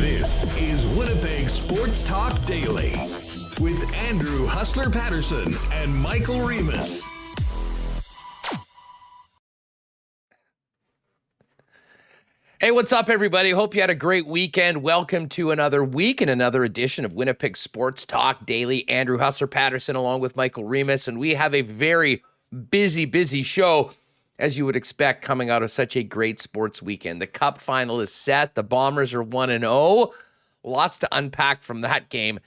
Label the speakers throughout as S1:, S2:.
S1: This is Winnipeg Sports Talk Daily with Andrew Hustler Paterson and Michael Remis.
S2: Hey, what's up, everybody? Hope you had a great weekend. Welcome to another week and another edition of Winnipeg Sports Talk Daily. Andrew Hustler Paterson along with Michael Remis, and we have a very busy show, as you would expect, coming out of such a great sports weekend. The Cup Final is set. The Bombers are 1-0. Lots to unpack from that game.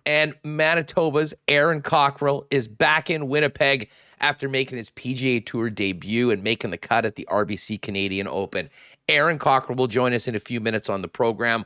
S2: And Manitoba's Aaron Cockerill is back in Winnipeg after making his PGA Tour debut and making the cut at the RBC Canadian Open. Aaron Cockerill will join us in a few minutes on the program.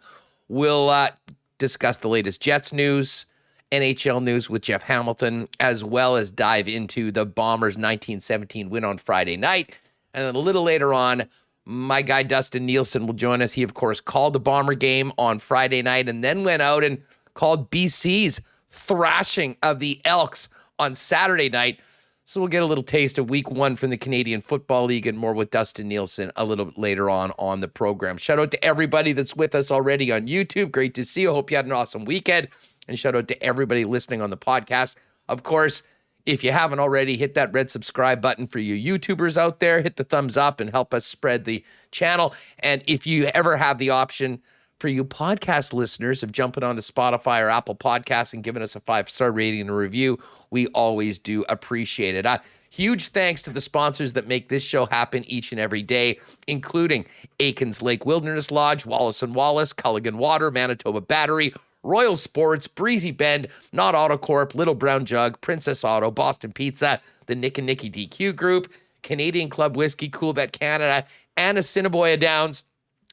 S2: We'll discuss the latest Jets news, NHL news with Jeff Hamilton, as well as dive into the Bombers' 1917 win on Friday night. And then a little later on, my guy Dustin Nielson will join us. He, of course, called the Bomber game on Friday night and then went out and called BC's thrashing of the Elks on Saturday night. So we'll get a little taste of week one from the Canadian Football League and more with Dustin Nielson a little later on the program. Shout out to everybody that's with us already on YouTube. Great to see you. Hope you had an awesome weekend. And shout out to everybody listening on the podcast. Of course, if you haven't already, hit that red subscribe button for you YouTubers out there. Hit the thumbs up and help us spread the channel. And if you ever have the option for you podcast listeners of jumping onto Spotify or Apple Podcasts and giving us a 5-star rating and a review, we always do appreciate it. Huge thanks to the sponsors that make this show happen each and every day, including Aikens Lake Wilderness Lodge, Wallace & Wallace, Culligan Water, Manitoba Battery, Royal Sports, Breezy Bend, Not Auto Corp, Little Brown Jug, Princess Auto, Boston Pizza, the Nick and Nicky DQ Group, Canadian Club Whiskey, Coolbet Canada, and Assiniboia Downs.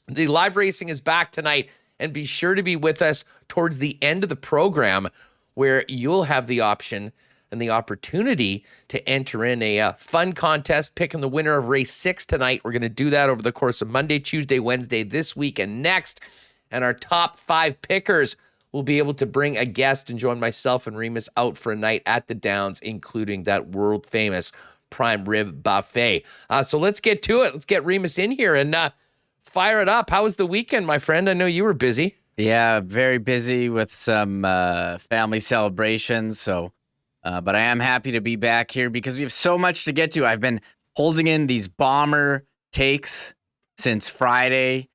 S2: The live racing is back tonight, and be sure to be with us towards the end of the program where you'll have the option and the opportunity to enter in a fun contest picking the winner of race 6 tonight. We're going to do that over the course of Monday, Tuesday, Wednesday, this week, and next. And our top 5 pickers will be able to bring a guest and join myself and Remis out for a night at the Downs, including that world-famous prime rib buffet. So let's get to it. Let's get Remis in here and fire it up. How was the weekend, my friend? I know you were busy.
S3: Yeah, very busy with some family celebrations. So, but I am happy to be back here because we have so much to get to. I've been holding in these Bomber takes since Friday.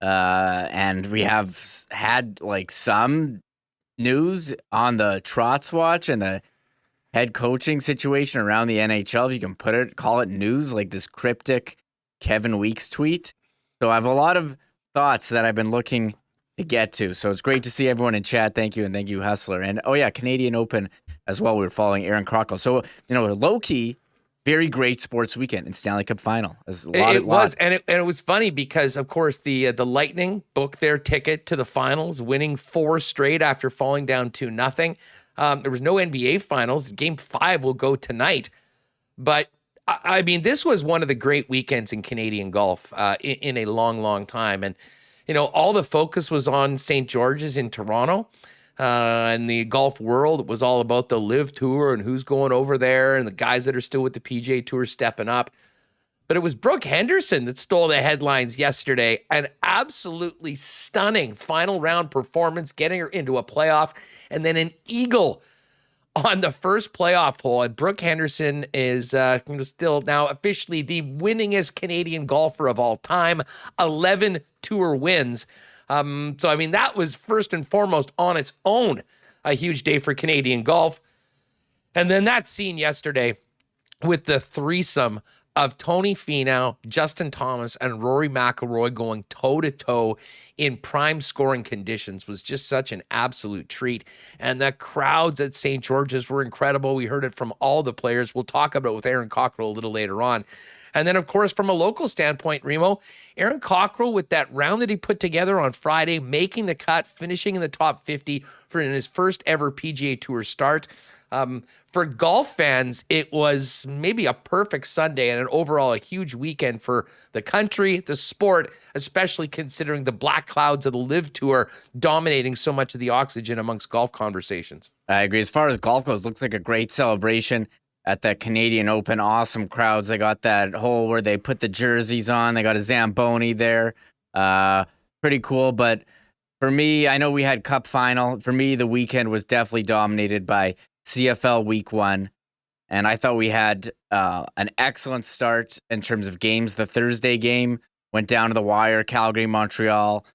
S3: And we have had like some news on the Trotz watch and the head coaching situation around the NHL. If you can call it news, like this cryptic Kevin Weeks tweet. So I have a lot of thoughts that I've been looking to get to. So it's great to see everyone in chat. Thank you. And thank you, Hustler. And oh yeah, Canadian Open as well. We were following Aaron Cockerill. So, low key, very great sports weekend in Stanley Cup Final. It
S2: was funny because, of course, the Lightning booked their ticket to the finals, winning 4 straight after falling down 2-0. There was no NBA finals. Game 5 will go tonight. But, I mean, this was one of the great weekends in Canadian golf in a long time. And, all the focus was on St. George's in Toronto. And the golf world was all about the Live Tour and who's going over there and the guys that are still with the PGA Tour stepping up. But it was Brooke Henderson that stole the headlines yesterday. An absolutely stunning final round performance, getting her into a playoff, and then an eagle on the first playoff hole. And Brooke Henderson is still now officially the winningest Canadian golfer of all time, 11 tour wins. So, I mean, that was first and foremost on its own a huge day for Canadian golf. And then that scene yesterday with the threesome of Tony Finau, Justin Thomas, and Rory McIlroy going toe-to-toe in prime scoring conditions was just such an absolute treat. And the crowds at St. George's were incredible. We heard it from all the players. We'll talk about it with Aaron Cockerill a little later on. And then, of course, from a local standpoint, Remo, Aaron Cockerill with that round that he put together on Friday, making the cut, finishing in the top 50 for his first ever PGA Tour start. For golf fans, it was maybe a perfect Sunday and an overall a huge weekend for the country, the sport, especially considering the black clouds of the Live Tour dominating so much of the oxygen amongst golf conversations.
S3: I agree. As far as golf goes, looks like a great celebration at the Canadian Open. Awesome crowds. They got that hole where they put the jerseys on. They got a Zamboni there. Pretty cool. But for me, I know we had Cup Final. For me, the weekend was definitely dominated by CFL Week 1. And I thought we had an excellent start in terms of games. The Thursday game went down to the wire, Calgary, Montreal.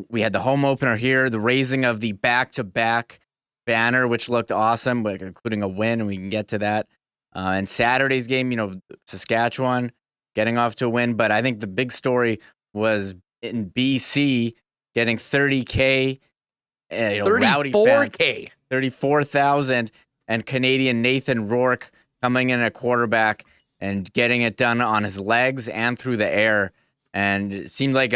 S3: We had the home opener here, the raising of the back-to-back banner, which looked awesome, like including a win, and we can get to that. And Saturday's game, Saskatchewan getting off to a win. But I think the big story was in BC getting 30K, rowdy fans, 34,000, and Canadian Nathan Rourke coming in at quarterback and getting it done on his legs and through the air. And it seemed like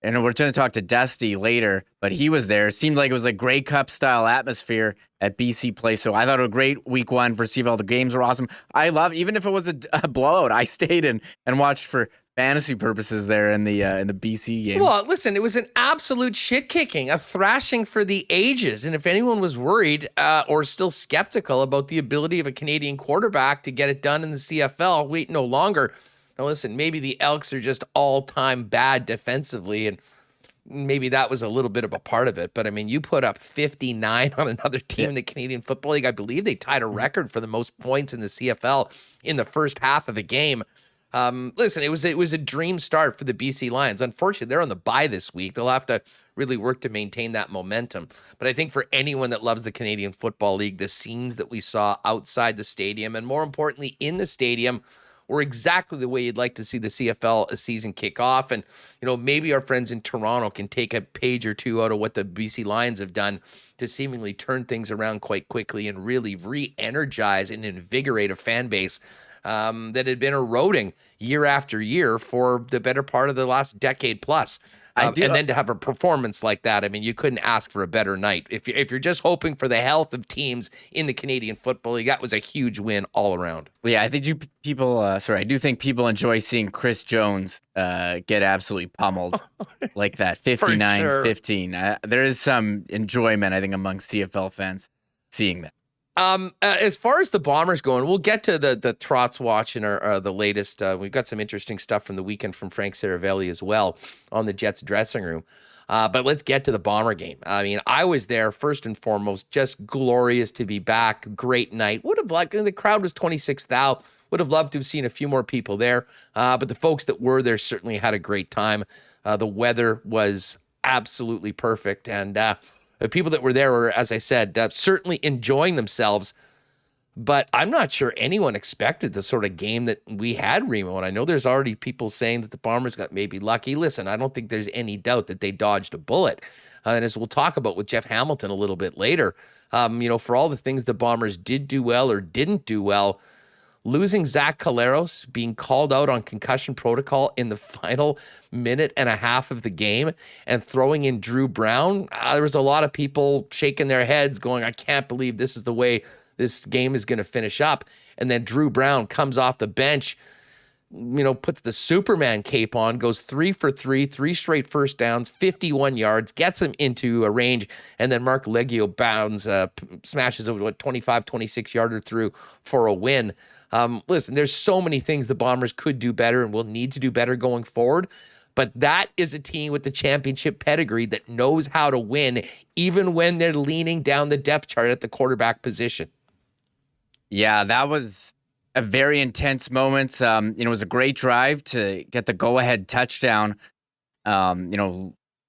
S3: and we're going to talk to Dusty later, but he was there. It seemed like it was a Grey Cup style atmosphere at BC Place. So I thought a great week 1 for CFL. The games were awesome. I love, even if it was a blowout, I stayed and watched for fantasy purposes there in the BC game.
S2: Well, listen, it was an absolute shit kicking, a thrashing for the ages. And if anyone was worried or still skeptical about the ability of a Canadian quarterback to get it done in the CFL, wait no longer. Now, listen, maybe the Elks are just all-time bad defensively, and maybe that was a little bit of a part of it. But, I mean, you put up 59 on another team in the Canadian Football League. I believe they tied a record for the most points in the CFL in the first half of a game. Listen, it was a dream start for the BC Lions. Unfortunately, they're on the bye this week. They'll have to really work to maintain that momentum. But I think for anyone that loves the Canadian Football League, the scenes that we saw outside the stadium, and more importantly, in the stadium, were exactly the way you'd like to see the CFL season kick off. And, maybe our friends in Toronto can take a page or two out of what the BC Lions have done to seemingly turn things around quite quickly and really re-energize and invigorate a fan base that had been eroding year after year for the better part of the last decade plus. And then to have a performance like that, I mean, you couldn't ask for a better night. If you're just hoping for the health of teams in the Canadian Football League, that was a huge win all around.
S3: Well, yeah, I think I do think people enjoy seeing Chris Jones get absolutely pummeled like that, 59-15. Sure. There is some enjoyment, I think, among CFL fans seeing that.
S2: As far as the Bombers go, and we'll get to the Trotz watch and the latest. We've got some interesting stuff from the weekend from Frank Saravelli as well on the Jets dressing room. But let's get to the Bomber game. I mean, I was there first and foremost, just glorious to be back. Great night. Would have liked, the crowd was 26,000. Would have loved to have seen a few more people there. But the folks that were there certainly had a great time. The weather was absolutely perfect. And, the people that were there were, as I said, certainly enjoying themselves, but I'm not sure anyone expected the sort of game that we had, Remo. And I know there's already people saying that the Bombers got maybe lucky. Listen, I don't think there's any doubt that they dodged a bullet. And as we'll talk about with Jeff Hamilton a little bit later, for all the things the Bombers did do well or didn't do well, losing Zach Caleros, being called out on concussion protocol in the final minute and a half of the game, and throwing in Drew Brown, there was a lot of people shaking their heads going, I can't believe this is the way this game is going to finish up. And then Drew Brown comes off the bench, puts the Superman cape on, goes 3 for 3, 3 straight first downs, 51 yards, gets him into a range, and then Mark Leggio bounds, smashes a 25, 26 yarder through for a win. Listen, there's so many things the Bombers could do better and will need to do better going forward. But that is a team with the championship pedigree that knows how to win, even when they're leaning down the depth chart at the quarterback position.
S3: Yeah, that was a very intense moment. It was a great drive to get the go-ahead touchdown, from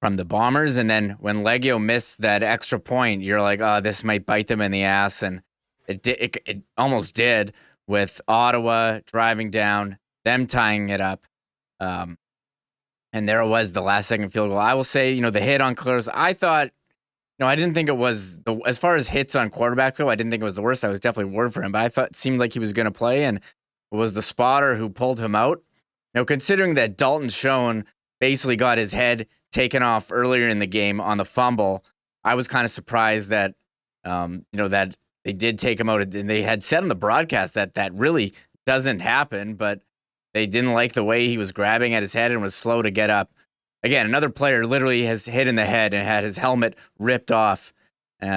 S3: the Bombers. And then when Leggio missed that extra point, you're like, oh, this might bite them in the ass. And it almost did, with Ottawa driving down, them tying it up. And there it was, the last second field goal. I will say, the hit on Caleros, I thought, I didn't think it was, as far as hits on quarterbacks go, I didn't think it was the worst. I was definitely worried for him, but I thought it seemed like he was going to play. And was the spotter who pulled him out. Now, considering that Dalton Schoen basically got his head taken off earlier in the game on the fumble, I was kind of surprised that, that they did take him out. And they had said on the broadcast that really doesn't happen, but they didn't like the way he was grabbing at his head and was slow to get up. Again, another player literally has hit in the head and had his helmet ripped off.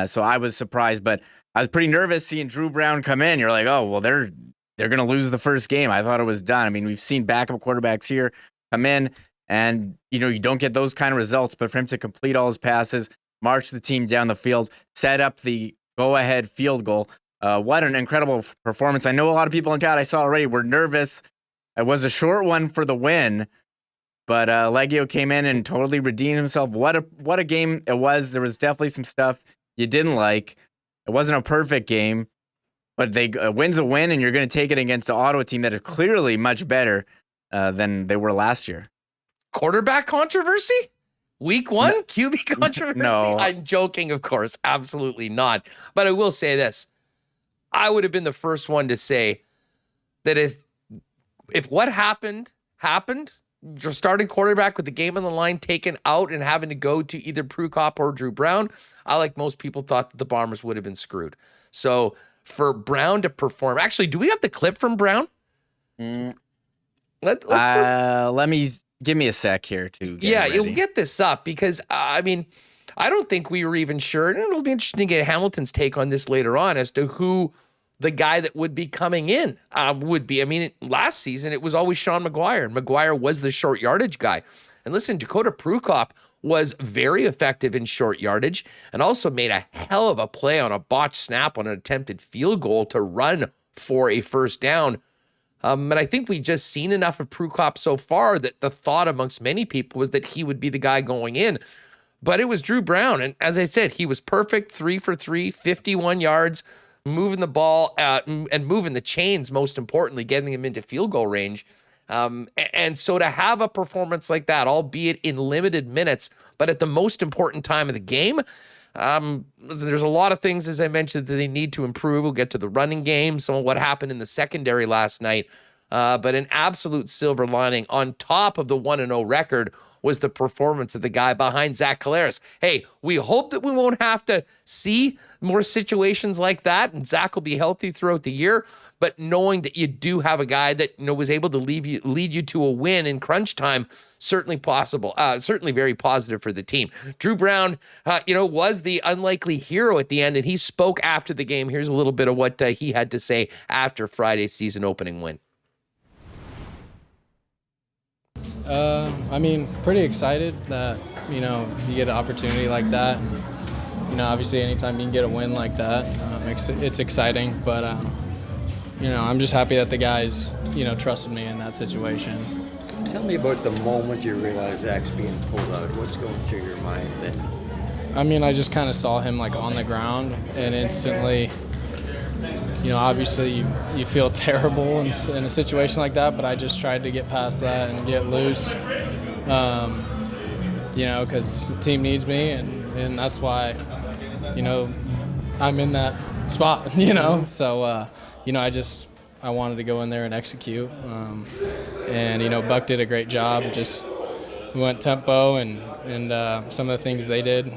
S3: So I was surprised, but I was pretty nervous seeing Drew Brown come in. You're like, oh, well, they're going to lose the first game. I thought it was done. I mean, we've seen backup quarterbacks here come in and, you don't get those kind of results, but for him to complete all his passes, march the team down the field, set up the go-ahead field goal. What an incredible performance. I know a lot of people in chat I saw already were nervous. It was a short one for the win, but Leggio came in and totally redeemed himself. What a game it was. There was definitely some stuff you didn't like. It wasn't a perfect game, but a win's a win, and you're going to take it against the Ottawa team that is clearly much better than they were last year.
S2: Quarterback controversy? Week 1? No, QB controversy?
S3: No.
S2: I'm joking, of course. Absolutely not. But I will say this. I would have been the first one to say that if what happened, your starting quarterback with the game on the line taken out and having to go to either Prukop or Drew Brown, I, like most people, thought that the Bombers would have been screwed. So for Brown to perform, actually, do we have the clip from Brown?
S3: Let me give me a sec here to get
S2: you'll get this up because I don't think we were even sure, and it'll be interesting to get Hamilton's take on this later on as to who the guy that would be coming in would be. I mean, last season it was always Sean McGuire, and McGuire was the short yardage guy. And listen, Dakota Prukop was very effective in short yardage and also made a hell of a play on a botched snap on an attempted field goal to run for a first down. And I think we just seen enough of Prukop so far that the thought amongst many people was that he would be the guy going in. But it was Drew Brown. And as I said, he was perfect, 3 for 3, 51 yards, moving the ball and moving the chains, most importantly, getting him into field goal range. And so to have a performance like that, albeit in limited minutes, but at the most important time of the game, there's a lot of things, as I mentioned, that they need to improve. We'll get to the running game, some of what happened in the secondary last night. But an absolute silver lining on top of the 1-0 record was the performance of the guy behind Zach Collaros. Hey, we hope that we won't have to see more situations like that, and Zach will be healthy throughout the year. But knowing that you do have a guy that was able to lead you to a win in crunch time, certainly possible. Certainly very positive for the team. Drew Brown, was the unlikely hero at the end, and he spoke after the game. Here's a little bit of what he had to say after Friday's season opening win.
S4: Pretty excited that, you get an opportunity like that. And, obviously anytime you can get a win like that, it's exciting. But, I'm just happy that the guys, trusted me in that situation.
S5: Tell me about the moment you realize Zach's being pulled out. What's going through your mind then?
S4: I just kind of saw him on the ground and instantly, obviously you feel terrible in a situation like that, but I just tried to get past that and get loose, because the team needs me and that's why, I'm in that spot, so, I wanted to go in there and execute, and Buck did a great job. We went tempo and some of the things they did,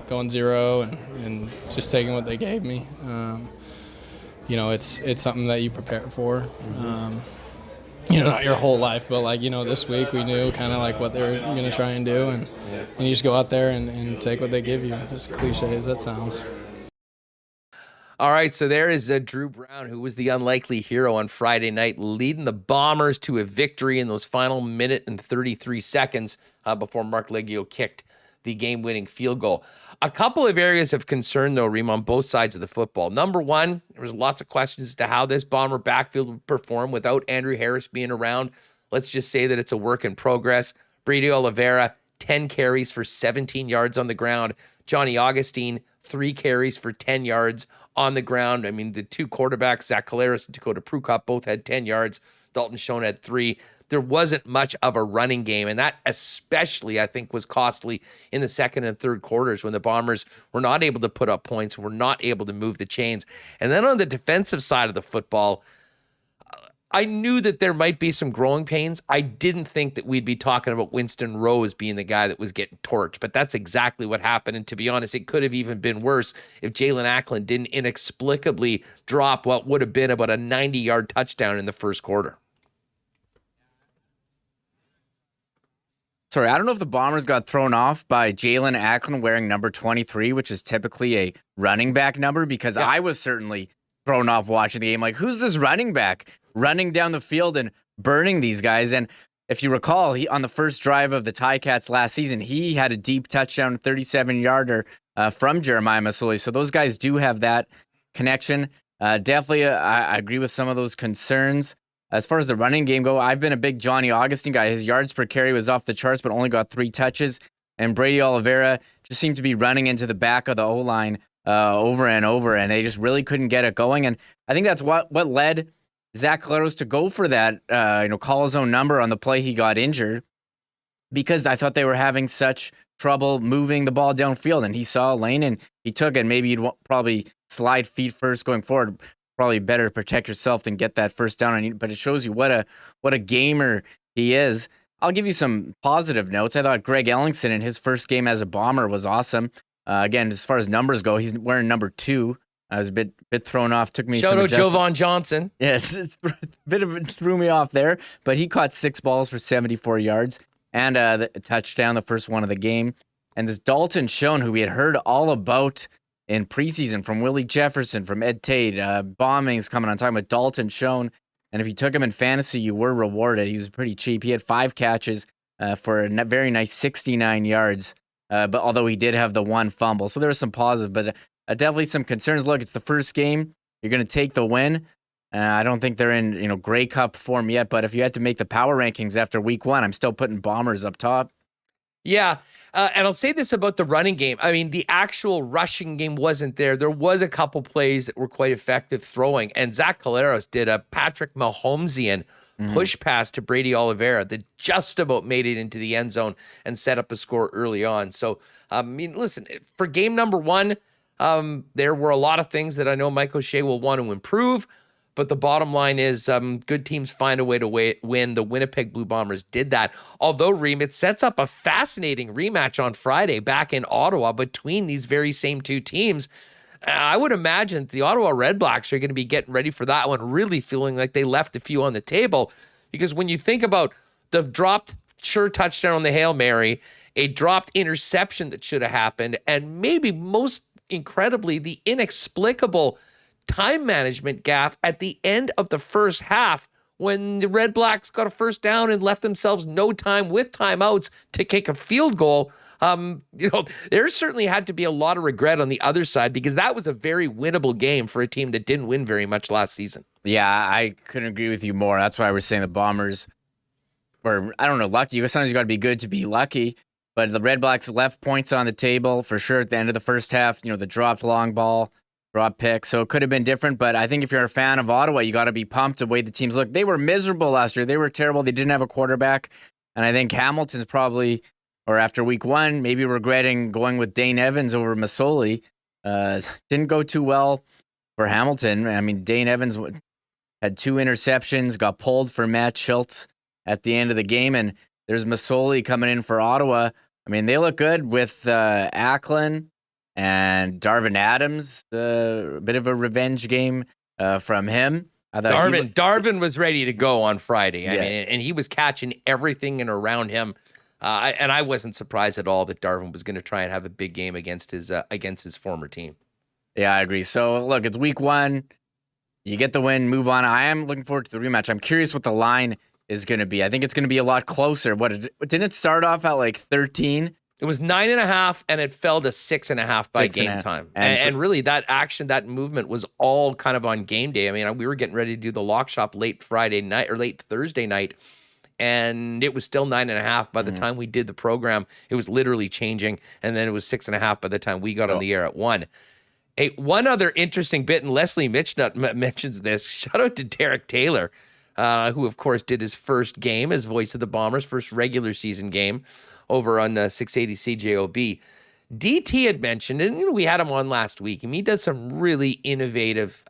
S4: going zero and just taking what they gave me. It's something that you prepare for, not your whole life, but this week we knew kind of what they were going to try and do, and you just go out there and take what they give you, as cliche as that sounds.
S2: All right, so there is Drew Brown, who was the unlikely hero on Friday night, leading the Bombers to a victory in those final minute and 33 seconds before Mark Leggio kicked the game-winning field goal. A couple of areas of concern, though, Reem, on both sides of the football. Number one, there was lots of questions as to how this Bomber backfield would perform without Andrew Harris being around. Let's just say that it's a work in progress. Brady Oliveira, 10 carries for 17 yards on the ground. Johnny Augustine, 3 carries for 10 yards on the ground. The two quarterbacks, Zach Collaros and Dakota Prukop, both had 10 yards. Dalton Schoen had 3. There wasn't much of a running game, and that especially, I think, was costly in the second and third quarters when the Bombers were not able to put up points, were not able to move the chains. And then on the defensive side of the football, I knew that there might be some growing pains. I didn't think that we'd be talking about Winston Rose being the guy that was getting torched, but that's exactly what happened. And to be honest, it could have even been worse if Jalen Acklin didn't inexplicably drop what would have been about a 90-yard touchdown in the first quarter.
S3: Sorry, I don't know if the Bombers got thrown off by Jalen Acklin wearing number 23, which is typically a running back number, because I was certainly thrown off watching the game. Like, who's this running back running down the field and burning these guys? And if you recall, he on the first drive of the Ticats last season, he had a deep touchdown, 37-yarder from Jeremiah Masoli. So those guys do have that connection. Definitely, I agree with some of those concerns. As far as the running game go, I've been a big Johnny Augustine guy. His yards per carry was off the charts, but only got 3 touches. And Brady Oliveira just seemed to be running into the back of the O-line over and over, and they just really couldn't get it going. And I think that's what led Zach Collaros to go for that, call his own number on the play he got injured, because I thought they were having such trouble moving the ball downfield. And he saw a lane and he took it. Maybe you'd probably slide feet first going forward. Probably better to protect yourself than get that first down on you, but it shows you what a gamer he is. I'll give you some positive notes. I thought Greg Ellingson in his first game as a Bomber was awesome. Again, as far as numbers go, he's wearing number 2. I was a bit thrown off. Took me
S2: shout out Jovan Johnson.
S3: Yes, it's a bit of it threw me off there, but he caught 6 balls for 74 yards and the touchdown, the first one of the game. And this Dalton Schoen, who we had heard all about in preseason from Willie Jefferson, from Ed Tate, bombings coming on, talking about Dalton Schoen. And if you took him in fantasy, you were rewarded. He was pretty cheap. He had 5 catches for a very nice 69 yards, but although he did have the 1 fumble. So there was some positive, but definitely some concerns. Look, it's the first game. You're going to take the win. I don't think they're in Grey Cup form yet, but if you had to make the power rankings after week 1, I'm still putting Bombers up top.
S2: Yeah. And I'll say this about the running game. I mean, the actual rushing game wasn't there. There was a couple plays that were quite effective throwing. And Zach Collaros did a Patrick Mahomesian push pass to Brady Oliveira that just about made it into the end zone and set up a score early on. So, I mean, listen, for game number 1, there were a lot of things that I know Mike O'Shea will want to improve. But the bottom line is good teams find a way to win. The Winnipeg Blue Bombers did that. Although, Reem, it sets up a fascinating rematch on Friday back in Ottawa between these very same 2 teams. I would imagine the Ottawa Redblacks are going to be getting ready for that one, really feeling like they left a few on the table. Because when you think about the dropped sure touchdown on the Hail Mary, a dropped interception that should have happened, and maybe most incredibly, the inexplicable time management gaffe at the end of the first half when the Red Blacks got a first down and left themselves no time with timeouts to kick a field goal. There certainly had to be a lot of regret on the other side, because that was a very winnable game for a team that didn't win very much last season.
S3: Yeah, I couldn't agree with you more. That's why we're saying the Bombers were, I don't know, lucky. Sometimes you got to be good to be lucky. But the Red Blacks left points on the table for sure at the end of the first half. The dropped long ball, drop pick. So it could have been different, but I think if you're a fan of Ottawa, you got to be pumped the way the teams look. They were miserable last year. They were terrible. They didn't have a quarterback. And I think Hamilton's probably, or after week 1, maybe regretting going with Dane Evans over Masoli. Didn't go too well for Hamilton. I mean, Dane Evans had 2 interceptions, got pulled for Matt Schultz at the end of the game. And there's Masoli coming in for Ottawa. I mean, they look good with Acklin and Darvin Adams, a bit of a revenge game from him.
S2: Darvin was ready to go on Friday.
S3: Yeah.
S2: I mean, and he was catching everything in around him. And I wasn't surprised at all that Darvin was going to try and have a big game against his former team.
S3: Yeah, I agree. So look, it's week 1. You get the win, move on. I am looking forward to the rematch. I'm curious what the line is going to be. I think it's going to be a lot closer. Didn't it start off at like 13?
S2: It was 9.5, and it fell to 6.5 by game time. And really, that action, that movement was all kind of on game day. I mean, we were getting ready to do the lock shop late Friday night or late Thursday night, and it was still 9.5 by the time we did the program. It was literally changing, and then it was 6.5 by the time we got on the air at 1. One other interesting bit, and Leslie Mitchnut mentions this. Shout out to Derek Taylor, who, of course, did his first game as voice of the Bombers, first regular season game over on 680 CJOB. DT had mentioned, and we had him on last week, and he does some really innovative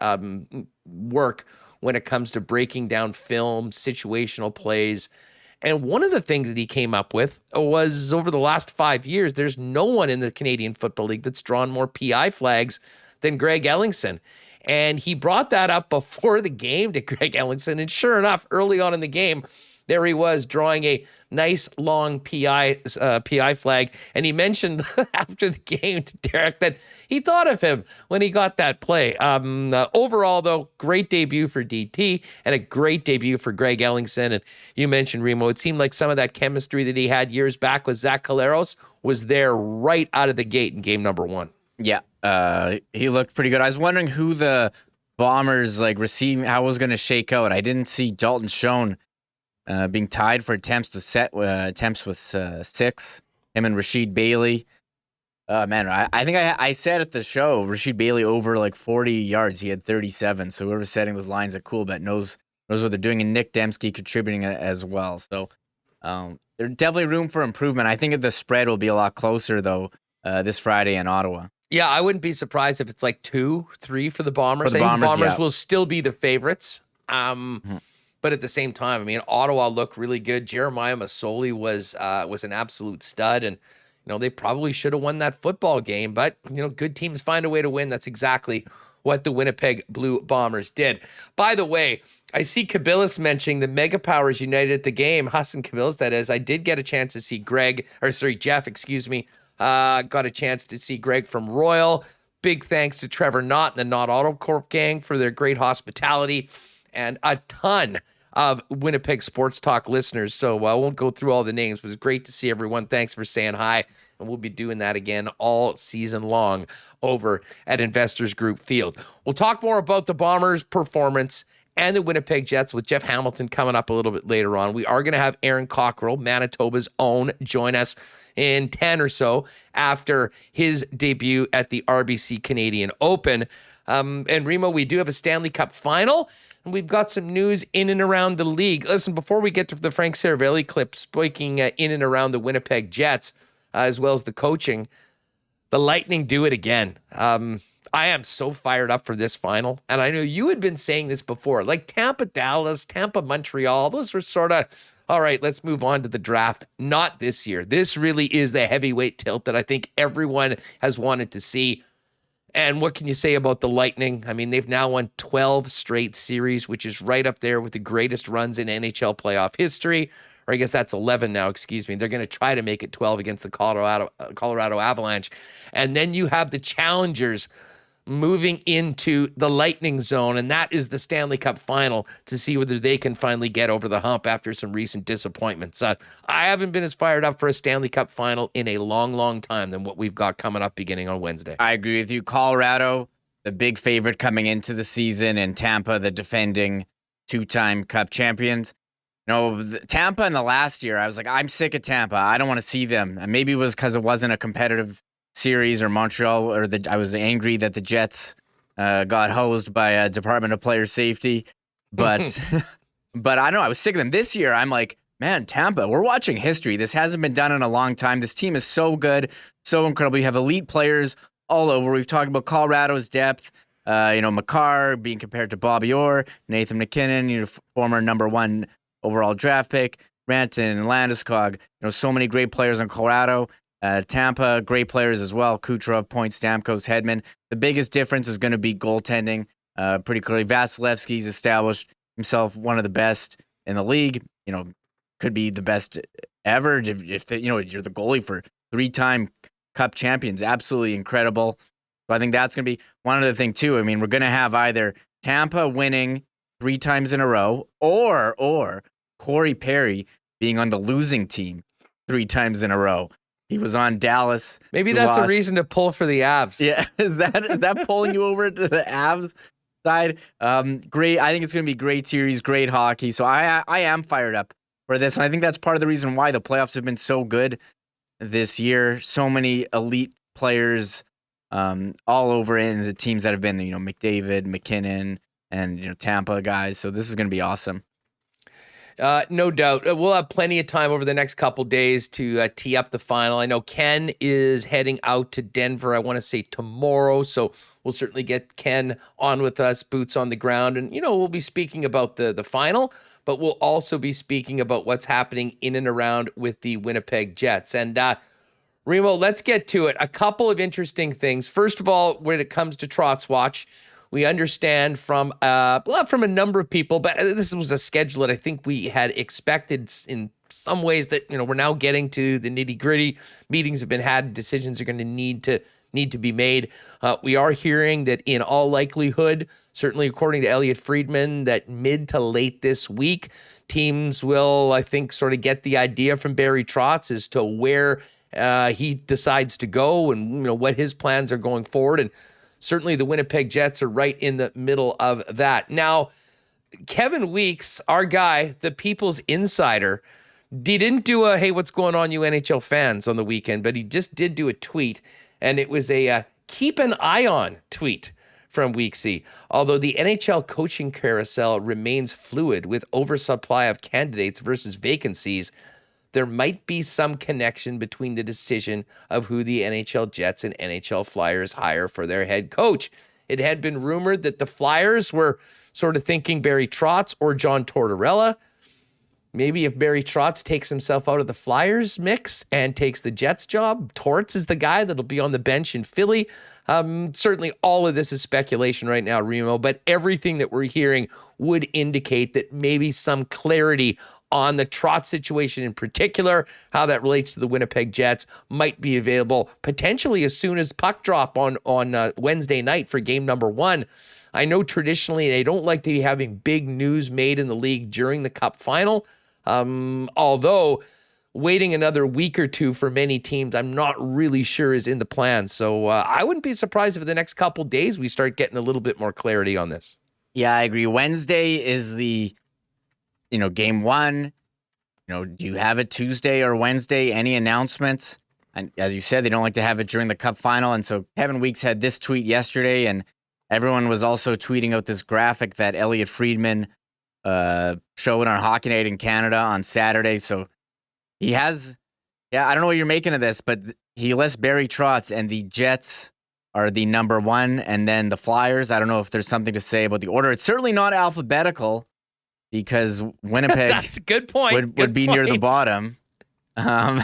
S2: work when it comes to breaking down film, situational plays. And one of the things that he came up with was over the last 5 years, there's no one in the Canadian Football League that's drawn more PI flags than Greg Ellingson. And he brought that up before the game to Greg Ellingson. And sure enough, early on in the game, there he was drawing a nice long PI flag. And he mentioned after the game to Derek that he thought of him when he got that play. Overall, though, great debut for DT and a great debut for Greg Ellingson. And you mentioned, Remo, it seemed like some of that chemistry that he had years back with Zach Collaros was there right out of the gate in game number 1.
S3: Yeah, he looked pretty good. I was wondering who the Bombers receiving, how it was going to shake out. I didn't see Dalton Schoen being tied for attempts with 6. Him and Rashid Bailey. Man, I think I said at the show, Rashid Bailey over 40 yards. He had 37. So whoever's setting those lines at CoolBet knows what they're doing, and Nick Dembski contributing as well. So there's definitely room for improvement. I think the spread will be a lot closer though this Friday in Ottawa.
S2: Yeah, I wouldn't be surprised if it's 2-3 for the Bombers.
S3: For the Bombers,
S2: I think the Bombers
S3: yeah.
S2: will still be the favorites. But at the same time, I mean, Ottawa looked really good. Jeremiah Masoli was an absolute stud, and they probably should have won that football game. But good teams find a way to win. That's exactly what the Winnipeg Blue Bombers did. By the way, I see Kabilis mentioning the Mega Powers united at the game. Hassan Kabilis, that is. I did get a chance to see Jeff, excuse me. Got a chance to see Greg from Royal. Big thanks to Trevor Knott and the Knott Auto Corp gang for their great hospitality, and a ton of Winnipeg Sports Talk listeners. So I won't go through all the names, but it's great to see everyone. Thanks for saying hi. And we'll be doing that again all season long over at Investors Group Field. We'll talk more about the Bombers' performance and the Winnipeg Jets with Jeff Hamilton coming up a little bit later on. We are going to have Aaron Cockerill, Manitoba's own, join us in 10 or so after his debut at the RBC Canadian Open. And Remo, we do have a Stanley Cup Final, and we've got some news in and around the league. Listen, before we get to the Frank Saravelli clip, speaking in and around the Winnipeg Jets, as well as the coaching, the Lightning do it again. I am so fired up for this final, and I know you had been saying this before, Tampa, Dallas, Tampa, Montreal, those were sort of, all right, let's move on to the draft. Not this year. This really is the heavyweight tilt that I think everyone has wanted to see. And what can you say about the Lightning? I mean, they've now won 12 straight series, which is right up there with the greatest runs in NHL playoff history. Or I guess that's 11 now, excuse me. They're going to try to make it 12 against the Colorado Avalanche. And then you have the challengers moving into the Lightning zone, and that is the Stanley Cup Final to see whether they can finally get over the hump after some recent disappointments. I haven't been as fired up for a Stanley Cup Final in a long, long time than what we've got coming up beginning on Wednesday.
S3: I agree with you. Colorado, the big favorite coming into the season, and Tampa, the defending 2-time Cup champions. Tampa in the last year, I was like, I'm sick of Tampa. I don't want to see them. And maybe it was because it wasn't a competitive series, or Montreal, or I was angry that the Jets got hosed by a Department of Player Safety. But but I don't know, I was sick of them. This year, I'm like, man, Tampa, we're watching history. This hasn't been done in a long time. This team is so good, so incredible. You have elite players all over. We've talked about Colorado's depth. Makar being compared to Bobby Orr, Nathan McKinnon, former number 1 overall draft pick, Rantanen and Landeskog. So many great players in Colorado. Tampa, great players as well. Kucherov, Point, Stamkos, Hedman. The biggest difference is going to be goaltending. Pretty clearly, Vasilevsky's established himself one of the best in the league. Could be the best ever if you're the goalie for 3-time Cup champions. Absolutely incredible. So I think that's going to be one other thing too. I mean, we're going to have either Tampa winning 3 times in a row, or Corey Perry being on the losing team 3 times in a row. He was on Dallas.
S2: Maybe that's a reason to pull for the Avs.
S3: Yeah, is that pulling you over to the Avs side? Great. I think it's going to be great series, great hockey. So I am fired up for this, and I think that's part of the reason why the playoffs have been so good this year. So many elite players all over in the teams that have been, McDavid, McKinnon, and Tampa guys. So this is going to be awesome.
S2: No doubt. We'll have plenty of time over the next couple days to tee up the final. I know Ken is heading out to Denver, I want to say tomorrow. So we'll certainly get Ken on with us, boots on the ground. And, we'll be speaking about the final, but we'll also be speaking about what's happening in and around with the Winnipeg Jets. And Remo, let's get to it. A couple of interesting things. First of all, when it comes to Trotz Watch, we understand from a number of people, but this was a schedule that I think we had expected in some ways that, we're now getting to the nitty gritty. Meetings have been had, decisions are going to need to be made. We are hearing that in all likelihood, certainly according to Elliot Friedman, that mid to late this week, teams will, I think, sort of get the idea from Barry Trotz as to where he decides to go and, what his plans are going forward. And certainly the Winnipeg Jets are right in the middle of that. Now, Kevin Weeks, our guy, the People's Insider, he didn't do a, hey, what's going on, you NHL fans, on the weekend, but he just did do a tweet, and it was a keep an eye on tweet from Weeksy. Although the NHL coaching carousel remains fluid with oversupply of candidates versus vacancies, there might be some connection between the decision of who the NHL Jets and NHL Flyers hire for their head coach. It had been rumored that the Flyers were sort of thinking Barry Trotz or John Tortorella. Maybe if Barry Trotz takes himself out of the Flyers mix and takes the Jets job, Torts is the guy that'll be on the bench in Philly. Certainly all of this is speculation right now, Remo, but everything that we're hearing would indicate that maybe some clarity on the Trotz situation in particular, how that relates to the Winnipeg Jets, might be available potentially as soon as puck drop on Wednesday night for game number 1. I know traditionally they don't like to be having big news made in the league during the Cup final, although waiting another week or two for many teams, I'm not really sure is in the plan. So I wouldn't be surprised if the next couple days we start getting a little bit more clarity on this.
S3: Yeah, I agree. Wednesday is the game 1. Do you have it Tuesday or Wednesday? Any announcements? And as you said, they don't like to have it during the Cup final. And so Kevin Weeks had this tweet yesterday, and everyone was also tweeting out this graphic that Elliot Friedman showed on Hockey Night in Canada on Saturday. So he has, I don't know what you're making of this, but he lists Barry Trotz, and the Jets are the number 1, and then the Flyers. I don't know if there's something to say about the order. It's certainly not alphabetical, because Winnipeg
S2: That's a good point.
S3: would be near the bottom. And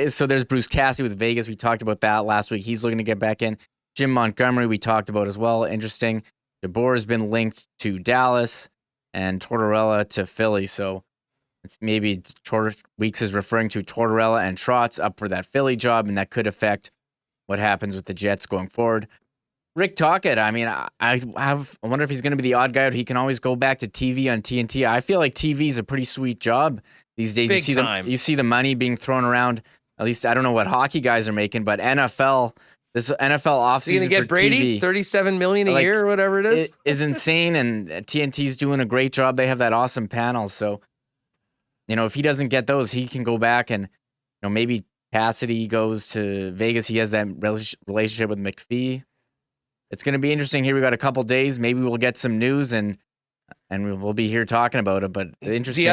S3: so there's Bruce Cassidy with Vegas. We talked about that last week. He's looking to get back in. Jim Montgomery we talked about as well. Interesting. DeBoer has been linked to Dallas and Tortorella to Philly. So it's maybe Weeks is referring to Tortorella and Trotz up for that Philly job, and that could affect what happens with the Jets going forward. Rick Tocchet, I mean, I wonder if he's going to be the odd guy out. He can always go back to TV on TNT. I feel like TV is a pretty sweet job these days.
S2: Big time.
S3: You see the money being thrown around. At least I don't know what hockey guys are making, but NFL, this NFL offseason,
S2: is he going to get Brady
S3: TV,
S2: $37 million a year or whatever it is?
S3: It is insane, and TNT's doing a great job. They have that awesome panel. So, if he doesn't get those, he can go back and, maybe Cassidy goes to Vegas. He has that relationship with McPhee. It's going to be interesting here. We got a couple days. Maybe we'll get some news and we'll be here talking about it. But interesting.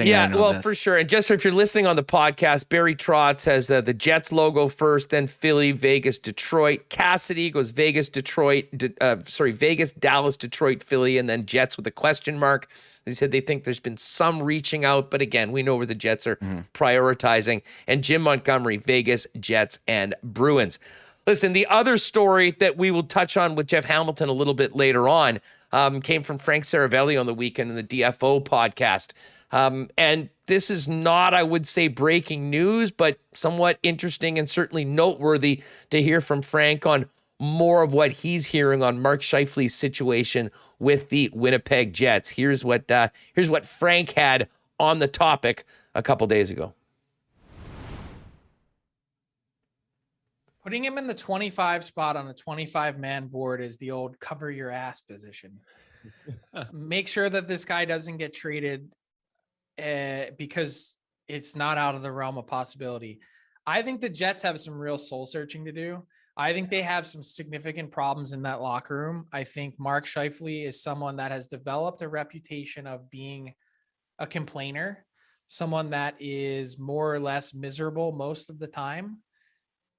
S2: Yeah, well, for sure. And just if you're listening on the podcast, Barry Trotz has the Jets logo first, then Philly, Vegas, Detroit. Cassidy goes Vegas, Detroit. Vegas, Dallas, Detroit, Philly, and then Jets with a question mark. They said they think there's been some reaching out, but again, we know where the Jets are prioritizing. And Jim Montgomery, Vegas, Jets, and Bruins. Listen, the other story that we will touch on with Jeff Hamilton a little bit later on came from Frank Saravelli on the weekend in the DFO podcast. And this is not, I would say, breaking news, but somewhat interesting and certainly noteworthy to hear from Frank on more of what he's hearing on Mark Scheifele's situation with the Winnipeg Jets. Here's what Frank had on the topic a couple days ago.
S6: Putting him in the 25 spot on a 25-man board is the old cover your ass position. Make sure that this guy doesn't get traded because it's not out of the realm of possibility. I think the Jets have some real soul searching to do. I think they have some significant problems in that locker room. I think Mark Scheifele is someone that has developed a reputation of being a complainer, someone that is more or less miserable most of the time.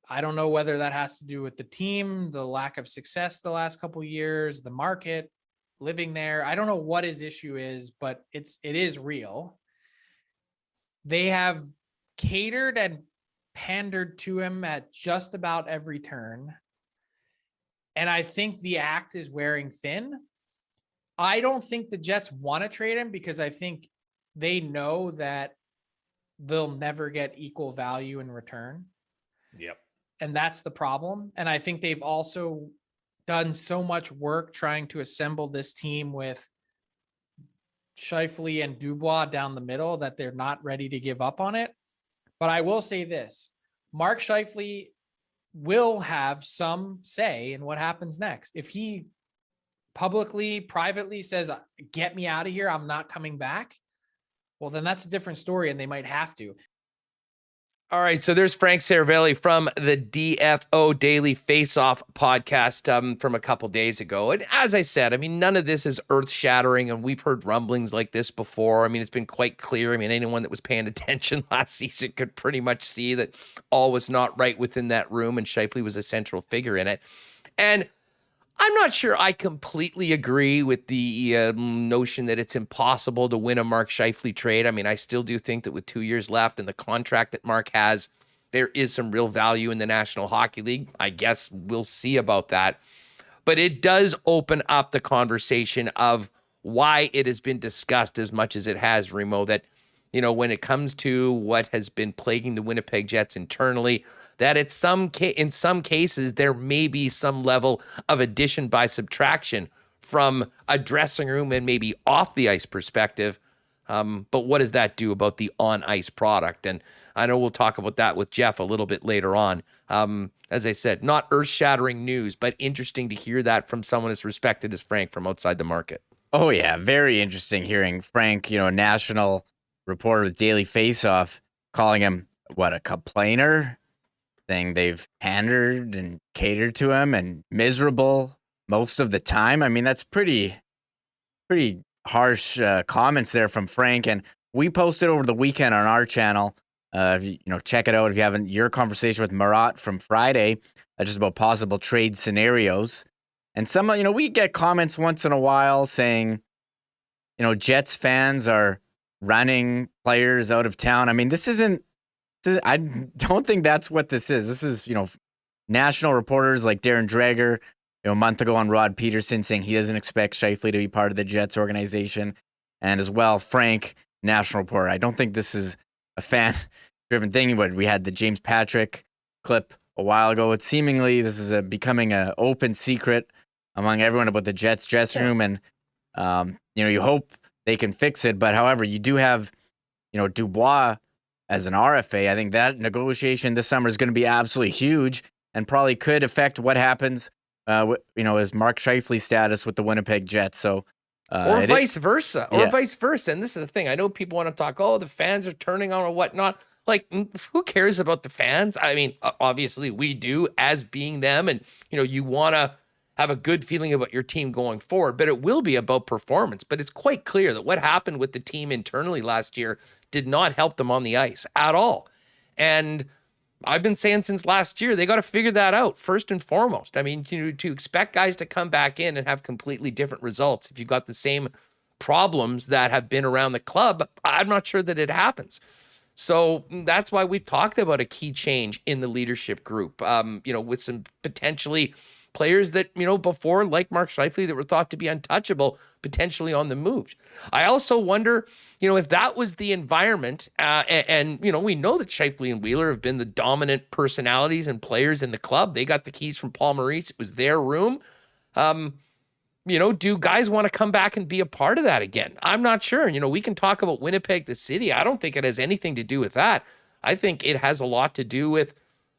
S6: I don't know whether that has to do with the team, the lack of success the last couple of years, the market, living there. I don't know what his issue is, but it is real. They have catered and pandered to him at just about every turn. And I think the act is wearing thin. I don't think the Jets want to trade him because I think they know that they'll never get equal value in return.
S2: Yep.
S6: And that's the problem. And I think they've also done so much work trying to assemble this team with Scheifele and Dubois down the middle that they're not ready to give up on it. But I will say this, Mark Scheifele will have some say in what happens next. If he publicly, privately says, get me out of here, I'm not coming back, well, then that's a different story and they might have to.
S2: All right, so there's Frank Saravelli from the DFO Daily Face-Off podcast from a couple days ago. And as I said, I mean, none of this is earth-shattering, and we've heard rumblings like this before. I mean, it's been quite clear. I mean, anyone that was paying attention last season could pretty much see that all was not right within that room, and Scheifele was a central figure in it. And I'm not sure I completely agree with the notion that it's impossible to win a Mark Scheifele trade. I mean, I still do think that with 2 years left and the contract that Mark has, there is some real value in the National Hockey League. I guess we'll see about that. But it does open up the conversation of why it has been discussed as much as it has, Remo, that, you know, when it comes to what has been plaguing the Winnipeg Jets internally, that in some cases, there may be some level of addition by subtraction from a dressing room and maybe off the ice perspective. But what does that do about the on-ice product? And I know we'll talk about that with Jeff a little bit later on. As I said, not earth-shattering news, but interesting to hear that from someone as respected as Frank from outside the market.
S3: Oh, yeah. Very interesting hearing Frank, you know, a national reporter with Daily Face-Off, calling him, a complainer? Saying they've pandered and catered to him and miserable most of the time. I mean, that's pretty harsh comments there from Frank. And we posted over the weekend on our channel. Check it out if you haven't. Your conversation with Marat from Friday, just about possible trade scenarios. And some, we get comments once in a while saying, Jets fans are running players out of town. I mean, I don't think that's what this is. This is, national reporters like Darren Dreger, a month ago on Rod Peterson saying he doesn't expect Scheifele to be part of the Jets organization. And as well, Frank, national reporter. I don't think this is a fan-driven thing, but we had the James Patrick clip a while ago. It's seemingly this is becoming an open secret among everyone about the Jets dressing room. And, you hope they can fix it. But however, you do have, Dubois as an RFA. I think that negotiation this summer is going to be absolutely huge and probably could affect what happens, as Mark Scheifele's status with the Winnipeg Jets. So,
S2: or vice versa. And this is the thing. I know people want to talk, the fans are turning on or whatnot. Like, who cares about the fans? I mean, obviously we do as being them. And, you want to have a good feeling about your team going forward, but it will be about performance. But it's quite clear that what happened with the team internally last year did not help them on the ice at all. And I've been saying since last year, they got to figure that out first and foremost. I mean, to expect guys to come back in and have completely different results if you've got the same problems that have been around the club, I'm not sure that it happens. So that's why we've talked about a key change in the leadership group, with some potentially players that, before, like Mark Scheifele, that were thought to be untouchable, potentially on the move. I also wonder, if that was the environment, and we know that Scheifele and Wheeler have been the dominant personalities and players in the club. They got the keys from Paul Maurice. It was their room. Do guys want to come back and be a part of that again? I'm not sure. We can talk about Winnipeg, the city. I don't think it has anything to do with that. I think it has a lot to do with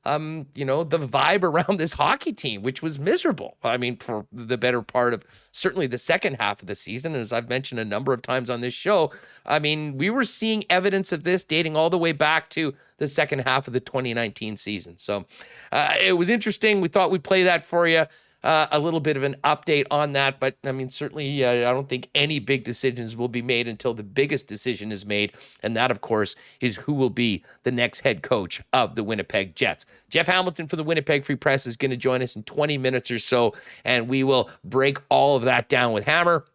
S2: the vibe around this hockey team, which was miserable. I mean, for the better part of certainly the second half of the season. And as I've mentioned a number of times on this show, I mean, we were seeing evidence of this dating all the way back to the second half of the 2019 season. So it was interesting. We thought we'd play that for you. a little bit of an update on that. But I mean, certainly, I don't think any big decisions will be made until the biggest decision is made. And that, of course, is who will be the next head coach of the Winnipeg Jets. Jeff Hamilton for the Winnipeg Free Press is going to join us in 20 minutes or so, and we will break all of that down with Hammer,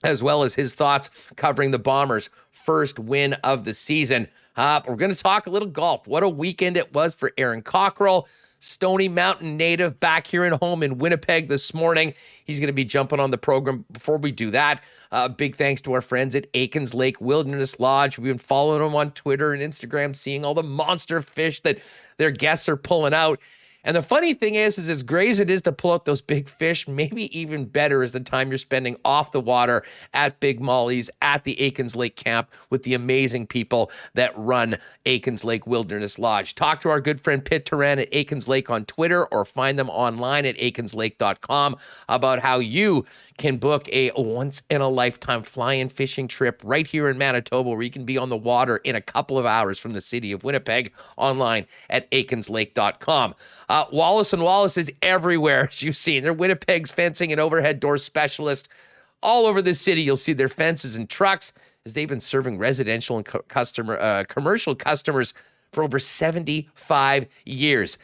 S2: as well as his thoughts covering the Bombers' first win of the season. We're going to talk a little golf. What a weekend it was for Aaron Cockerill, Stony Mountain native, back here at home in Winnipeg this morning. He's going to be jumping on the program. Before we do that, big thanks to our friends at Aikens Lake Wilderness Lodge. We've been following them on Twitter and Instagram, seeing all the monster fish that their guests are pulling out. And the funny thing is as great as it is to pull out those big fish, maybe even better is the time you're spending off the water at Big Molly's at the Aikens Lake Camp with the amazing people that run Aikens Lake Wilderness Lodge. Talk to our good friend Pitt Turan at Aikens Lake on Twitter, or find them online at aikenslake.com about how you can book a once-in-a-lifetime fly-in fishing trip right here in Manitoba, where you can be on the water in a couple of hours from the city of Winnipeg, online at aikenslake.com. Wallace & Wallace is everywhere, as you've seen. They're Winnipeg's fencing and overhead door specialist. All over the city, you'll see their fences and trucks, as they've been serving residential and commercial customers for over 75 years.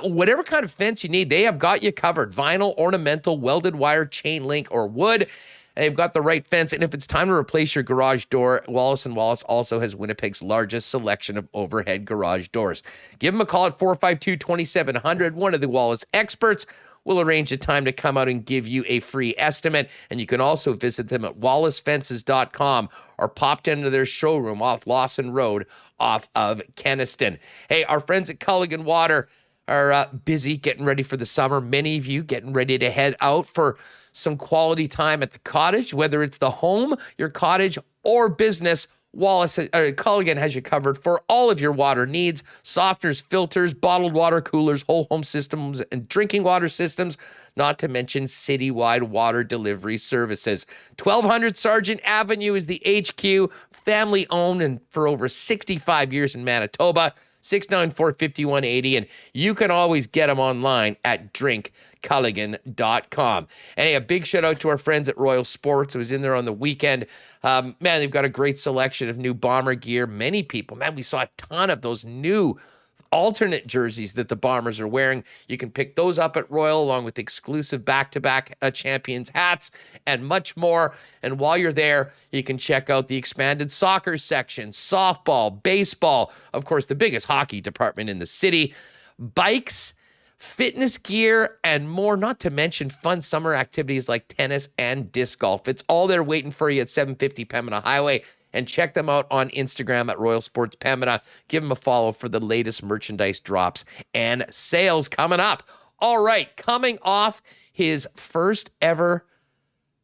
S2: Whatever kind of fence you need, they have got you covered. Vinyl, ornamental, welded wire, chain link, or wood. They've got the right fence. And if it's time to replace your garage door, Wallace & Wallace also has Winnipeg's largest selection of overhead garage doors. Give them a call at 452-2700. One of the Wallace experts will arrange a time to come out and give you a free estimate. And you can also visit them at wallacefences.com or pop down to their showroom off Lawson Road off of Kenniston. Hey, our friends at Culligan Water are busy getting ready for the summer. Many of you getting ready to head out for some quality time at the cottage, whether it's the home, your cottage, or business. Culligan has you covered for all of your water needs: softeners, filters, bottled water coolers, whole home systems, and drinking water systems, not to mention citywide water delivery services. 1200 Sargent Avenue is the HQ, family owned and for over 65 years in Manitoba. 694-5180, and you can always get them online at drinkculligan.com. And hey, a big shout out to our friends at Royal Sports. I was in there on the weekend. Man, they've got a great selection of new Bomber gear. Many people, man, we saw a ton of those new alternate jerseys that the Bombers are wearing. You can pick those up at Royal, along with exclusive back-to-back champions hats and much more. And while you're there, you can check out the expanded soccer section, softball, baseball, of course, the biggest hockey department in the city, bikes, fitness gear, and more, not to mention fun summer activities like tennis and disc golf. It's all there waiting for you at 750 Pembina Highway. And check them out on Instagram at Royal Sports Pembina. Give them a follow for the latest merchandise drops and sales coming up. All right, coming off his first ever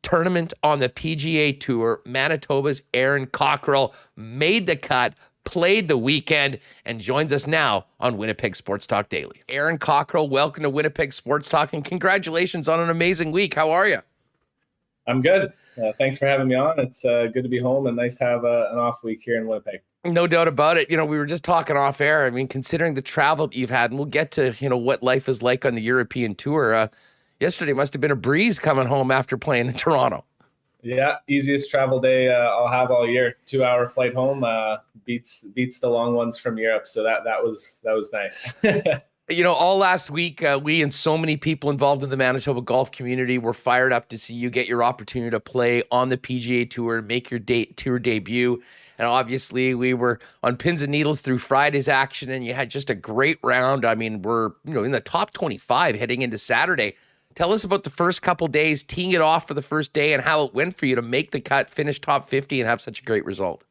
S2: tournament on the PGA Tour, Manitoba's Aaron Cockerill made the cut, played the weekend, and joins us now on Winnipeg Sports Talk Daily. Aaron Cockerill, welcome to Winnipeg Sports Talk, and congratulations on an amazing week. How are you?
S7: I'm good. Thanks for having me on. It's good to be home and nice to have an off week here in Winnipeg.
S2: No doubt about it. You know, we were just talking off air. I mean, considering the travel that you've had, and we'll get to, you know, what life is like on the European tour. Yesterday must have been a breeze coming home after playing in Toronto.
S7: Yeah, easiest travel day I'll have all year. 2-hour flight home beats the long ones from Europe. So that was nice.
S2: You know, all last week, we and so many people involved in the Manitoba golf community were fired up to see you get your opportunity to play on the PGA Tour, make your tour debut. And obviously, we were on pins and needles through Friday's action, and you had just a great round. I mean, we're, you know, in the top 25 heading into Saturday. Tell us about the first couple days, teeing it off for the first day, and how it went for you to make the cut, finish top 50, and have such a great result.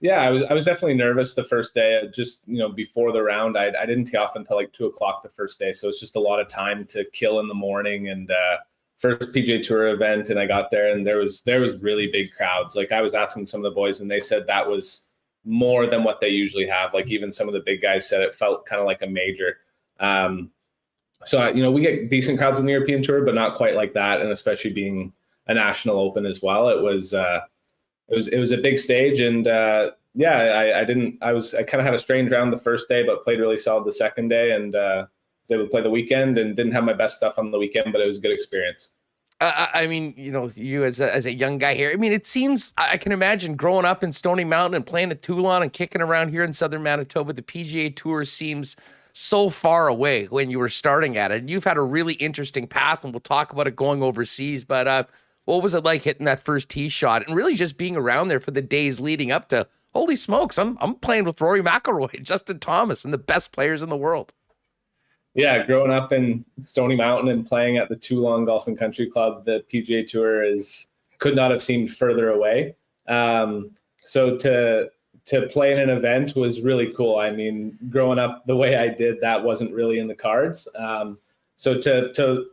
S7: Yeah, I was definitely nervous the first day. Just, you know, before the round, I didn't tee off until like 2:00 the first day, so it's just a lot of time to kill in the morning. And first PGA Tour event, and I got there, and there was really big crowds. Like, I was asking some of the boys, and they said that was more than what they usually have. Like, even some of the big guys said it felt kind of like a major. So you know, we get decent crowds in the European Tour, but not quite like that, and especially being a national open as well, it was a big stage. And I kind of had a strange round the first day, but played really solid the second day, and was able to play the weekend and didn't have my best stuff on the weekend, but it was a good experience.
S2: I mean, you as a young guy here, I mean, it seems, I can imagine growing up in Stony Mountain and playing at Toulon and kicking around here in Southern Manitoba, the PGA Tour seems so far away when you were starting at it. You've had a really interesting path, and we'll talk about it going overseas, but what was it like hitting that first tee shot and really just being around there for the days leading up to, holy smokes, I'm playing with Rory McIlroy, Justin Thomas, and the best players in the world?
S7: Yeah, growing up in Stony Mountain and playing at the Toulon Golf and Country Club, the PGA Tour could not have seemed further away. So to play in an event was really cool. I mean, growing up the way I did, that wasn't really in the cards. So to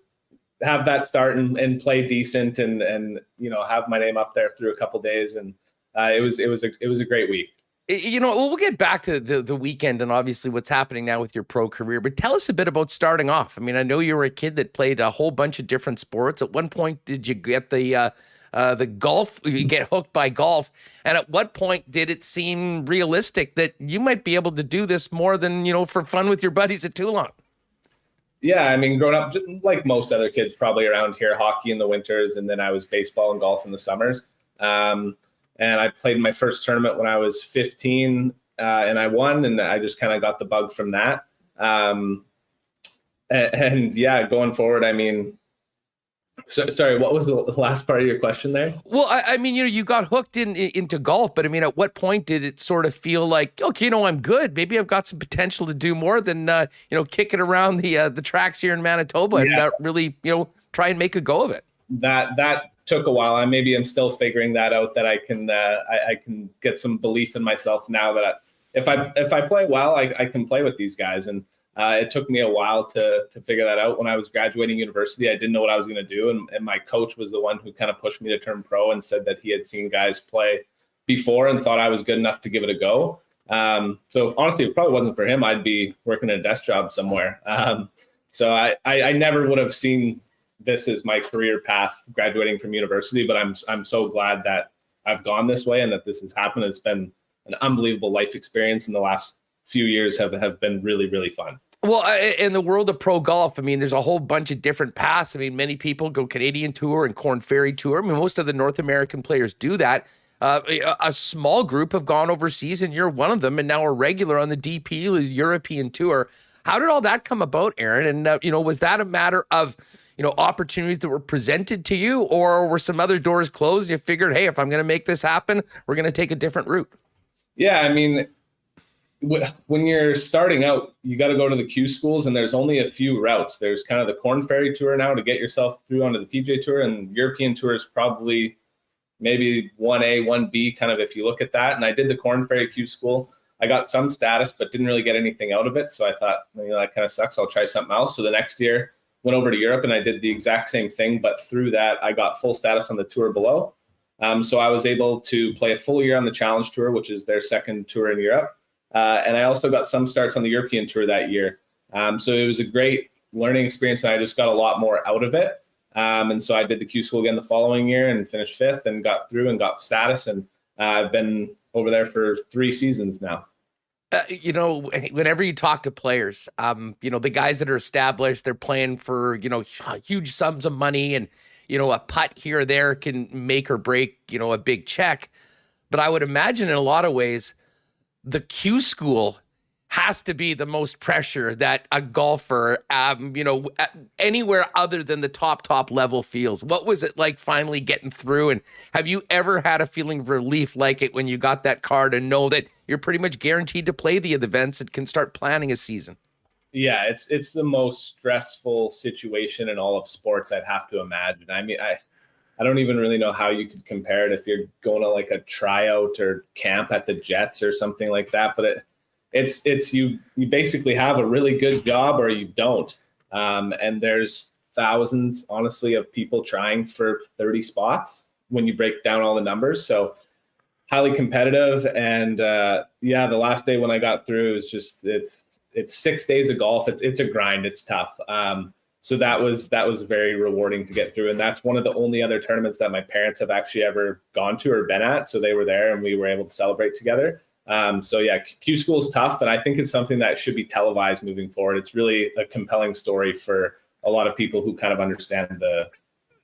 S7: have that start and play decent and have my name up there through a couple days, and it was a great week.
S2: We'll get back to the weekend and obviously what's happening now with your pro career, but tell us a bit about starting off. I mean, I know you were a kid that played a whole bunch of different sports. At one point, did you get the golf? You get hooked by golf, and at what point did it seem realistic that you might be able to do this more than for fun with your buddies at Toulon?
S7: Yeah, I mean, growing up, like most other kids probably around here, hockey in the winters, and then I was baseball and golf in the summers. And I played my first tournament when I was 15, and I won, and I just kind of got the bug from that. And yeah, going forward, I mean, sorry, what was the last part of your question there?
S2: Well, I mean, you got hooked into golf, but I mean, at what point did it sort of feel like, okay, I'm good. Maybe I've got some potential to do more than, kicking around the tracks here in Manitoba and not really, try and make a go of it.
S7: That took a while. I'm still figuring that out, that I can get some belief in myself now that if I play well, I can play with these guys. And it took me a while to figure that out. When I was graduating university, I didn't know what I was going to do. And my coach was the one who kind of pushed me to turn pro and said that he had seen guys play before and thought I was good enough to give it a go. So honestly, if it probably wasn't for him, I'd be working a desk job somewhere. So I never would have seen this is my career path graduating from university, but I'm so glad that I've gone this way and that this has happened. It's been an unbelievable life experience, and the last few years have been really, really fun.
S2: Well, in the world of pro golf, I mean, there's a whole bunch of different paths. I mean, many people go Canadian Tour and Corn Ferry Tour. I mean, most of the North American players do that. A small group have gone overseas, and you're one of them, and now are regular on the DP European Tour. How did all that come about, Aaron? And, was that a matter of opportunities that were presented to you, or were some other doors closed and you figured, hey, if I'm going to make this happen, we're going to take a different route?
S7: Yeah, I mean, when you're starting out, you got to go to the Q schools, and there's only a few routes. There's kind of the Corn Ferry Tour now to get yourself through onto the PGA Tour, and European Tour is probably maybe 1A, 1B, kind of if you look at that. And I did the Corn Ferry Q school. I got some status, but didn't really get anything out of it. So I thought, that kind of sucks. I'll try something else. So the next year, went over to Europe and I did the exact same thing, but through that, I got full status on the tour below. So I was able to play a full year on the Challenge Tour, which is their second tour in Europe. And I also got some starts on the European Tour that year. So it was a great learning experience, and I just got a lot more out of it. And so I did the Q school again the following year and finished fifth and got through and got status. And I've been over there for 3 seasons now.
S2: Whenever you talk to players, the guys that are established, they're playing for, huge sums of money, and, a putt here or there can make or break, a big check. But I would imagine in a lot of ways, the Q school has to be the most pressure that a golfer, anywhere other than the top level feels. What was it like finally getting through? And have you ever had a feeling of relief like it when you got that card and know that you're pretty much guaranteed to play the events and can start planning a season?
S7: Yeah, it's the most stressful situation in all of sports, I'd have to imagine. I mean, I don't even really know how you could compare it if you're going to like a tryout or camp at the Jets or something like that. But it's you basically have a really good job or you don't. And there's thousands, honestly, of people trying for 30 spots when you break down all the numbers. So highly competitive. And the last day when I got through is just, it's 6 days of golf. It's a grind. It's tough. So that was very rewarding to get through. And that's one of the only other tournaments that my parents have actually ever gone to or been at. So they were there and we were able to celebrate together. So yeah, Q School is tough, but I think it's something that should be televised moving forward. It's really a compelling story for a lot of people who kind of understand the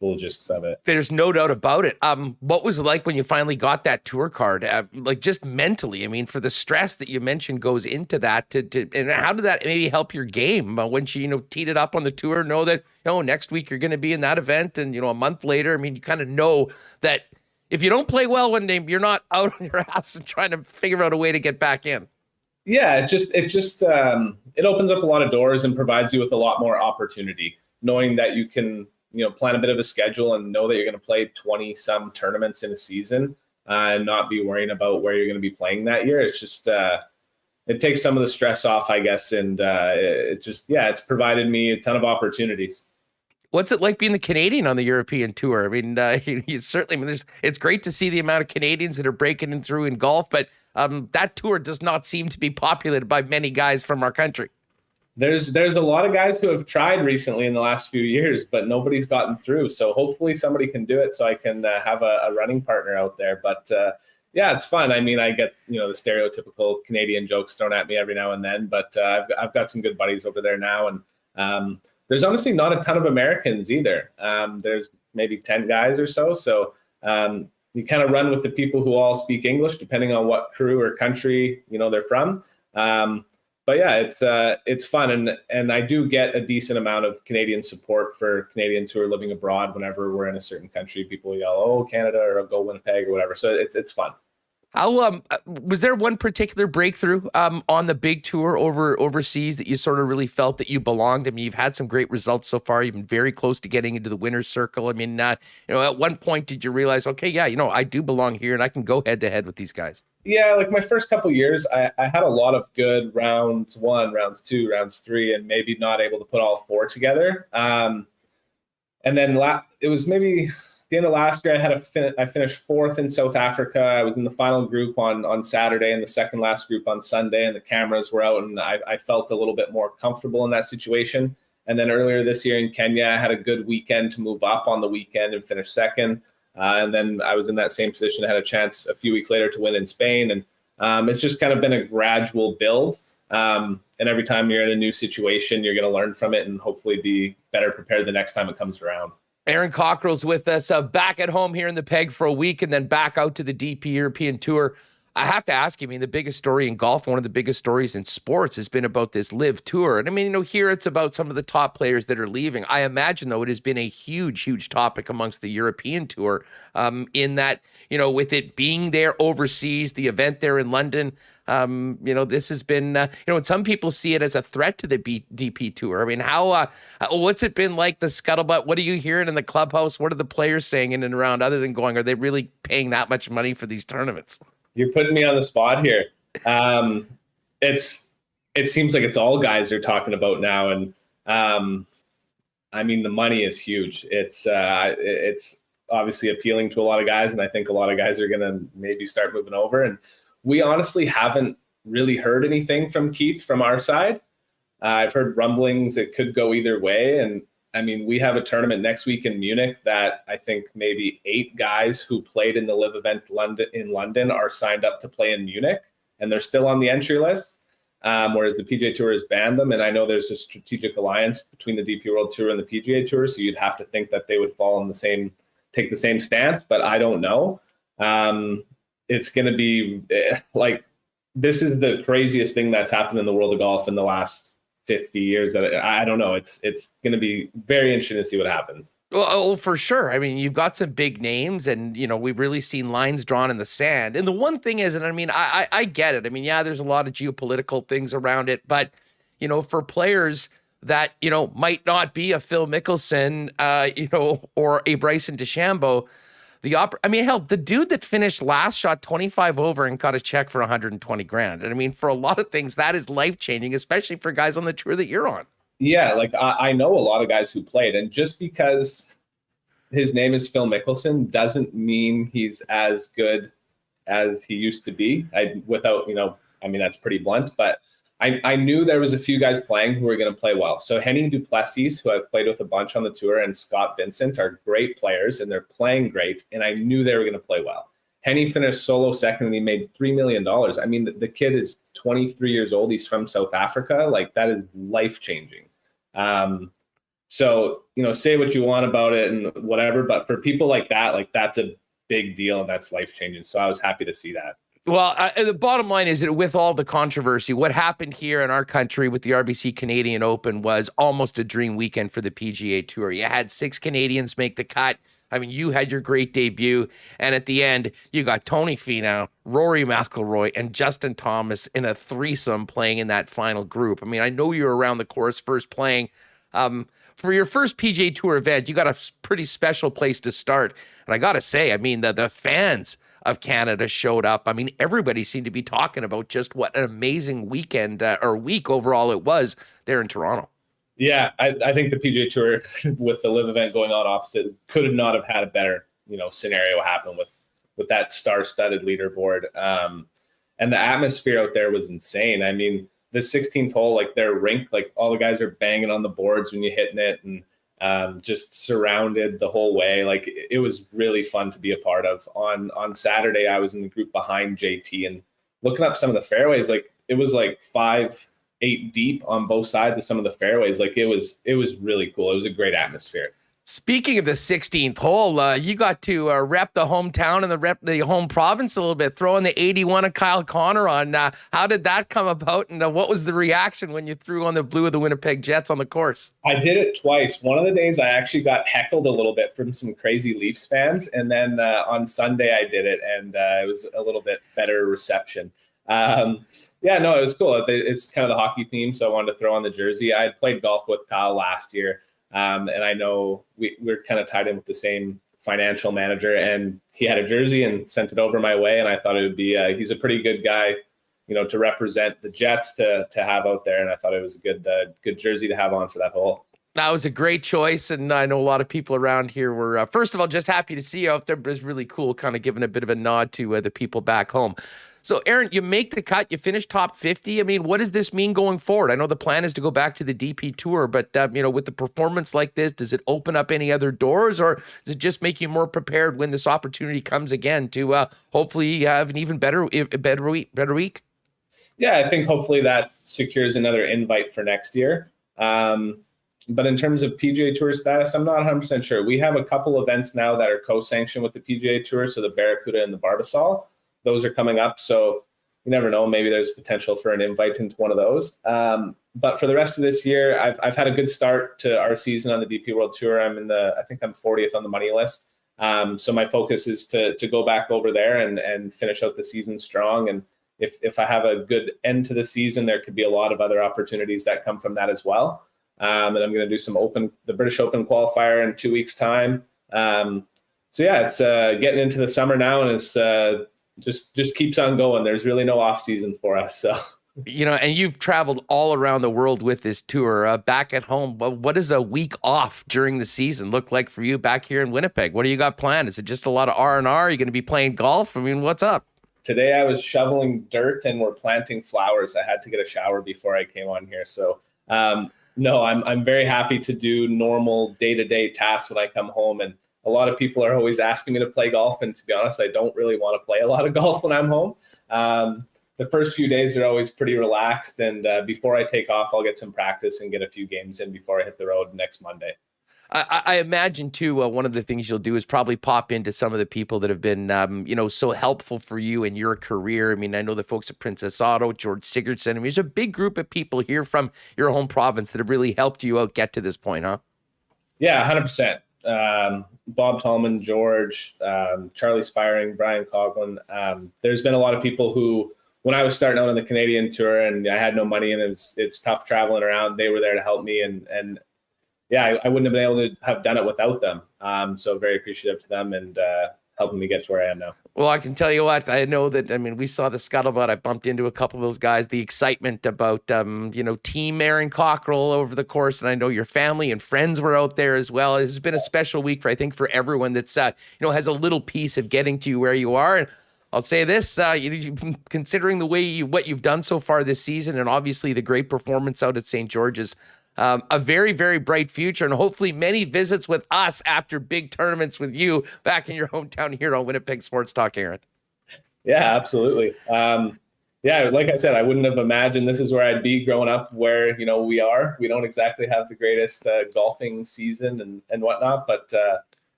S7: logistics of it.
S2: There's no doubt about it. What was it like when you finally got that tour card? Like just mentally, I mean, for the stress that you mentioned goes into that, and how did that maybe help your game once you teed it up on the tour? Know that next week you're going to be in that event, and a month later, I mean, you kind of know that if you don't play well one day, you're not out on your ass and trying to figure out a way to get back in.
S7: Yeah, it opens up a lot of doors and provides you with a lot more opportunity, knowing that you can plan a bit of a schedule and know that you're going to play 20 some tournaments in a season and not be worrying about where you're going to be playing that year. It's just, it takes some of the stress off, I guess. And it's provided me a ton of opportunities.
S2: What's it like being the Canadian on the European tour? I mean, you certainly, it's great to see the amount of Canadians that are breaking in through in golf, but that tour does not seem to be populated by many guys from our country.
S7: There's a lot of guys who have tried recently in the last few years, but nobody's gotten through. So hopefully somebody can do it so I can have a running partner out there. But yeah, it's fun. I mean, I get, the stereotypical Canadian jokes thrown at me every now and then, but I've got some good buddies over there now. And there's honestly not a ton of Americans either. There's maybe 10 guys or so. So you kind of run with the people who all speak English, depending on what crew or country, they're from. But yeah, it's fun, and I do get a decent amount of Canadian support for Canadians who are living abroad. Whenever we're in a certain country, people yell, "Oh, Canada," or "Go Winnipeg," or whatever. So it's fun.
S2: How was there one particular breakthrough on the big tour overseas that you sort of really felt that you belonged? I mean, you've had some great results so far. You've been very close to getting into the winner's circle. I mean, at one point did you realize, okay, yeah, I do belong here and I can go head to head with these guys?
S7: Yeah, like my first couple of years, I had a lot of good rounds 1, rounds 2, rounds 3, and maybe not able to put all 4 together. And then it was maybe the end of last year, I finished 4th in South Africa. I was in the final group on Saturday and the second last group on Sunday, and the cameras were out, and I felt a little bit more comfortable in that situation. And then earlier this year in Kenya, I had a good weekend to move up on the weekend and finish 2nd. And then I was in that same position. I had a chance a few weeks later to win in Spain. And it's just kind of been a gradual build. And every time you're in a new situation, you're going to learn from it and hopefully be better prepared the next time it comes around.
S2: Aaron Cockerill's with us, back at home here in the Peg for a week and then back out to the DP European Tour. I have to ask you, I mean, the biggest story in golf, one of the biggest stories in sports has been about this Live Tour. And I mean, here it's about some of the top players that are leaving. I imagine, though, it has been a huge, huge topic amongst the European Tour in that, with it being there overseas, the event there in London, this has been, and some people see it as a threat to the DP Tour. I mean, what's it been like, the scuttlebutt? What are you hearing in the clubhouse? What are the players saying in and around other than going, are they really paying that much money for these tournaments?
S7: You're putting me on the spot here. It seems like it's all guys are talking about now. And I mean, the money is huge. It's obviously appealing to a lot of guys. And I think a lot of guys are going to maybe start moving over. And we honestly haven't really heard anything from Keith from our side. I've heard rumblings. It could go either way. And I mean, we have a tournament next week in Munich that I think maybe 8 guys who played in the Live event in London are signed up to play in Munich, and they're still on the entry list, whereas the PGA Tour has banned them. And I know there's a strategic alliance between the DP World Tour and the PGA Tour, so you'd have to think that they would fall in take the same stance, but I don't know. It's going to be like, this is the craziest thing that's happened in the world of golf in the last 50 years. That I don't know. It's going to be very interesting to see what happens.
S2: Well, for sure. I mean, you've got some big names and, we've really seen lines drawn in the sand. And the one thing is, and I mean, I get it. I mean, yeah, there's a lot of geopolitical things around it, but, for players that, might not be a Phil Mickelson, or a Bryson DeChambeau, hell, the dude that finished last shot 25 over and got a check for $120,000. And I mean, for a lot of things, that is life-changing, especially for guys on the tour that you're on.
S7: Yeah, like I know a lot of guys who played, and just because his name is Phil Mickelson doesn't mean he's as good as he used to be. That's pretty blunt, but I knew there was a few guys playing who were going to play well. So Henning Duplessis, who I've played with a bunch on the tour, and Scott Vincent are great players, and they're playing great. And I knew they were going to play well. Henny finished solo second and he made $3 million. I mean, the kid is 23 years old. He's from South Africa. Like, that is life-changing. So, say what you want about it and whatever, but for people like that, like, that's a big deal and that's life-changing. So I was happy to see that.
S2: Well, the bottom line is that with all the controversy, what happened here in our country with the RBC Canadian Open was almost a dream weekend for the PGA Tour. You had 6 Canadians make the cut. I mean, you had your great debut, and at the end, you got Tony Finau, Rory McIlroy, and Justin Thomas in a threesome playing in that final group. I mean, I know you were around the course first playing. For your first PGA Tour event, you got a pretty special place to start. And I got to say, I mean, the fans of Canada showed up. I mean, everybody seemed to be talking about just what an amazing weekend or week overall it was there in Toronto.
S7: Yeah, I think the PGA Tour with the live event going on opposite could not have had a better, scenario happen with that star-studded leaderboard. And the atmosphere out there was insane. I mean, the 16th hole, like their rink, like all the guys are banging on the boards when you're hitting it and just surrounded the whole way. Like it was really fun to be a part of. On Saturday, I was in the group behind JT and looking up some of the fairways, like it was like 5-8 deep on both sides of some of the fairways. Like it was really cool. It was a great atmosphere.
S2: Speaking of the 16th hole, you got to rep the hometown and the home province a little bit, throwing the 81 of Kyle Connor on. How did that come about, and what was the reaction when you threw on the blue of the Winnipeg Jets on the course?
S7: I did it twice. One of the days I actually got heckled a little bit from some crazy Leafs fans, and then on Sunday I did it, and it was a little bit better reception. Yeah, no, it was cool. It's kind of the hockey theme, so I wanted to throw on the jersey. I had played golf with Kyle last year. And I know we're kind of tied in with the same financial manager, and he had a jersey and sent it over my way. And I thought it would be, he's a pretty good guy, to represent the Jets to have out there. And I thought it was a good jersey to have on for that hole.
S2: That was a great choice. And I know a lot of people around here were, first of all, just happy to see you out there, but it's really cool kind of giving a bit of a nod to the people back home. So, Aaron, you make the cut, you finish top 50. I mean, what does this mean going forward? I know the plan is to go back to the DP Tour, but, with the performance like this, does it open up any other doors, or does it just make you more prepared when this opportunity comes again to hopefully have an even better week?
S7: Yeah, I think hopefully that secures another invite for next year. But in terms of PGA Tour status, I'm not 100% sure. We have a couple events now that are co-sanctioned with the PGA Tour, so the Barracuda and the Barbasol. Those are coming up, so you never know. Maybe there's potential for an invite into one of those. But for the rest of this year, I've had a good start to our season on the DP World Tour. I think I'm 40th on the money list. So my focus is to go back over there and finish out the season strong. And if I have a good end to the season, there could be a lot of other opportunities that come from that as well. And I'm going to do the British Open qualifier in 2 weeks' time. So yeah, it's getting into the summer now, and it's just keeps on going. There's really no off season for us. So,
S2: and you've traveled all around the world with this tour. Back at home, what does a week off during the season look like for you back here in Winnipeg? What do you got planned? Is it just a lot of R&R? Are you going to be playing golf? I mean, what's up?
S7: Today I was shoveling dirt and we're planting flowers. I had to get a shower before I came on here. So, no, I'm very happy to do normal day-to-day tasks when I come home. And a lot of people are always asking me to play golf. And to be honest, I don't really want to play a lot of golf when I'm home. The first few days are always pretty relaxed. And before I take off, I'll get some practice and get a few games in before I hit the road next Monday.
S2: I imagine, too, one of the things you'll do is probably pop into some of the people that have been, so helpful for you in your career. I mean, I know the folks at Princess Auto, George Sigurdsson. I mean, there's a big group of people here from your home province that have really helped you out get to this point, huh?
S7: Yeah, 100%. Bob Tallman, George, Charlie Spiring, Brian Coughlin. There's been a lot of people who, when I was starting out on the Canadian Tour and I had no money and it's tough traveling around, they were there to help me. And yeah, I wouldn't have been able to have done it without them. So very appreciative to them and helping me get to where I am now.
S2: Well, I can tell you what, I know that, we saw the scuttlebutt. I bumped into a couple of those guys, the excitement about, Team Aaron Cockerill over the course. And I know your family and friends were out there as well. It's been a special week for everyone that's, has a little piece of getting to where you are. And I'll say this, considering what you've done so far this season and obviously the great performance out at St. George's, a very, very bright future and hopefully many visits with us after big tournaments with you back in your hometown here on Winnipeg Sports Talk, Aaron.
S7: Yeah, absolutely. Yeah, like I said, I wouldn't have imagined this is where I'd be growing up where, we are. We don't exactly have the greatest golfing season and whatnot, but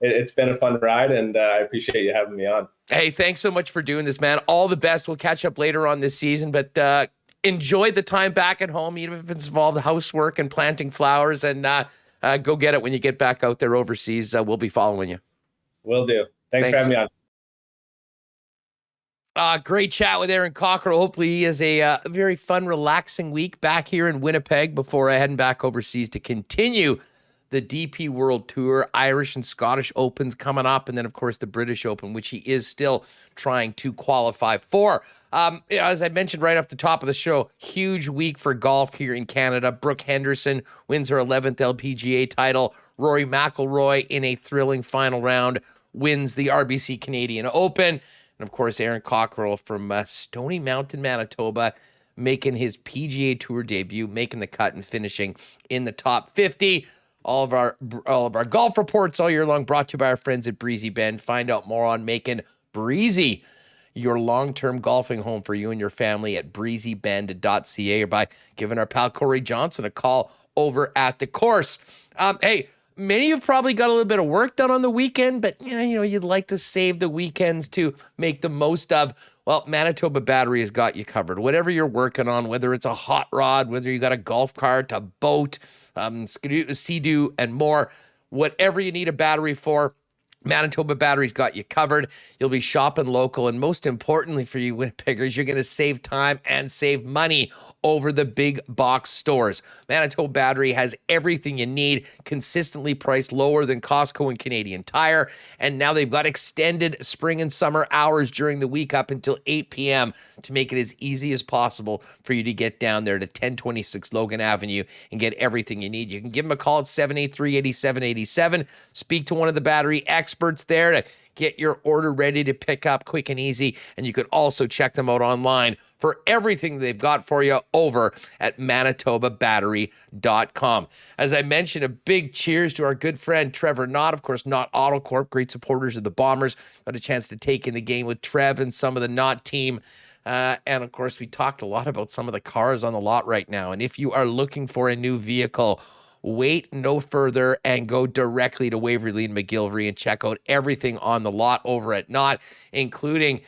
S7: it's been a fun ride, and I appreciate you having me on.
S2: Hey, thanks so much for doing this, man. All the best. We'll catch up later on this season, but enjoy the time back at home, even if it's involved housework and planting flowers, and go get it when you get back out there overseas. We'll be following you.
S7: Will do. Thanks for having me on.
S2: Great chat with Aaron Cockerill. Hopefully he has a very fun, relaxing week back here in Winnipeg before heading back overseas to continue the DP World Tour. Irish and Scottish Opens coming up, and then, of course, the British Open, which he is still trying to qualify for. As I mentioned right off the top of the show, huge week for golf here in Canada. Brooke Henderson wins her 11th LPGA title. Rory McIlroy, in a thrilling final round, wins the RBC Canadian Open. And, of course, Aaron Cockerill from Stony Mountain, Manitoba, making his PGA Tour debut, making the cut and finishing in the top 50. All of our golf reports all year long brought to you by our friends at Breezy Bend. Find out more on making Breezy your long-term golfing home for you and your family at breezybend.ca, or by giving our pal Corey Johnson a call over at the course. Hey, many of you probably got a little bit of work done on the weekend, but you'd like to save the weekends to make the most of. Well, Manitoba Battery has got you covered. Whatever you're working on, whether it's a hot rod, whether you got a golf cart, a boat, Sea-Doo, and more, whatever you need a battery for, Manitoba Battery's got you covered. You'll be shopping local, and most importantly for you Winnipeggers, you're going to save time and save money over the big box stores. Manitoba Battery has everything you need, consistently priced lower than Costco and Canadian Tire, and now they've got extended spring and summer hours during the week up until 8 p.m. to make it as easy as possible for you to get down there to 1026 Logan Avenue and get everything you need. You can give them a call at 783-8787. Speak to one of the battery experts there to get your order ready to pick up quick and easy. And you could also check them out online for everything they've got for you over at manitobabattery.com. As I mentioned, a big cheers to our good friend Trevor Knott, of course, Knott Auto Corp, great supporters of the Bombers. Got a chance to take in the game with Trev and some of the Knott team. And of course, we talked a lot about some of the cars on the lot right now. And if you are looking for a new vehicle, wait no further and go directly to Waverly and McGillivray and check out everything on the lot over at Knott, including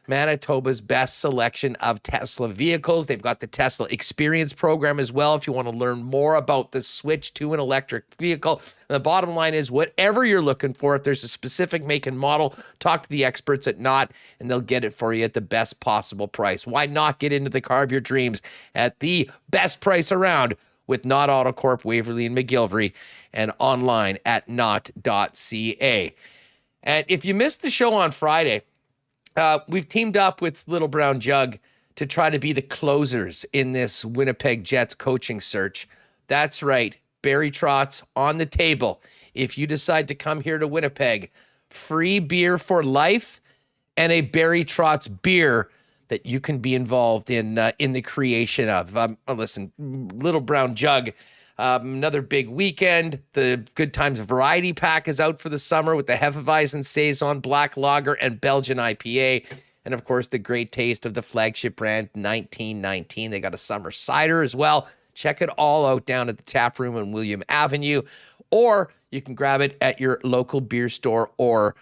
S2: Manitoba's best selection of Tesla vehicles. They've got the Tesla Experience program as well if you want to learn more about the switch to an electric vehicle. And the bottom line is, whatever you're looking for, if there's a specific make and model, talk to the experts at Knott and they'll get it for you at the best possible price. Why not get into the car of your dreams at the best price around with Knott Auto Corp, Waverly and McGillivray, and online at knott.ca. And if you missed the show on Friday, we've teamed up with Little Brown Jug to try to be the closers in this Winnipeg Jets coaching search. That's right, Barry Trotz on the table. If you decide to come here to Winnipeg, free beer for life and a Barry Trotz beer that you can be involved in the creation of. Listen, Little Brown Jug, another big weekend. The Good Times Variety Pack is out for the summer with the Hefeweizen Saison Black Lager and Belgian IPA. And, of course, the great taste of the flagship brand 1919. They got a summer cider as well. Check it all out down at the tap room on William Avenue. Or you can grab it at your local beer store or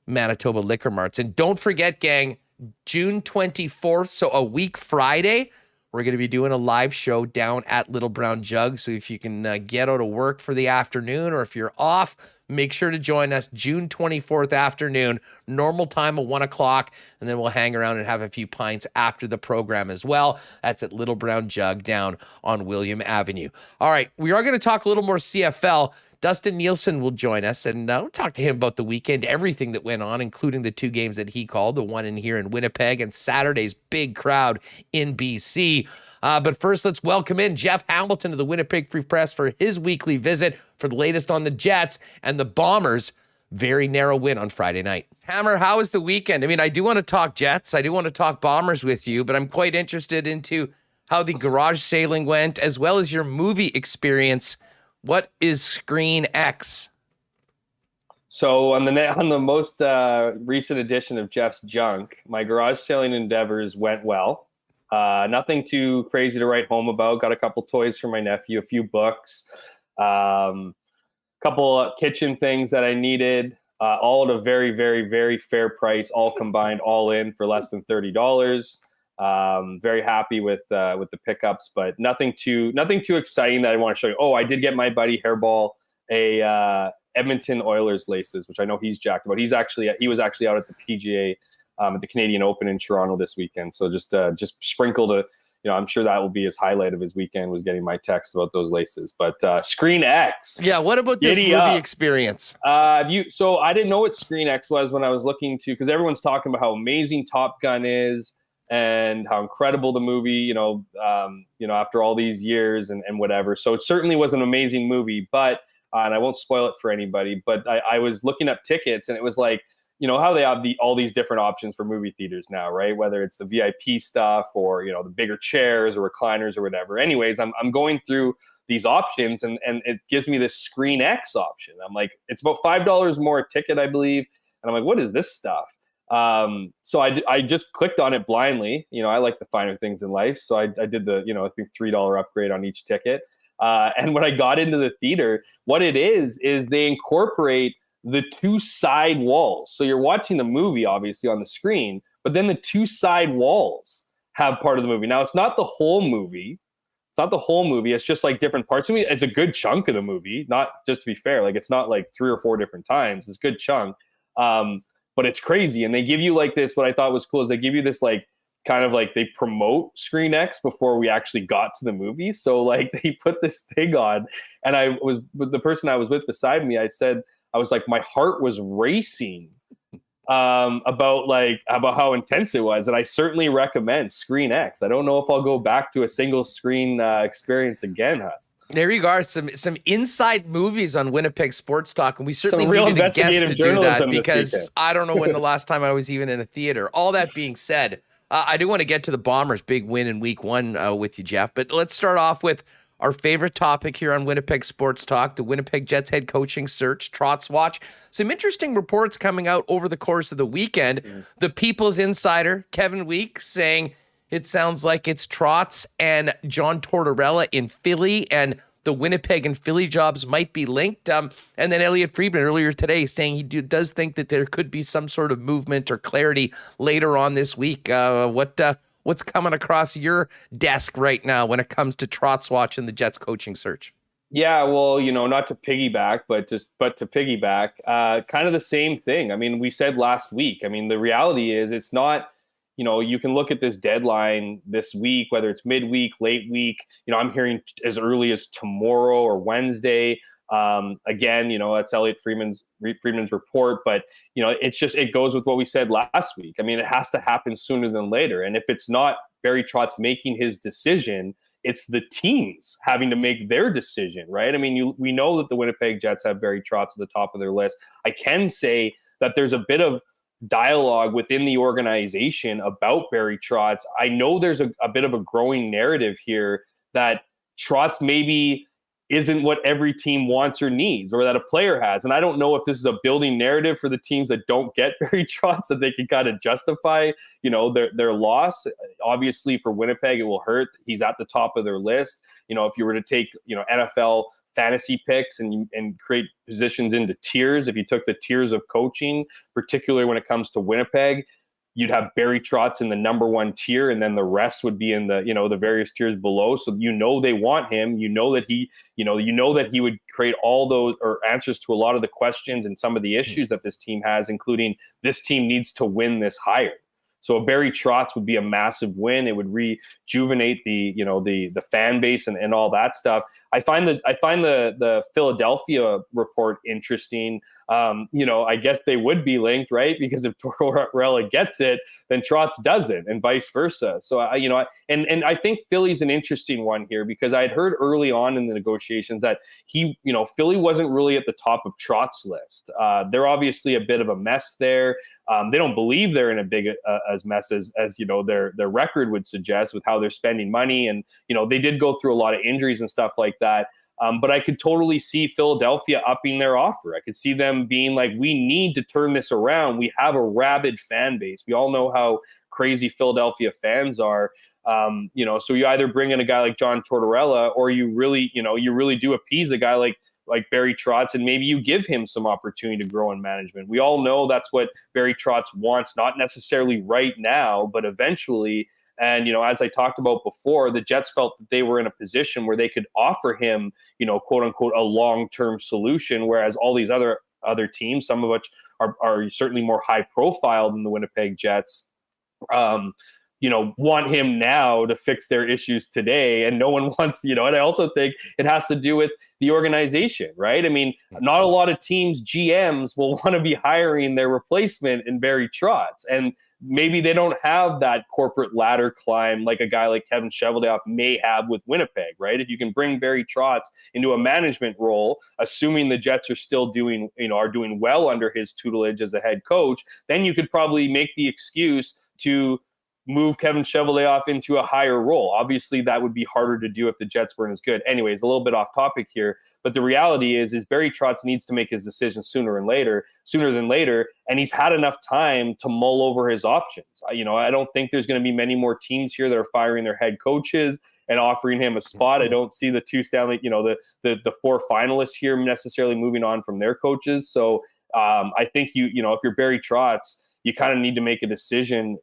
S2: Manitoba Liquor Marts. And don't forget, gang, June 24th, so a week Friday, we're going to be doing a live show down at Little Brown Jug. So if you can get out of work for the afternoon, or if you're off, make sure to join us June 24th afternoon, normal time of 1 o'clock, and then we'll hang around and have a few pints after the program as well. That's at Little Brown Jug down on William Avenue. All right, we are going to talk a little more CFL. Dustin Nielson will join us, and we'll talk to him about the weekend, everything that went on, including the two games that he called, the one in here in Winnipeg and Saturday's big crowd in BC. But first, let's welcome in Jeff Hamilton of the Winnipeg Free Press for his weekly visit for the latest on the Jets and the Bombers' very narrow win on Friday night. Hammer, how was the weekend? I mean, I do want to talk Jets. I do want to talk Bombers with you, but I'm quite interested into how the garage sailing went, as well as your movie experience. What is Screen X?
S8: So on the most recent edition of Jeff's Junk, my garage sailing endeavors went well. Nothing too crazy to write home about. Got a couple toys for my nephew, a few books, couple kitchen things that I needed, all at a very, very, very fair price, all combined, all in for less than $30. Very happy with the pickups, but nothing too exciting that I want to show you. Oh, I did get my buddy Hairball a Edmonton Oilers laces, which I know he's jacked about. He was actually out at the PGA at the Canadian Open in Toronto this weekend. So just sprinkled I'm sure that will be his highlight of his weekend, was getting my text about those laces. But Screen X.
S2: Yeah, what about this movie experience?
S8: So I didn't know what Screen X was when I was looking to, because everyone's talking about how amazing Top Gun is and how incredible the movie, after all these years and whatever. So it certainly was an amazing movie, but and I won't spoil it for anybody, but I was looking up tickets, and it was like, how they have all these different options for movie theaters now, right? Whether it's the VIP stuff or, the bigger chairs or recliners or whatever. Anyways, I'm going through these options, and it gives me this Screen X option. I'm like, it's about $5 more a ticket, I believe. And I'm like, what is this stuff? So I just clicked on it blindly. I like the finer things in life. So I did the, I think $3 upgrade on each ticket. And when I got into the theater, what it is they incorporate the two side walls. So you're watching the movie, obviously, on the screen, but then the two side walls have part of the movie. Now, it's not the whole movie. It's just like different parts of it. It's a good chunk of the movie, not just to be fair. Like, it's not like 3 or 4 different times. It's a good chunk. But it's crazy. And they give you like this, what I thought was cool is they give you this like, kind of like they promote Screen X before we actually got to the movie. So like they put this thing on, and I was with the person I was with beside me. I was like, my heart was racing about how intense it was. And I certainly recommend Screen X. I don't know if I'll go back to a single screen experience again, Huss.
S2: There you are, some inside movies on Winnipeg Sports Talk, and we certainly needed a guest to do that, because I don't know when the last time I was even in a theater. All that being said, I do want to get to the Bombers' big win in Week 1 with you, Jeff, but let's start off with our favorite topic here on Winnipeg Sports Talk, the Winnipeg Jets head coaching search, Trotz watch. Some interesting reports coming out over the course of the weekend. The People's Insider, Kevin Week, saying it sounds like it's Trotz and John Tortorella in Philly, and the Winnipeg and Philly jobs might be linked. And then Elliot Friedman earlier today saying he does think that there could be some sort of movement or clarity later on this week. What's coming across your desk right now when it comes to Trotz watch and the Jets coaching search?
S8: Yeah, well, not to piggyback, but to piggyback, kind of the same thing. I mean, we said last week. I mean, the reality is it's not. You can look at this deadline this week, whether it's midweek, late week. I'm hearing as early as tomorrow or Wednesday. Again, that's Elliot Friedman's report, but it goes with what we said last week. I mean, it has to happen sooner than later. And if it's not Barry Trotz making his decision, it's the teams having to make their decision, right? I mean, we know that the Winnipeg Jets have Barry Trotz at the top of their list. I can say that there's a bit of dialogue within the organization about Barry Trotz. I know there's a bit of a growing narrative here that Trotz maybe isn't what every team wants or needs, or that a player has. And I don't know if this is a building narrative for the teams that don't get Barry Trotz, that they can kind of justify, their loss. Obviously for Winnipeg, it will hurt. He's at the top of their list. If you were to take, NFL fantasy picks and create positions into tiers, if you took the tiers of coaching, particularly when it comes to Winnipeg, you'd have Barry Trotz in the number 1 tier, and then the rest would be in the, the various tiers below. So they want him. That he, that he would create all those or answers to a lot of the questions and some of the issues that this team has, including this team needs to win this hire. So a Barry Trotz would be a massive win. It would rejuvenate the fan base and all that stuff. I find the Philadelphia report interesting. I guess they would be linked, right? Because if Tortorella gets it, then Trotz doesn't, and vice versa. So and I think Philly's an interesting one here, because I had heard early on in the negotiations that Philly wasn't really at the top of Trotz's list. They're obviously a bit of a mess there. They don't believe they're in a big as mess as their record would suggest with how they're spending money, and they did go through a lot of injuries and stuff like that. But I could totally see Philadelphia upping their offer. I could see them being like, we need to turn this around. We have a rabid fan base. We all know how crazy Philadelphia fans are. So you either bring in a guy like John Tortorella, or you really do appease a guy like Barry Trotz, and maybe you give him some opportunity to grow in management. We all know that's what Barry Trotz wants, not necessarily right now, but eventually. And, as I talked about before, the Jets felt that they were in a position where they could offer him, quote unquote, a long-term solution, whereas all these other teams, some of which are certainly more high profile than the Winnipeg Jets, want him now to fix their issues today. And no one wants, and I also think it has to do with the organization, right? I mean, not a lot of teams, GMs will want to be hiring their replacement in Barry Trotz. And maybe they don't have that corporate ladder climb like a guy like Kevin Cheveldayoff may have with Winnipeg, right? If you can bring Barry Trotz into a management role, assuming the Jets are still doing well under his tutelage as a head coach, then you could probably make the excuse to move Kevin Cheveldayoff into a higher role. Obviously, that would be harder to do if the Jets weren't as good. Anyways, a little bit off topic here, but the reality is Barry Trotz needs to make his decision sooner than later, and he's had enough time to mull over his options. I don't think there's going to be many more teams here that are firing their head coaches and offering him a spot. I don't see the two Stanley, the four finalists here necessarily moving on from their coaches. So I think if you're Barry Trotz, you kind of need to make a decision.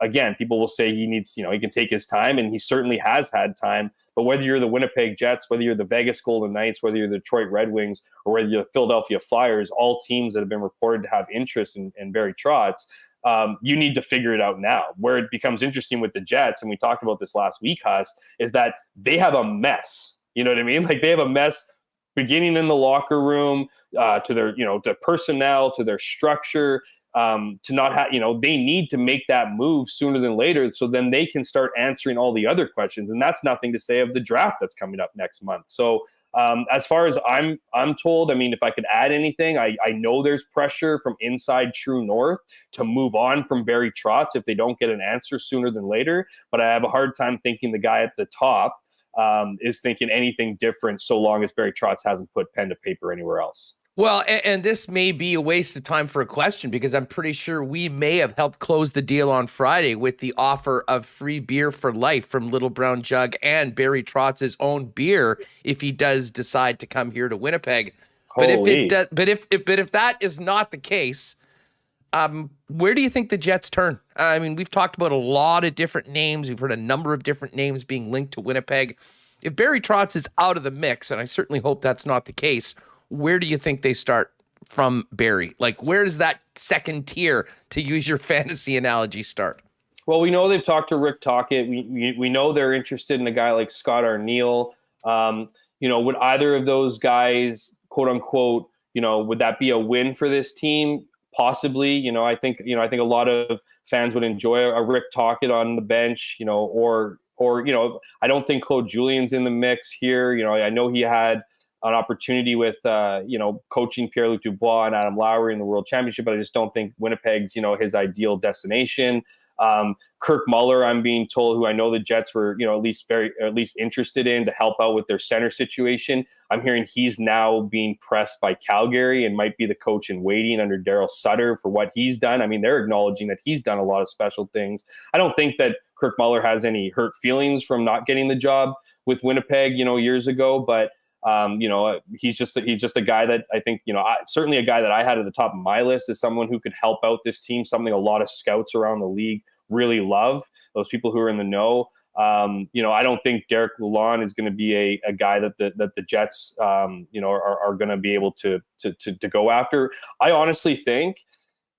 S8: Again, people will say he needs, he can take his time, and he certainly has had time. But whether you're the Winnipeg Jets, whether you're the Vegas Golden Knights, whether you're the Detroit Red Wings, or whether you're the Philadelphia Flyers, all teams that have been reported to have interest in Barry Trotz, you need to figure it out now. Where it becomes interesting with the Jets, and we talked about this last week, Huss, is that they have a mess. You know what I mean? Like, they have a mess beginning in the locker room, to their, to personnel, to their structure. To not have, they need to make that move sooner than later, so then they can start answering all the other questions. And that's nothing to say of the draft that's coming up next month. So as far as I'm told, I mean, if I could add anything, I know there's pressure from inside True North to move on from Barry Trotz if they don't get an answer sooner than later. But I have a hard time thinking the guy at the top is thinking anything different, so long as Barry Trotz hasn't put pen to paper anywhere else.
S2: Well, and this may be a waste of time for a question, because I'm pretty sure we may have helped close the deal on Friday with the offer of free beer for life from Little Brown Jug and Barry Trotz's own beer if he does decide to come here to Winnipeg. But if that is not the case, where do you think the Jets turn? I mean, we've talked about a lot of different names. We've heard a number of different names being linked to Winnipeg. If Barry Trotz is out of the mix, and I certainly hope that's not the case, where do you think they start from Barry? Like, where does that second tier, to use your fantasy analogy, start?
S8: Well, we know they've talked to Rick Tocchet. We know they're interested in a guy like Scott Arniel. Would either of those guys, quote unquote, would that be a win for this team? Possibly. I think a lot of fans would enjoy a Rick Tocchet on the bench, or I don't think Claude Julien's in the mix here. I know he had an opportunity with, coaching Pierre-Luc Dubois and Adam Lowry in the World Championship, but I just don't think Winnipeg's, his ideal destination. Kirk Muller, I'm being told, who I know the Jets were, at least interested in to help out with their center situation. I'm hearing he's now being pressed by Calgary and might be the coach in waiting under Daryl Sutter for what he's done. I mean, they're acknowledging that he's done a lot of special things. I don't think that Kirk Muller has any hurt feelings from not getting the job with Winnipeg, years ago, but he's just a guy that I think, certainly a guy that I had at the top of my list is someone who could help out this team, something a lot of scouts around the league really love, those people who are in the know. I don't think Derek Lalonde is going to be a guy that the Jets, are going to be able to go after. I honestly think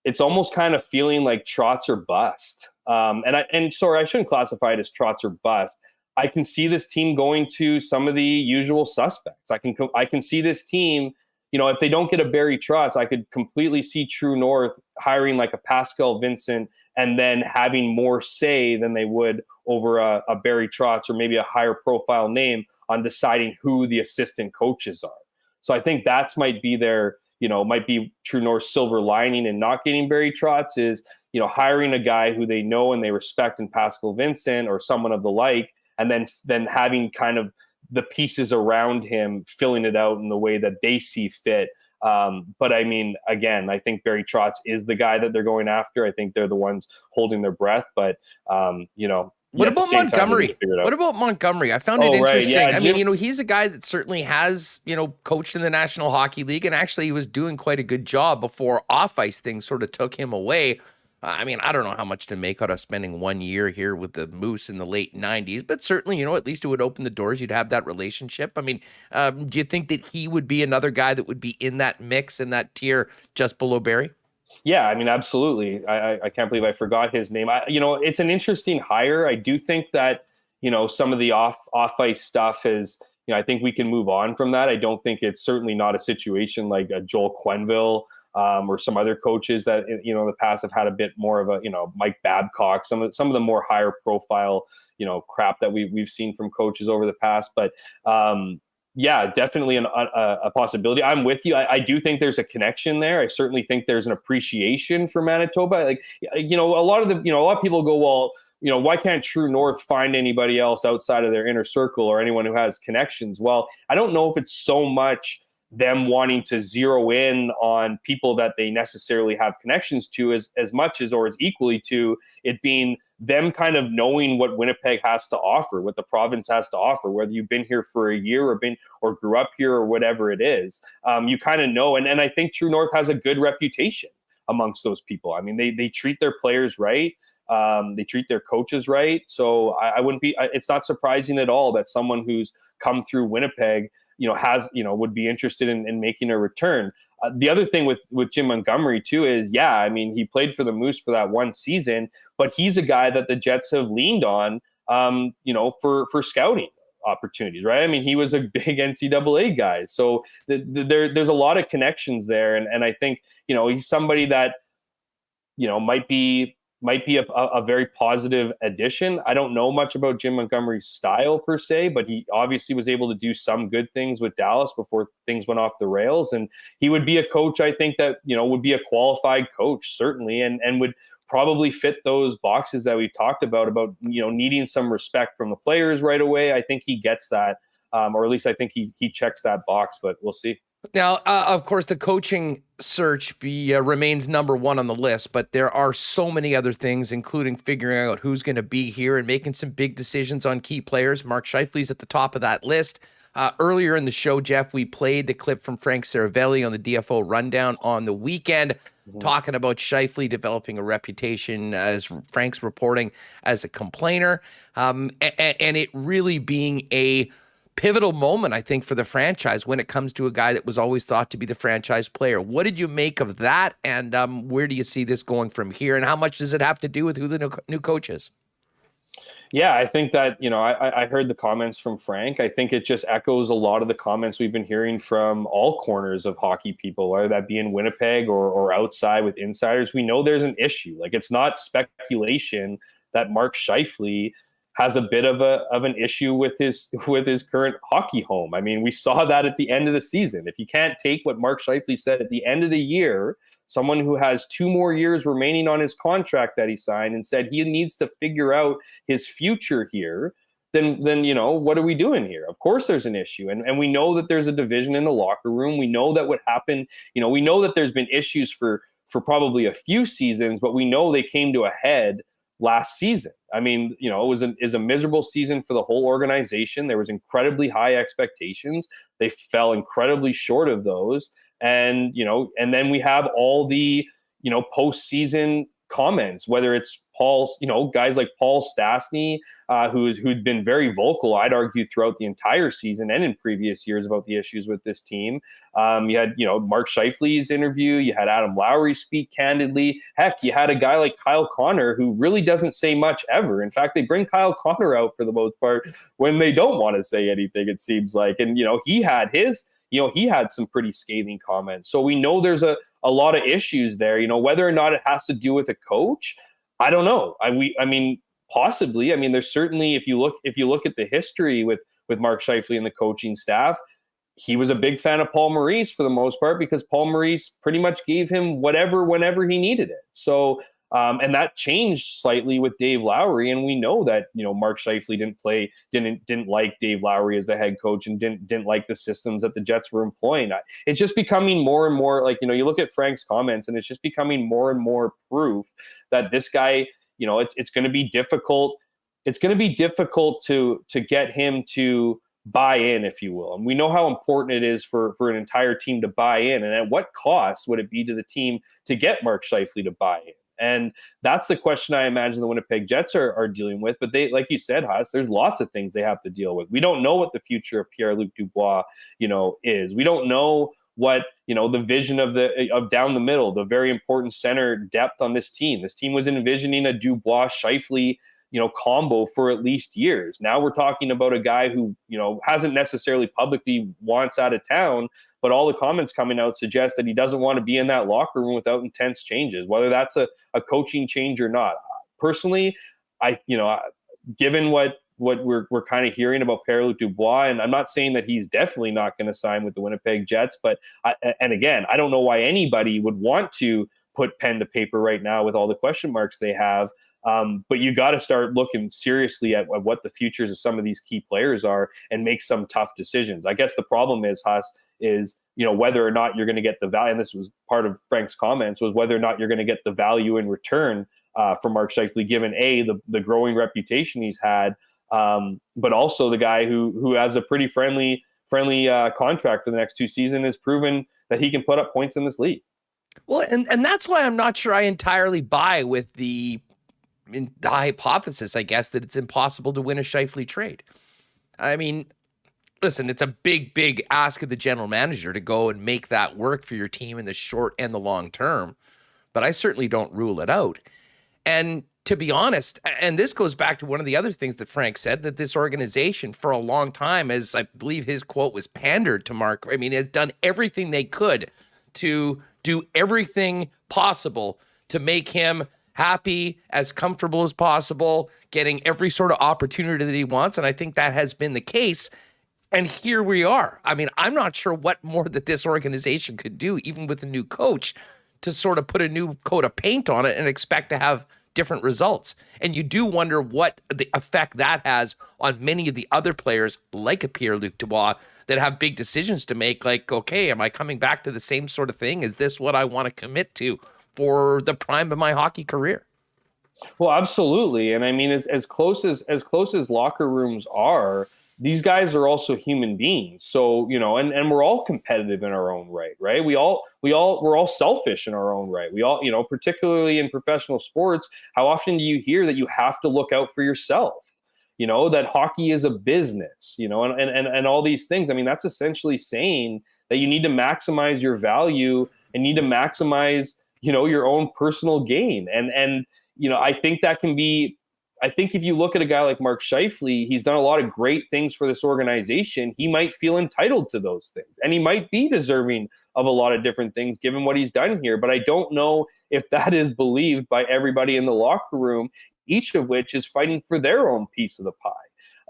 S8: it's almost kind of feeling like Trotz or bust. Sorry, I shouldn't classify it as Trotz or bust. I can see this team going to some of the usual suspects. I can see this team, if they don't get a Barry Trotz, I could completely see True North hiring like a Pascal Vincent and then having more say than they would over a Barry Trotz or maybe a higher profile name on deciding who the assistant coaches are. So I think that's might be their, might be True North's silver lining in not getting Barry Trotz is, hiring a guy who they know and they respect in Pascal Vincent or someone of the like, and then having kind of the pieces around him filling it out in the way that they see fit. But I mean, again, I think Barry Trotz is the guy that they're going after. I think they're the ones holding their breath. But,
S2: what about Montgomery? What about Montgomery? I found it interesting.
S8: Right. Yeah,
S2: I mean, he's a guy that certainly has, coached in the National Hockey League, and actually he was doing quite a good job before off-ice things sort of took him away. I mean, I don't know how much to make out of spending 1 year here with the Moose in the late 90s, but certainly, at least it would open the doors. You'd have that relationship. I mean, do you think that he would be another guy that would be in that mix, in that tier just below Barry?
S8: Yeah, I mean, absolutely. I can't believe I forgot his name. It's an interesting hire. I do think that, some of the off-ice stuff is, I think we can move on from that. I don't think it's certainly not a situation like a Joel Quenneville or some other coaches that, in the past have had a bit more of a, Mike Babcock, some of the more higher profile, crap that we've seen from coaches over the past. But yeah, definitely a possibility. I'm with you. I do think there's a connection there. I certainly think there's an appreciation for Manitoba. Like, a lot of people go, well, why can't True North find anybody else outside of their inner circle or anyone who has connections? Well, I don't know if it's so much them wanting to zero in on people that they necessarily have connections to as much as, or as equally to it being them kind of knowing what Winnipeg has to offer, what the province has to offer, whether you've been here for a year or grew up here or whatever it is. You kind of know. And I think True North has a good reputation amongst those people. I mean, they treat their players right. They treat their coaches right. So I wouldn't be, it's not surprising at all that someone who's come through Winnipeg would be interested in making a return. The other thing with Jim Montgomery too is, I mean, he played for the Moose for that one season, but he's a guy that the Jets have leaned on, for scouting opportunities, right? I mean, he was a big NCAA guy. So there's a lot of connections there. And I think, he's somebody that, might be a very positive addition. I don't know much about Jim Montgomery's style per se, but he obviously was able to do some good things with Dallas before things went off the rails. And he would be a coach, I think, that, would be a qualified coach, certainly, and would probably fit those boxes that we talked about, needing some respect from the players right away. I think he gets that, or at least I think he checks that box, but we'll see.
S2: Now, of course, the coaching search remains number one on the list, but there are so many other things, including figuring out who's going to be here and making some big decisions on key players. Mark Scheifele's at the top of that list. Earlier in the show, Jeff, we played the clip from Frank Saravelli on the DFO Rundown on the weekend, talking about Scheifele developing a reputation, as Frank's reporting, as a complainer, and it really being a pivotal moment, I think, for the franchise when it comes to a guy that was always thought to be the franchise player. What did you make of that, and where do you see this going from here, and how much does it have to do with who the new coach is?
S8: Yeah, I think that, I heard the comments from Frank. I think it just echoes a lot of the comments we've been hearing from all corners of hockey people, whether that be in Winnipeg or outside with insiders. We know there's an issue. Like, it's not speculation that Mark Scheifele has a bit of an issue with his current hockey home. I mean, we saw that at the end of the season. If you can't take what Mark Scheifele said at the end of the year, someone who has 2 more years remaining on his contract that he signed and said he needs to figure out his future here, then what are we doing here? Of course there's an issue. And we know that there's a division in the locker room. We know that what happened, we know that there's been issues for probably a few seasons, but we know they came to a head last season. I mean, it was a miserable season for the whole organization. There was incredibly high expectations. They fell incredibly short of those. And, and then we have all the, postseason comments, whether it's Paul, guys like Paul Stastny, who'd been very vocal, I'd argue, throughout the entire season and in previous years about the issues with this team. You had, Mark Scheifele's interview. You had Adam Lowry speak candidly. Heck, you had a guy like Kyle Connor who really doesn't say much ever. In fact, they bring Kyle Connor out for the most part when they don't want to say anything, it seems like. And, he had he had some pretty scathing comments. So we know there's a lot of issues there, whether or not it has to do with a coach. I don't know. I mean, possibly. I mean, there's certainly, if you look at the history with Mark Scheifele and the coaching staff, he was a big fan of Paul Maurice for the most part, because Paul Maurice pretty much gave him whatever whenever he needed it. So And that changed slightly with Dave Lowry. And we know that, Mark Scheifele didn't like Dave Lowry as the head coach and didn't like the systems that the Jets were employing. It's just becoming more and more like, you look at Frank's comments and it's just becoming more and more proof that this guy, it's going to be difficult. It's going to be difficult to get him to buy in, if you will. And we know how important it is for an entire team to buy in. And at what cost would it be to the team to get Mark Scheifele to buy in? And that's the question I imagine the Winnipeg Jets are dealing with. But they, like you said, Huss, there's lots of things they have to deal with. We don't know what the future of Pierre-Luc Dubois, is. We don't know what, the vision of down the middle, the very important center depth on this team. This team was envisioning a Dubois-Scheifele combo for at least years. Now we're talking about a guy who, hasn't necessarily publicly wants out of town, but all the comments coming out suggest that he doesn't want to be in that locker room without intense changes, whether that's a coaching change or not. Personally, given what we're kind of hearing about Pierre-Luc Dubois, and I'm not saying that he's definitely not going to sign with the Winnipeg Jets, but again, I don't know why anybody would want to put pen to paper right now with all the question marks they have. But you got to start looking seriously at what the futures of some of these key players are and make some tough decisions. I guess the problem is, Huss, whether or not you're going to get the value, and this was part of Frank's comments, was whether or not you're going to get the value in return from Mark Scheifele, given the growing reputation he's had, but also the guy who has a pretty friendly contract for the next 2 seasons, has proven that he can put up points in this league.
S2: Well, and that's why I'm not sure I entirely buy with the hypothesis, I guess, that it's impossible to win a Scheifele trade. I mean, listen, it's a big ask of the general manager to go and make that work for your team in the short and the long term, but I certainly don't rule it out. And to be honest, and this goes back to one of the other things that Frank said, that this organization for a long time, as I believe his quote was, pandered to Mark. I mean, has done everything they could to do everything possible to make him happy, as comfortable as possible, getting every sort of opportunity that he wants. And I think that has been the case. And here we are. I mean, I'm not sure what more that this organization could do, even with a new coach, to sort of put a new coat of paint on it and expect to have different results. And you do wonder what the effect that has on many of the other players, like a Pierre-Luc Dubois, that have big decisions to make, like, okay, am I coming back to the same sort of thing? Is this what I want to commit to for the prime of my hockey career?
S8: Well, absolutely. And I mean, as close as locker rooms are, these guys are also human beings. So, and we're all competitive in our own right? We're all selfish in our own right. We all, particularly in professional sports, how often do you hear that you have to look out for yourself? That hockey is a business, and all these things. I mean, that's essentially saying that you need to maximize your value and need to maximize, your own personal gain. And I think that can be, I think if you look at a guy like Mark Scheifele, he's done a lot of great things for this organization. He might feel entitled to those things, and he might be deserving of a lot of different things given what he's done here. But I don't know if that is believed by everybody in the locker room, each of which is fighting for their own piece of the pie.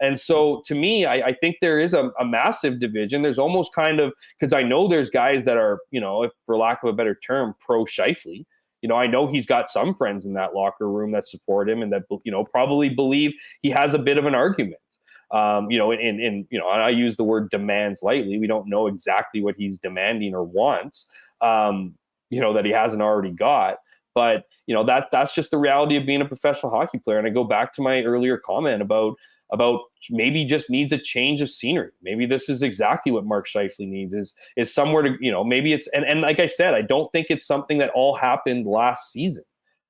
S8: And so to me, I think there is a massive division. There's almost kind of, because I know there's guys that are, if for lack of a better term, pro Scheifele. I know he's got some friends in that locker room that support him and that, probably believe he has a bit of an argument. I use the word demands lightly. We don't know exactly what he's demanding or wants, that he hasn't already got. But, that's just the reality of being a professional hockey player. And I go back to my earlier comment about maybe just needs a change of scenery. Maybe this is exactly what Mark Scheifele needs is somewhere to, maybe it's, and like I said, I don't think it's something that all happened last season.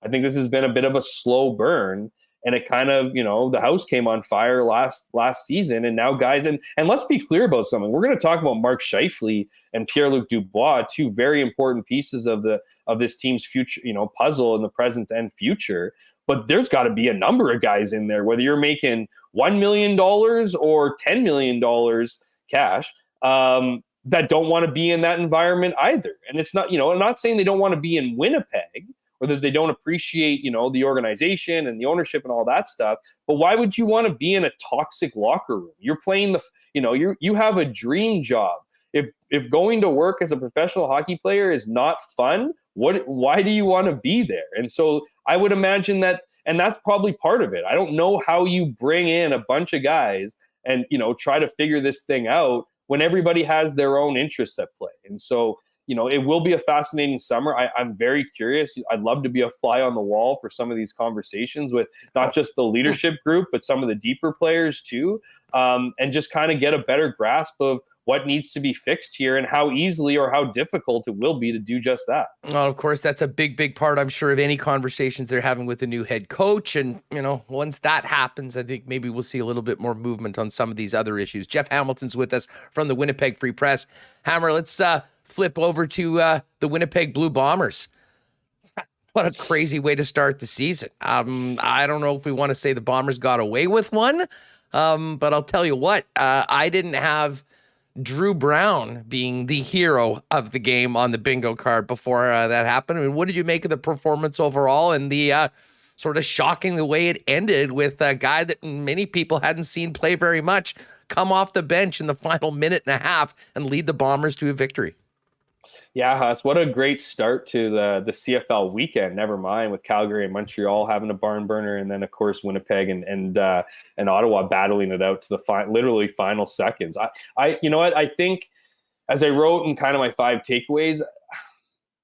S8: I think this has been a bit of a slow burn, and it kind of, the house came on fire last season. And now guys, and let's be clear about something. We're going to talk about Mark Scheifele and Pierre-Luc Dubois, two very important pieces of this team's future, puzzle in the present and future. But there's got to be a number of guys in there, whether you're making $1 million or $10 million cash, that don't want to be in that environment either. And it's not, I'm not saying they don't want to be in Winnipeg or that they don't appreciate, the organization and the ownership and all that stuff. But why would you want to be in a toxic locker room? You're playing you have a dream job. If going to work as a professional hockey player is not fun, why do you want to be there? And so I would imagine that, and that's probably part of it. I don't know how you bring in a bunch of guys and, try to figure this thing out when everybody has their own interests at play. And so, it will be a fascinating summer. I'm very curious. I'd love to be a fly on the wall for some of these conversations with not just the leadership group, but some of the deeper players too, and just kind of get a better grasp of what needs to be fixed here and how easily or how difficult it will be to do just that.
S2: Well, of course, that's a big part, I'm sure, of any conversations they're having with the new head coach. And, once that happens, I think maybe we'll see a little bit more movement on some of these other issues. Jeff Hamilton's with us from the Winnipeg Free Press. Hammer, let's flip over to the Winnipeg Blue Bombers. What a crazy way to start the season. I don't know if we want to say the Bombers got away with one, but I'll tell you what, I didn't have Drew Brown being the hero of the game on the bingo card before that happened. I mean, what did you make of the performance overall and the sort of shocking the way it ended with a guy that many people hadn't seen play very much come off the bench in the final minute and a half and lead the Bombers to a victory?
S8: Yeah, Huss, what a great start to the CFL weekend. Never mind with Calgary and Montreal having a barn burner, and then of course Winnipeg and Ottawa battling it out to the literally final seconds. I you know what, I think as I wrote in kind of my 5 takeaways,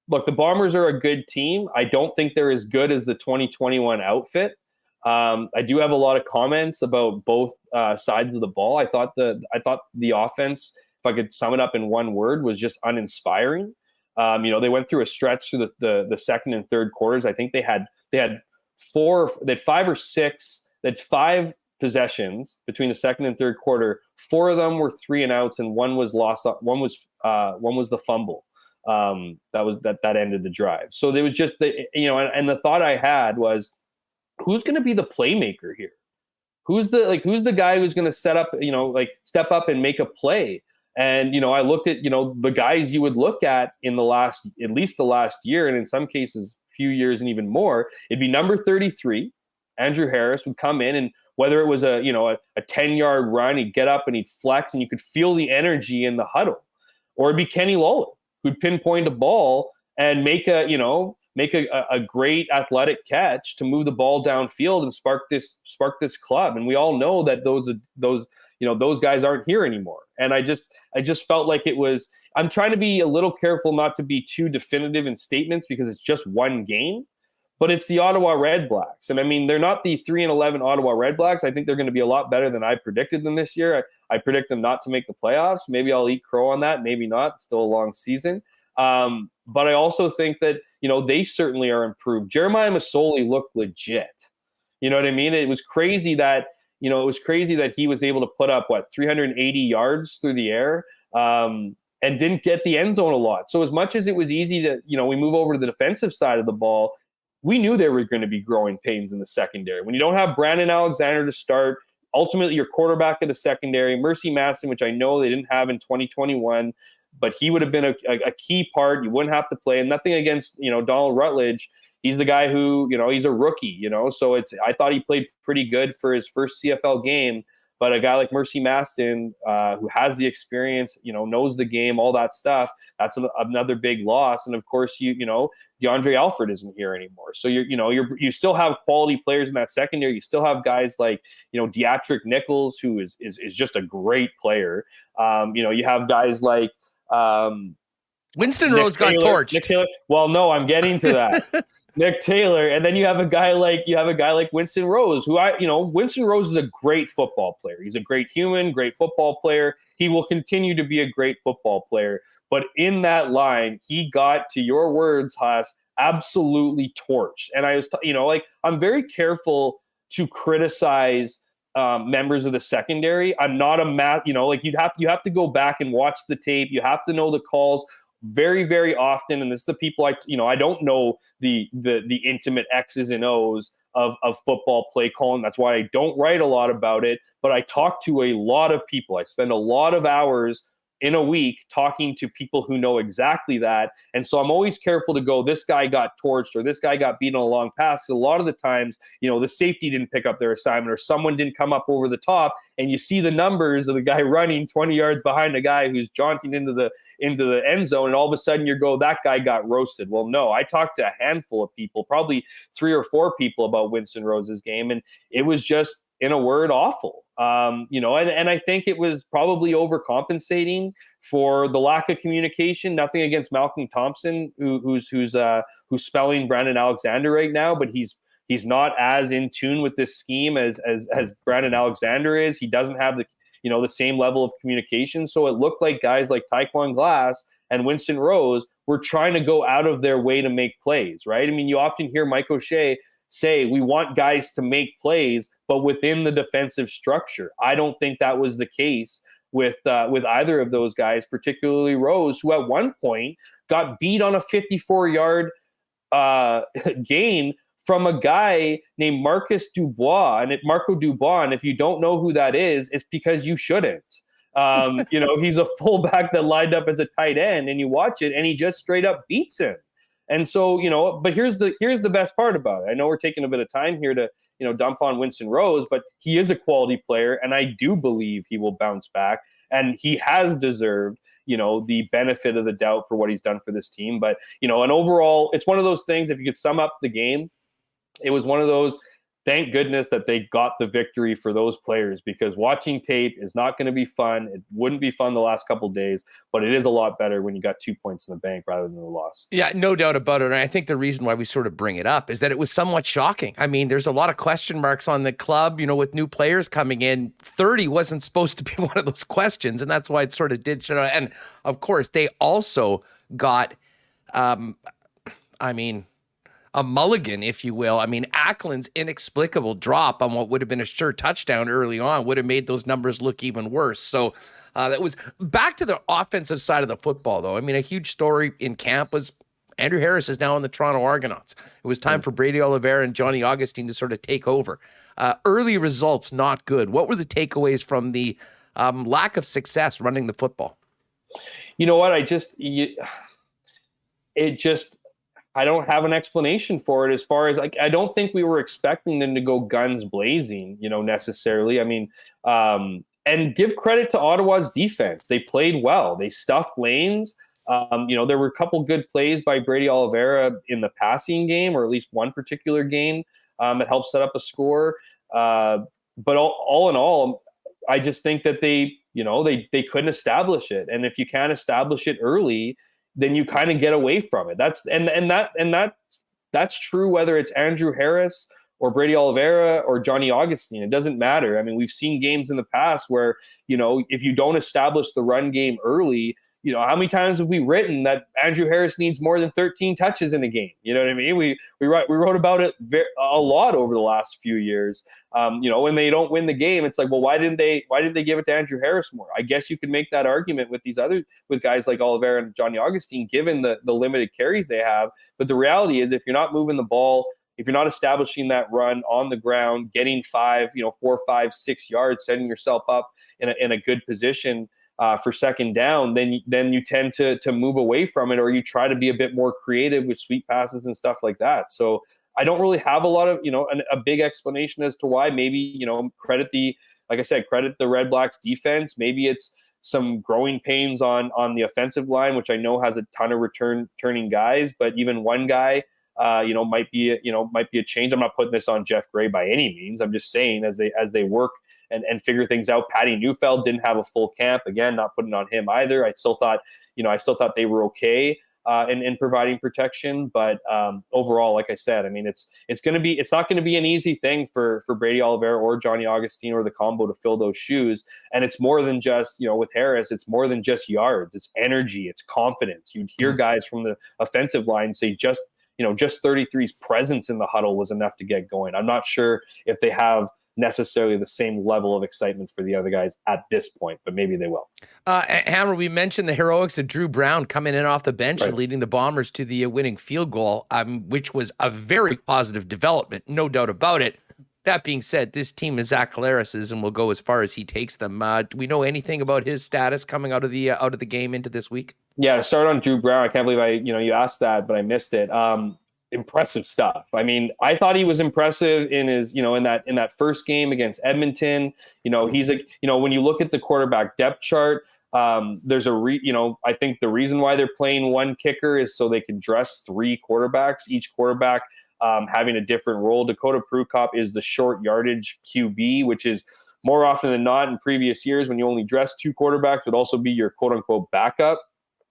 S8: look, the Bombers are a good team. I don't think they're as good as the 2021 outfit. I do have a lot of comments about both sides of the ball. I thought the offense, if I could sum it up in one word, was just uninspiring. They went through a stretch through the second and third quarters. I think they had 5 possessions between the second and third quarter. 4 of them were 3 and outs, and one was lost. One was the fumble that ended the drive. So there was just and the thought I had was, who's going to be the playmaker here? Who's the guy who's going to step up and make a play? And, I looked at, the guys you would look at in at least the last year, and in some cases, few years and even more, it'd be number 33, Andrew Harris would come in, and whether it was a 10-yard run, he'd get up and he'd flex and you could feel the energy in the huddle. Or it'd be Kenny Lawler, who'd pinpoint a ball and make a great athletic catch to move the ball downfield and spark this club. And we all know that those guys aren't here anymore. And I just felt like it was, I'm trying to be a little careful not to be too definitive in statements because it's just one game, but it's the Ottawa Redblacks. And I mean, they're not the 3-11 Ottawa Redblacks. I think they're going to be a lot better than I predicted them this year. I predict them not to make the playoffs. Maybe I'll eat crow on that. Maybe not. It's still a long season. But I also think that, they certainly are improved. Jeremiah Masoli looked legit. You know what I mean? It was crazy that he was able to put up 380 yards through the air, and didn't get the end zone a lot. So as much as it was easy to, we move over to the defensive side of the ball, we knew there were going to be growing pains in the secondary. When you don't have Brandon Alexander to start, ultimately your quarterback of the secondary, Mercy Masson, which I know they didn't have in 2021, but he would have been a key part. You wouldn't have to play, and nothing against, Donald Rutledge. He's the guy who, he's a rookie, so I thought he played pretty good for his first CFL game, but a guy like Mercy Masson, who has the experience, knows the game, all that stuff, that's another big loss. And of course, DeAndre Alford isn't here anymore. So you still have quality players in that secondary. You still have guys like, Deatrick Nichols, who is just a great player. You have guys like,
S2: Winston Rose got torched.
S8: Nick Taylor. Well, no, I'm getting to that. Nick Taylor, and then you have a guy like Winston Rose, who Winston Rose is a great football player. He's a great human, great football player. He will continue to be a great football player. But in that line, he got, to your words, Haas, absolutely torched. And I was, I'm very careful to criticize members of the secondary. I'm not a you have to go back and watch the tape. You have to know the calls. Very, very often, and this is the people I don't know the intimate X's and O's of football play calling. That's why I don't write a lot about it, but I talk to a lot of people. I spend a lot of hours in a week talking to people who know exactly that. And so I'm always careful to go, this guy got torched or this guy got beaten on a long pass. A lot of the times, the safety didn't pick up their assignment or someone didn't come up over the top, and you see the numbers of the guy running 20 yards behind a guy who's jaunting into the end zone, and all of a sudden you go, that guy got roasted. Well, no, I talked to a handful of people, probably 3 or 4 people about Winston Rose's game, and it was just, in a word, awful. And I think it was probably overcompensating for the lack of communication. Nothing against Malcolm Thompson, who's spelling Brandon Alexander right now, but he's not as in tune with this scheme as Brandon Alexander is. He doesn't have the same level of communication. So it looked like guys like Taekwon Glass and Winston Rose were trying to go out of their way to make plays, right? I mean, you often hear Mike O'Shea say, we want guys to make plays, but within the defensive structure. I don't think that was the case with either of those guys, particularly Rose, who at one point got beat on a 54-yard gain from a guy named Marco Dubois. And if you don't know who that is, it's because you shouldn't. He's a fullback that lined up as a tight end, and you watch it, and he just straight up beats him. And so, but here's the best part about it. I know we're taking a bit of time here to, dump on Winston Rose, but he is a quality player, and I do believe he will bounce back, and he has deserved, the benefit of the doubt for what he's done for this team. But, and overall, it's one of those things, if you could sum up the game, it was one of those, thank goodness that they got the victory for those players, because watching tape is not going to be fun. It wouldn't be fun the last couple of days, but it is a lot better when you got 2 points in the bank rather than the loss.
S2: Yeah, no doubt about it. And I think the reason why we sort of bring it up is that it was somewhat shocking. I mean, there's a lot of question marks on the club, with new players coming in. 30 wasn't supposed to be one of those questions, and that's why it sort of did. And of course, they also got, a mulligan, if you will. I mean, Ackland's inexplicable drop on what would have been a sure touchdown early on would have made those numbers look even worse. So that was back to the offensive side of the football, though. I mean, a huge story in camp was Andrew Harris is now in the Toronto Argonauts. It was time for Brady Oliveira and Johnny Augustine to sort of take over. Early results, not good. What were the takeaways from the lack of success running the football?
S8: You know what? I don't have an explanation for it, as far as I don't think we were expecting them to go guns blazing, necessarily. I mean, and give credit to Ottawa's defense. They played well. They stuffed lanes. There were a couple good plays by Brady Oliveira in the passing game, or at least one particular game that helped set up a score. But all in all, I just think that they couldn't establish it. And if you can't establish it early, then you kind of get away from it. That's true whether it's Andrew Harris or Brady Oliveira or Johnny Augustine. It doesn't matter. I mean, we've seen games in the past where, if you don't establish the run game early, how many times have we written that Andrew Harris needs more than 13 touches in a game? You know what I mean? We wrote about it a lot over the last few years. When they don't win the game, it's like, well, why didn't they give it to Andrew Harris more? I guess you could make that argument with with guys like Oliveira and Johnny Augustine, given the limited carries they have. But the reality is, if you're not moving the ball, if you're not establishing that run on the ground, getting 4, 5, 6 yards, setting yourself up in a good position for second down, then you tend to move away from it, or you try to be a bit more creative with sweep passes and stuff like that. So I don't really have a lot of, a big explanation as to why. Maybe, credit the Redblacks defense. Maybe it's some growing pains on the offensive line, which I know has a ton of returning guys, but even one guy, might be a change. I'm not putting this on Jeff Gray by any means. I'm just saying as they work and figure things out. Patty Neufeld didn't have a full camp. Again, not putting on him either. I still thought they were okay in providing protection, but overall, like I said, I mean, it's not going to be an easy thing for Brady Oliveira or Johnny Augustine or the combo to fill those shoes. And it's more than just, with Harris, it's more than just yards. It's energy. It's confidence. You'd hear guys from the offensive line say just 33's presence in the huddle was enough to get going. I'm not sure if they have necessarily the same level of excitement for the other guys at this point, but maybe they will.
S2: Hammer, we mentioned the heroics of Drew Brown coming in off the bench and leading the Bombers to the winning field goal, which was a very positive development, no doubt about it. That being said, this team is Zach Collaris's and will go as far as he takes them. Do we know anything about his status coming out of the game into this week?
S8: Yeah, to start on Drew Brown, I can't believe you asked that, but I missed it. Impressive stuff. I mean, I thought he was impressive in his, in that first game against Edmonton. He's when you look at the quarterback depth chart, there's I think the reason why they're playing one kicker is so they can dress three quarterbacks, each quarterback having a different role. Dakota Prukop is the short yardage QB, which is more often than not in previous years when you only dress two quarterbacks would also be your quote unquote backup.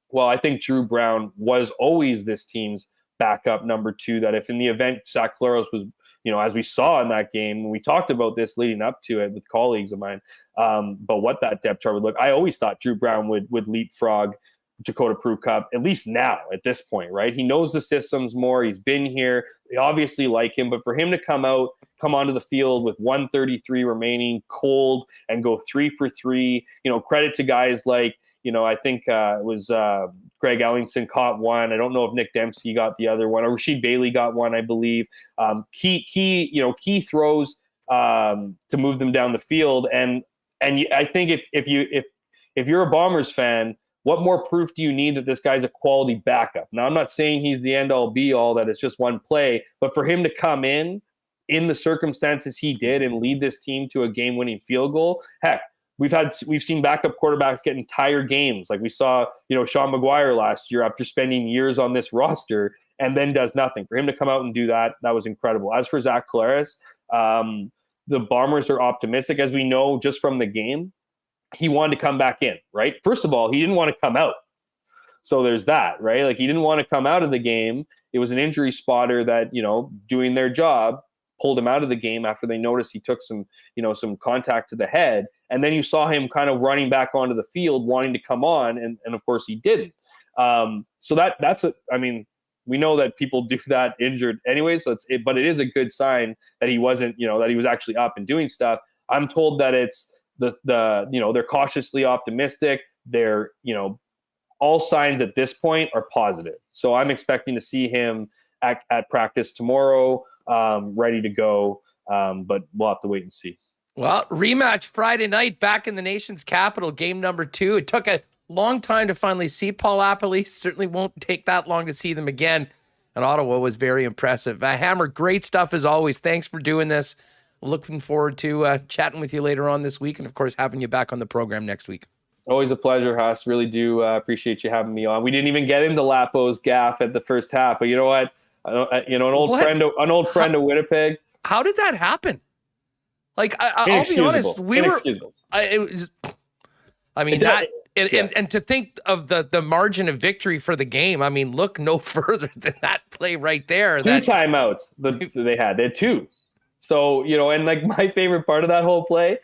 S8: Well, I think Drew Brown was always this team's backup number two, that if in the event Zach Collaros was, as we saw in that game, we talked about this leading up to it with colleagues of mine, but what that depth chart would look, I always thought Drew Brown would leapfrog Dakota Prukop, at least now at this point, right? He knows the systems more. He's been here. They obviously like him, but for him to come onto the field with 133 remaining, cold, and go 3 for 3, credit to guys like, I think it was Greg Ellingson caught one. I don't know if Nick Dempsey got the other one, or Rasheed Bailey got one, I believe. Key throws to move them down the field. And I think if you're a Bombers fan, what more proof do you need that this guy's a quality backup? Now, I'm not saying he's the end all be all, that it's just one play, but for him to come in the circumstances he did and lead this team to a game-winning field goal, heck, we've seen backup quarterbacks get entire games. Like we saw, Sean McGuire last year after spending years on this roster and then does nothing. For him to come out and do that was incredible. As for Zach Collaros, the Bombers are optimistic, as we know just from the game. He wanted to come back in, right? First of all, he didn't want to come out. So there's that, right? Like he didn't want to come out of the game. It was an injury spotter that, doing their job, pulled him out of the game after they noticed he took some contact to the head. And then you saw him kind of running back onto the field, wanting to come on. And of course he didn't. So we know that people do that injured anyway. But it is a good sign that he wasn't, that he was actually up and doing stuff. I'm told that it's they're cautiously optimistic. They're, all signs at this point are positive. So I'm expecting to see him at practice tomorrow, ready to go. But we'll have to wait and see.
S2: Well, rematch Friday night back in the nation's capital, game number 2. It took a long time to finally see Paul Appley. Certainly won't take that long to see them again. And Ottawa was very impressive. Hammer, great stuff as always. Thanks for doing this. Looking forward to chatting with you later on this week, and of course having you back on the program next week.
S8: Always a pleasure, Huss. Really do appreciate you having me on. We didn't even get into Lapo's gaffe at the first half, but you know what? An old friend of Winnipeg.
S2: How did that happen? Like I'll be honest, and to think of the margin of victory for the game. I mean, look no further than that play right there.
S8: Two timeouts they had 2. So, and like my favorite part of that whole play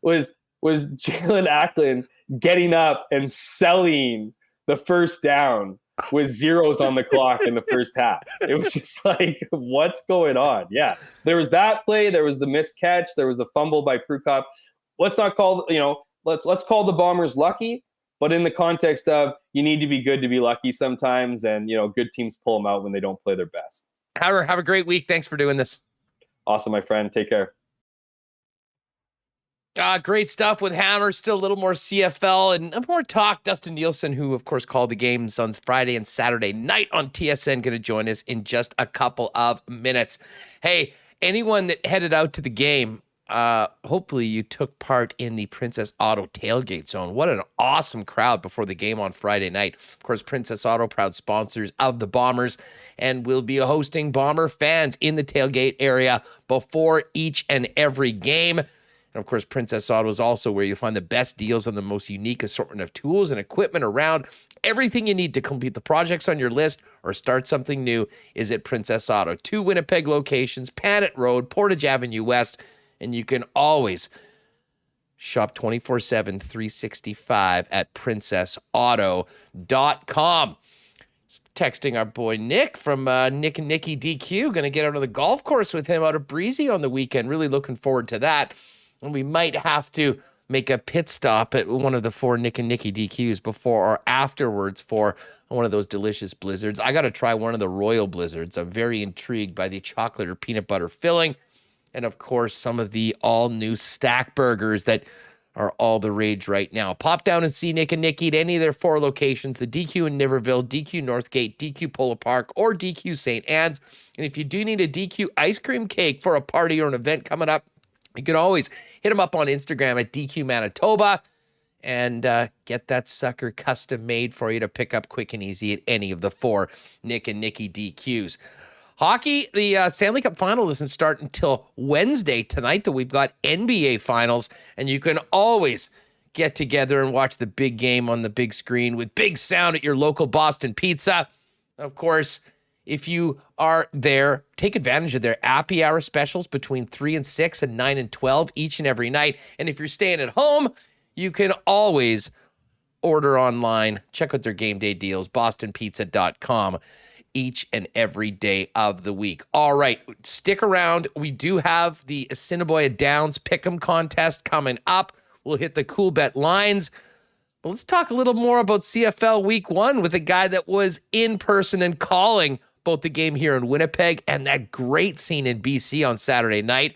S8: was Jalen Acklin getting up and selling the first down with zeros on the clock in the first half. It was just like, what's going on? Yeah, there was that play. There was the missed catch. There was the fumble by Prukop. Let's not call, let's call the Bombers lucky, but in the context of you need to be good to be lucky sometimes. And, good teams pull them out when they don't play their best.
S2: Have a great week. Thanks for doing this.
S8: Awesome, my friend. Take care.
S2: Great stuff with Hammer. Still a little more CFL and more talk. Dustin Nielson, who, of course, called the games on Friday and Saturday night on TSN, going to join us in just a couple of minutes. Hey, anyone that headed out to the game, hopefully you took part in the Princess Auto tailgate zone. What an awesome crowd before the game on Friday night. Of course, Princess Auto, proud sponsors of the Bombers, and will be hosting Bomber fans in the tailgate area before each and every game. And of course, Princess Auto is also where you'll find the best deals on the most unique assortment of tools and equipment around. Everything you need to complete the projects on your list or start something new is at Princess Auto. 2 Winnipeg locations, Panet Road, Portage Avenue West, and you can always shop 24/7, 365 at princessauto.com. Texting our boy Nick from Nick and Nicky DQ. Going to get out on the golf course with him out of Breezy on the weekend. Really looking forward to that. And we might have to make a pit stop at one of the 4 Nick and Nicky DQs before or afterwards for one of those delicious blizzards. I got to try one of the Royal Blizzards. I'm very intrigued by the chocolate or peanut butter filling. and of course, some of the all-new stack burgers that are all the rage right now. Pop down and see Nick and Nikki at any of their 4 locations, the DQ in Niverville, DQ Northgate, DQ Polo Park, or DQ St. Anne's. And if you do need a DQ ice cream cake for a party or an event coming up, you can always hit them up on Instagram at DQ Manitoba and get that sucker custom made for you to pick up quick and easy at any of the 4 Nick and Nikki DQs. Hockey, the Stanley Cup Final doesn't start until Wednesday tonight, though we've got NBA Finals, and you can always get together and watch the big game on the big screen with big sound at your local Boston Pizza. Of course, if you are there, take advantage of their happy hour specials between 3 and 6 and 9 and 12 each and every night. And if you're staying at home, you can always order online. Check out their game day deals, bostonpizza.com. each and every day of the week. All right, stick around. We do have the Assiniboia Downs Pick'em contest coming up. We'll hit the cool bet lines. But let's talk a little more about CFL Week 1 with a guy that was in person and calling both the game here in Winnipeg and that great scene in BC on Saturday night.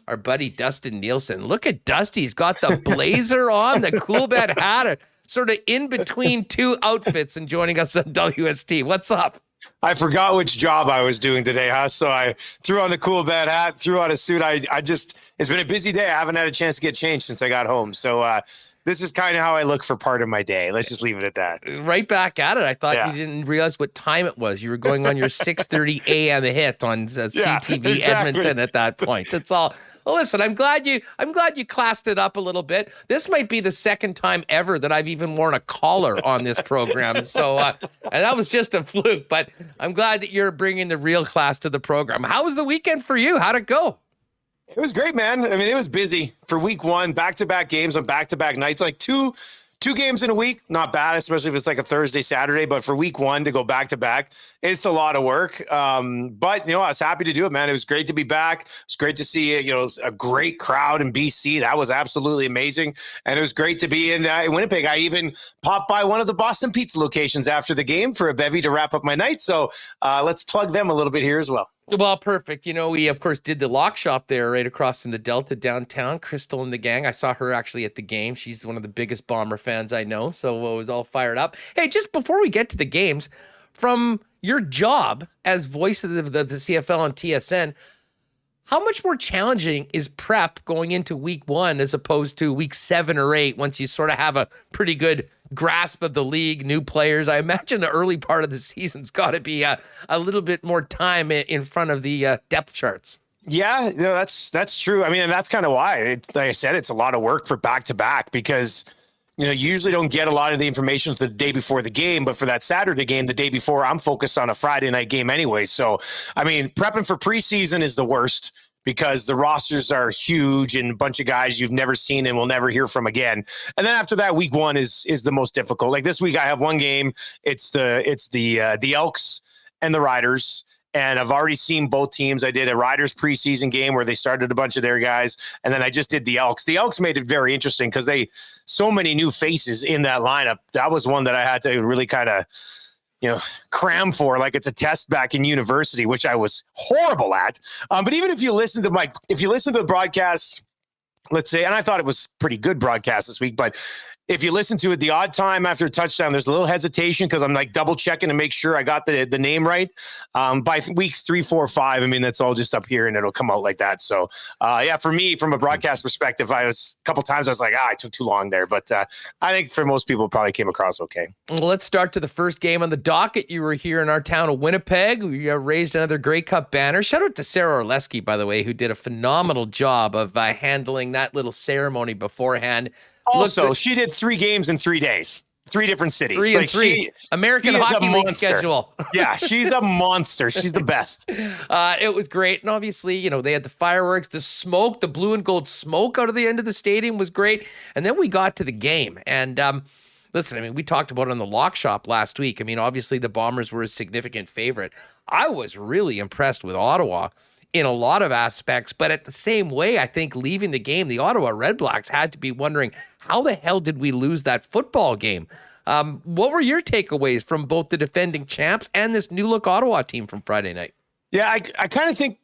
S2: Our buddy Dustin Nielson. Look at Dusty. He's got the blazer on, the cool bet hat, sort of in between 2 outfits and joining us on WST. What's up?
S9: I forgot which job I was doing today, so I threw on the cool bad hat, threw on a suit. It's been a busy day. I haven't had a chance to get changed since I got home. So this is kind of how I look for part of my day. Let's just leave it at that. Right
S2: back at it. I thought you didn't realize what time it was. You were going on your 6:30 a.m. hit on CTV exactly. Edmonton at that point. It's all. Well, listen, I'm glad you classed it up a little bit. This might be the second time ever that I've even worn a collar on this program. So, and that was just a fluke, but I'm glad that you're bringing the real class to the program. How was the weekend for you? How'd it go?
S9: It was great, man. I mean, it was busy for week 1, back-to-back games on back-to-back nights, like two games in a week. Not bad, especially if it's like a Thursday, Saturday, but for week 1 to go back-to-back, it's a lot of work. But, I was happy to do it, man. It was great to be back. It's great to see, a great crowd in BC. That was absolutely amazing. And it was great to be in Winnipeg. I even popped by one of the Boston Pizza locations after the game for a bevy to wrap up my night. So let's plug them a little bit here as well.
S2: Well, perfect. We, of course, did the lock shop there right across from the Delta downtown. Crystal and the gang. I saw her actually at the game. She's one of the biggest Bomber fans I know, so I was all fired up. Hey, just before we get to the games, from your job as voice of the CFL on TSN, how much more challenging is prep going into week 1 as opposed to week 7 or 8 once you sort of have a pretty good grasp of the league, new players? I imagine the early part of the season's got to be a little bit more time in front of the depth charts.
S9: Yeah, that's true. I mean, and that's kind of why, like I said, it's a lot of work for back-to-back because you usually don't get a lot of the information the day before the game, but for that Saturday game, the day before, I'm focused on a Friday night game anyway. So, I mean, prepping for preseason is the worst because the rosters are huge and a bunch of guys you've never seen and will never hear from again. And then after that, week 1 is the most difficult. Like this week, I have one game. It's the Elks and the Riders. And I've already seen both teams. I did a Riders preseason game where they started a bunch of their guys. And then I just did the Elks. The Elks made it very interesting because so many new faces in that lineup. That was one that I had to really kind of, cram for, like it's a test back in university, which I was horrible at. But even if you listen to the broadcast, let's say, and I thought it was pretty good broadcast this week, but if you listen to it, the odd time after a touchdown, there's a little hesitation because I'm like double checking to make sure I got the name right. By weeks 3, 4, 5, I mean, that's all just up here and it'll come out like that. So for me, from a broadcast perspective, a couple times I was like, I took too long there. But I think for most people, it probably came across okay.
S2: Well, let's start to the first game on the docket. You were here in our town of Winnipeg. We raised another Grey Cup banner. Shout out to Sarah Orleski, by the way, who did a phenomenal job of handling that little ceremony beforehand.
S9: Also, she did 3 games in 3 days, 3 different cities.
S2: 3 and 3. American Hockey League schedule.
S9: Yeah, she's a monster. She's the best.
S2: It was great. And obviously, they had the fireworks, the smoke, the blue and gold smoke out of the end of the stadium was great. And then we got to the game. And listen, I mean, we talked about it on the lock shop last week. I mean, obviously, the Bombers were a significant favorite. I was really impressed with Ottawa in a lot of aspects, but at the same way, I think leaving the game, the Ottawa Redblacks had to be wondering, how the hell did we lose that football game? What were your takeaways from both the defending champs and this new look Ottawa team from Friday night?
S9: Yeah, I kind of think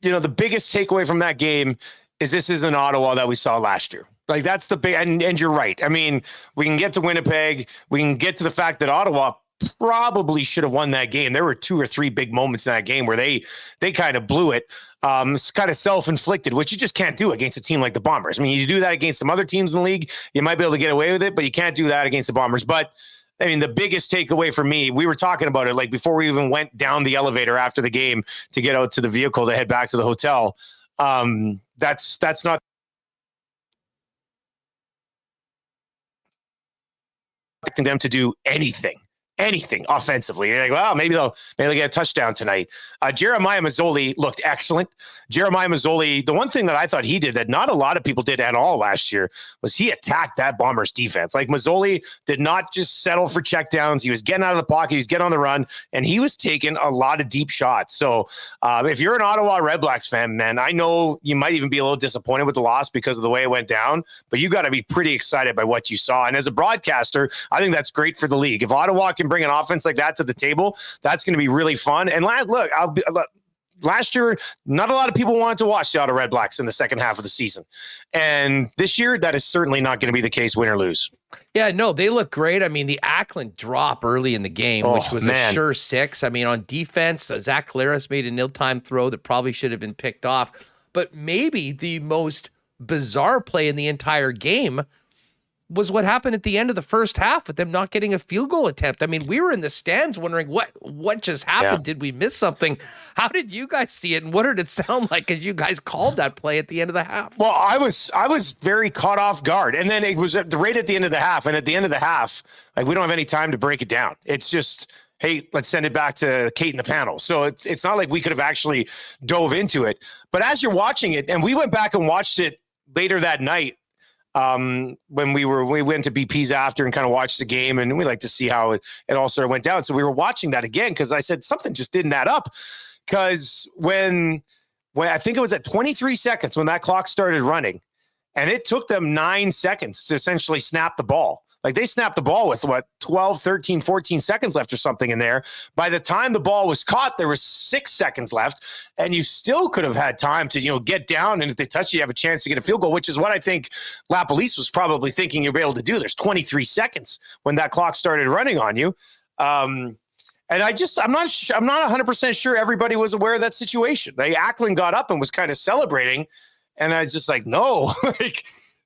S9: the biggest takeaway from that game is this is an Ottawa that we saw last year. Like that's the big, and you're right. I mean, we can get to Winnipeg. We can get to the fact that Ottawa probably should have won that game. There were 2 or 3 big moments in that game where they kind of blew it. It's kind of self-inflicted, which you just can't do against a team like the Bombers. I mean, you do that against some other teams in the league, you might be able to get away with it, but you can't do that against the Bombers. But I mean, the biggest takeaway for me, we were talking about it like before we even went down the elevator after the game to get out to the vehicle to head back to the hotel. That's not expecting them to do anything offensively. You're like, well, maybe they'll get a touchdown tonight. Jeremiah Mazzoli looked excellent. Jeremiah Mazzoli, the one thing that I thought he did that not a lot of people did at all last year was he attacked that Bombers defense. Like Mazzoli did not just settle for checkdowns. He was getting out of the pocket. He was getting on the run, and he was taking a lot of deep shots. So if you're an Ottawa Redblacks fan, man, I know you might even be a little disappointed with the loss because of the way it went down, but you got to be pretty excited by what you saw. And as a broadcaster, I think that's great for the league. If Ottawa can bring an offense like that to the table, that's going to be really fun. And look, last year, not a lot of people wanted to watch the Ottawa Redblacks in the second half of the season. And this year, that is certainly not going to be the case, win or lose.
S2: Yeah, no, they look great. I mean, the Ackland drop early in the game, which was a sure 6. I mean, on defense, Zach Collaros made a nil-time throw that probably should have been picked off. But maybe the most bizarre play in the entire game was what happened at the end of the first half with them not getting a field goal attempt. I mean, we were in the stands wondering what just happened. Yeah. Did we miss something? How did you guys see it? And what did it sound like as you guys called that play at the end of the half?
S9: Well, I was very caught off guard. And then it was right at the end of the half. And at the end of the half, like we don't have any time to break it down. It's just, hey, let's send it back to Kate in the panel. So it's not like we could have actually dove into it. But as you're watching it, and we went back and watched it later that night, when we went to BP's after and kind of watched the game, and we like to see how it all sort of went down. So we were watching that again because I said something just didn't add up. Because when I think it was at 23 seconds when that clock started running, and it took them 9 seconds to essentially snap the ball. Like they snapped the ball with 12, 13, 14 seconds left or something in there. By the time the ball was caught, there was 6 seconds left, and you still could have had time to, get down. And if they touch you have a chance to get a field goal, which is what I think LaPolice was probably thinking you'll be able to do. There's 23 seconds when that clock started running on you. And I'm not 100% sure everybody was aware of that situation. Ackland got up and was kind of celebrating. And I was just like, no,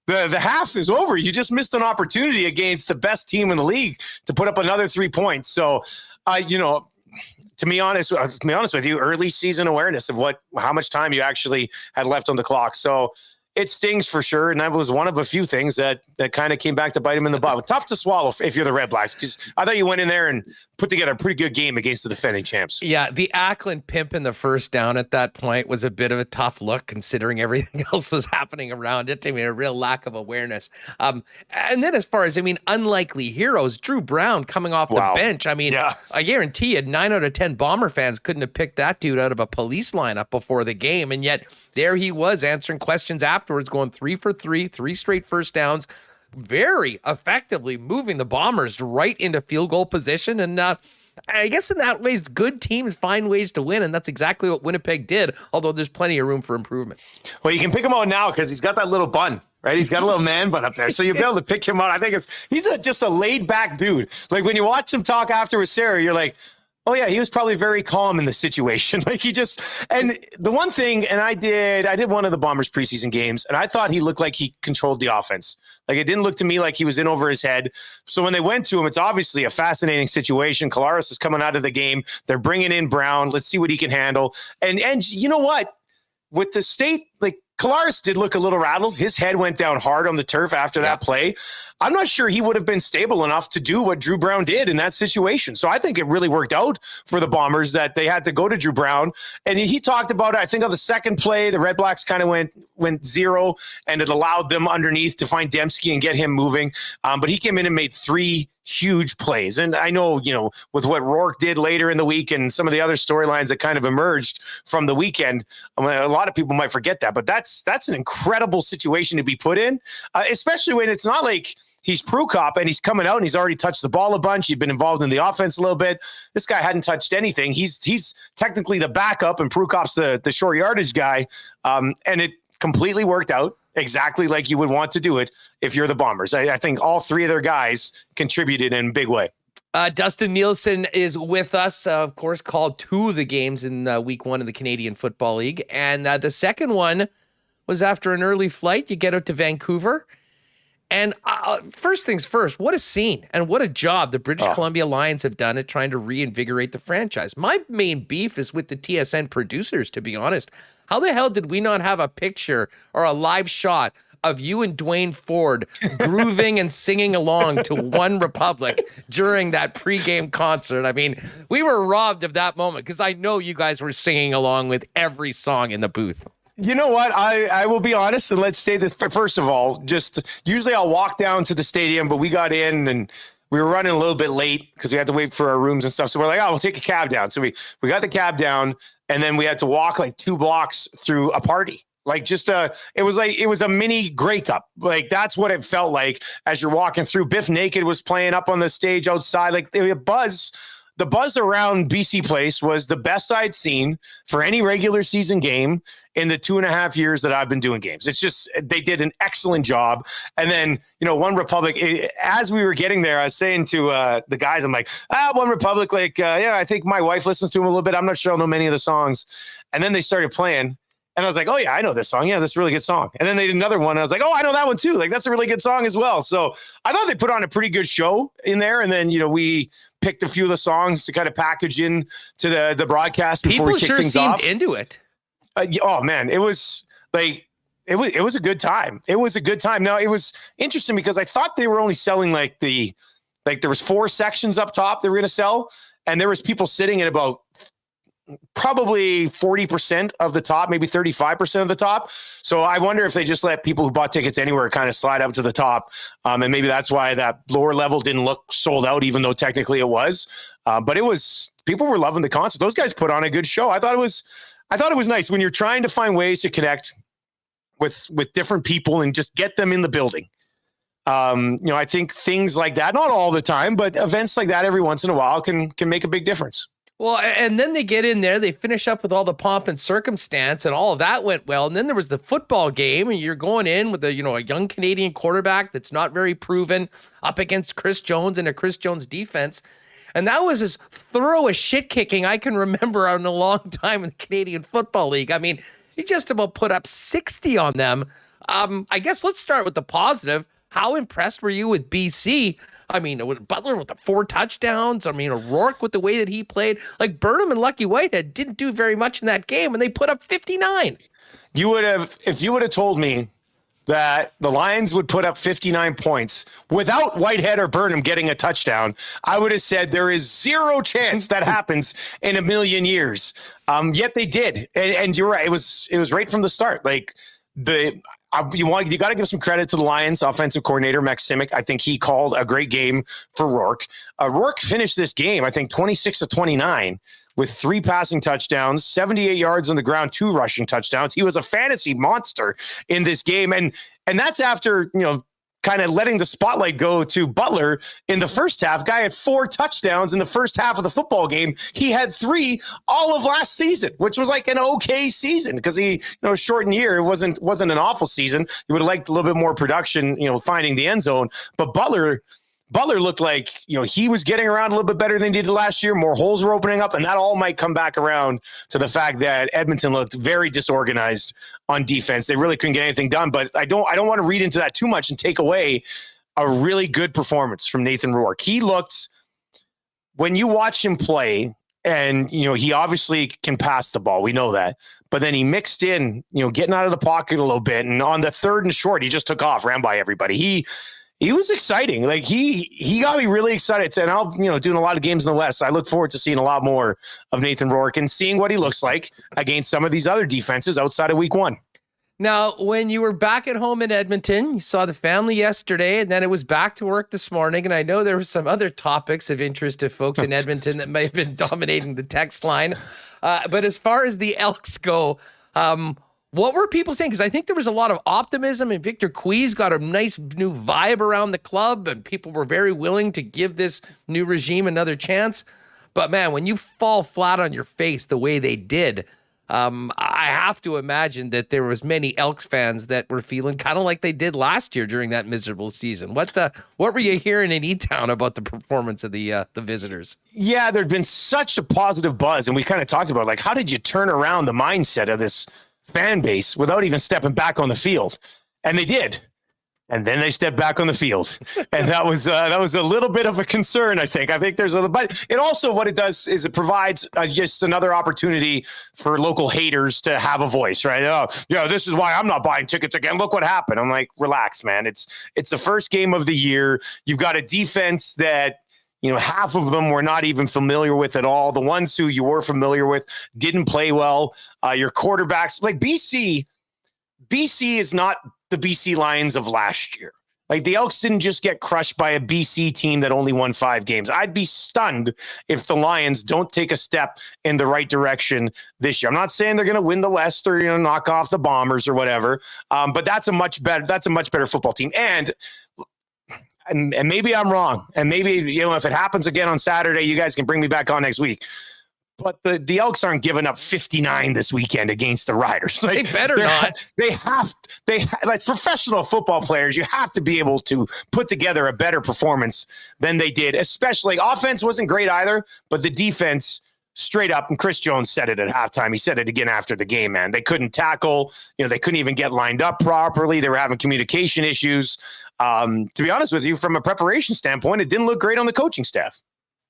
S9: The half is over. You just missed an opportunity against the best team in the league to put up another 3 points. So, to be honest with you, early season awareness of how much time you actually had left on the clock. So it stings for sure. And that was one of a few things that kind of came back to bite him in the butt. Tough to swallow if you're the Redblacks, because I thought you went in there and put together a pretty good game against the defending champs.
S2: Yeah, the Ackland pimp in the first down at that point was a bit of a tough look considering everything else was happening around it. I mean, a real lack of awareness. And then as far as, unlikely heroes, Drew Brown coming off the bench. I mean, yeah. I guarantee you 9 out of 10 Bomber fans couldn't have picked that dude out of a police lineup before the game. And yet there he was answering questions afterwards, going 3 for 3 straight first downs, very effectively moving the Bombers right into field goal position. And I guess in that ways, good teams find ways to win, and that's exactly what Winnipeg did, although there's plenty of room for improvement.
S9: Well, you can pick him out now because he's got that little bun, right? He's got a little man bun up there, so you'll be able to pick him out. I think he's just a laid-back dude. Like, when you watch him talk after with Sarah, you're like, oh, yeah, he was probably very calm in the situation. And the one thing, and I did one of the Bombers preseason games, and I thought he looked like he controlled the offense. Like, it didn't look to me like he was in over his head. So when they went to him, it's obviously a fascinating situation. Collaros is coming out of the game. They're bringing in Brown. Let's see what he can handle. And you know what? With the state, Collaros did look a little rattled. His head went down hard on the turf after that play. I'm not sure he would have been stable enough to do what Drew Brown did in that situation. So I think it really worked out for the Bombers that they had to go to Drew Brown. And he talked about it. I think on the second play, the Redblacks kind of went zero, and it allowed them underneath to find Dembski and get him moving. But he came in and made 3 huge plays. And I know, with what Rourke did later in the week and some of the other storylines that kind of emerged from the weekend, a lot of people might forget that, but that's an incredible situation to be put in, especially when it's not like he's Prukop and he's coming out and he's already touched the ball a bunch. He'd been involved in the offense a little bit. This guy hadn't touched anything. He's technically the backup and Prukop's the short yardage guy. And it completely worked out exactly like you would want to do it if you're the Bombers. I think all three of their guys contributed in a big way.
S2: Dustin Nielson is with us, of course, called 2 of the games in week 1 of the Canadian Football League. And the second one was after an early flight. You get out to Vancouver. And first things first, what a scene and what a job the British Columbia Lions have done at trying to reinvigorate the franchise. My main beef is with the TSN producers, to be honest. How the hell did we not have a picture or a live shot of you and Dwayne Ford grooving and singing along to One Republic during that pregame concert? I mean, we were robbed of that moment because I know you guys were singing along with every song in the booth.
S9: You know what? I will be honest, and let's say this first of all. Just usually I'll walk down to the stadium, but we got in and we were running a little bit late because we had to wait for our rooms and stuff. So we're like, we'll take a cab down. So we got the cab down, and then we had to walk like 2 blocks through a party. Like it was a mini Grey Cup. Like that's what it felt like as you're walking through. Biff Naked was playing up on the stage outside. Like the buzz around BC Place was the best I'd seen for any regular season game in the 2.5 years that I've been doing games. It's just, they did an excellent job. And then, One Republic, as we were getting there, I was saying to the guys, I'm like, One Republic, I think my wife listens to them a little bit. I'm not sure I'll know many of the songs. And then they started playing. And I was like, oh, yeah, I know this song. Yeah, that's a really good song. And then they did another one. And I was like, oh, I know that one too. Like, that's a really good song as well. So I thought they put on a pretty good show in there. And then, we picked a few of the songs to kind of package in to the broadcast before we kicked things off.
S2: People sure seemed into it.
S9: Oh, man, it was like, it was a good time. It was a good time. Now, it was interesting because I thought they were only selling there was 4 sections up top they were going to sell. And there was people sitting at about probably 40% of the top, maybe 35% of the top. So I wonder if they just let people who bought tickets anywhere kind of slide up to the top. And maybe that's why that lower level didn't look sold out, even though technically it was. But people were loving the concert. Those guys put on a good show. I thought it was nice when you're trying to find ways to connect with different people and just get them in the building. I think things like that, not all the time, but events like that every once in a while can make a big difference.
S2: Well, and then they get in there, they finish up with all the pomp and circumstance, and all of that went well. And then there was the football game, and you're going in with a young Canadian quarterback that's not very proven up against Chris Jones and a Chris Jones defense. And that was as thorough a shit kicking I can remember in a long time in the Canadian Football League. I mean, he just about put up 60 on them. I guess let's start with the positive. How impressed were you with BC? I mean, Butler with the 4 touchdowns. I mean, O'Rourke with the way that he played. Like Burnham and Lucky Whitehead didn't do very much in that game, and they put up 59.
S9: If you would have told me that the Lions would put up 59 points without Whitehead or Burnham getting a touchdown, I would have said there is 0 chance that happens in a million years. Yet they did, and you're right. It was right from the start. Like you got to give some credit to the Lions offensive coordinator, Max Simic. I think he called a great game for Rourke. Rourke finished this game, I think, 26-29 with 3 passing touchdowns, 78 yards on the ground, 2 rushing touchdowns. He was a fantasy monster in this game. And that's after, kind of letting the spotlight go to Butler in the first half. Guy had 4 touchdowns in the first half of the football game. He had 3 all of last season, which was like an okay season because he, shortened year. It wasn't an awful season. You would have liked a little bit more production, finding the end zone. But Butler looked like, he was getting around a little bit better than he did last year. More holes were opening up, and that all might come back around to the fact that Edmonton looked very disorganized on defense. They really couldn't get anything done, but I don't want to read into that too much and take away a really good performance from Nathan Rourke. He looked, when you watch him play, and, he obviously can pass the ball. We know that. But then he mixed in, getting out of the pocket a little bit. And on the 3rd and short, he just took off, ran by everybody. He was exciting. Like he got me really excited. And I'll, doing a lot of games in the West, I look forward to seeing a lot more of Nathan Rourke and seeing what he looks like against some of these other defenses outside of week 1.
S2: Now, when you were back at home in Edmonton, you saw the family yesterday, and then it was back to work this morning. And I know there were some other topics of interest to folks in Edmonton that may have been dominating the text line. But as far as the Elks go, what were people saying? Because I think there was a lot of optimism, and Victor Quees got a nice new vibe around the club, and people were very willing to give this new regime another chance. But man, when you fall flat on your face the way they did, I have to imagine that there was many Elks fans that were feeling kind of like they did last year during that miserable season. What were you hearing in E-Town about the performance of the visitors?
S9: Yeah, there'd been such a positive buzz, and we kind of talked about, like, how did you turn around the mindset of this fan base without even stepping back on the field? And they did. And then they stepped back on the field, and that was a little bit of a concern. I think there's but it also, what it does is it provides just another opportunity for local haters to have a voice, right? Oh, yeah, this is why I'm not buying tickets again. Look what happened. I'm like, relax, man. It's the first game of the year. You've got a defense that, half of them were not even familiar with at all. The ones who you were familiar with didn't play well. Your quarterbacks, like BC is not the BC Lions of last year. Like, the Elks didn't just get crushed by a BC team that only won 5 games. I'd be stunned if the Lions don't take a step in the right direction this year. I'm not saying they're going to win the West or, knock off the Bombers or whatever. But that's a much better football team. And maybe I'm wrong. And maybe, if it happens again on Saturday, you guys can bring me back on next week. But the Elks aren't giving up 59 this weekend against the Riders. Like,
S2: they better not.
S9: Like, professional football players, you have to be able to put together a better performance than they did. Especially, offense wasn't great either, but the defense, straight up, and Chris Jones said it at halftime. He said it again after the game, man. They couldn't tackle. They couldn't even get lined up properly. They were having communication issues. To be honest with you, from a preparation standpoint, it didn't look great on the coaching staff.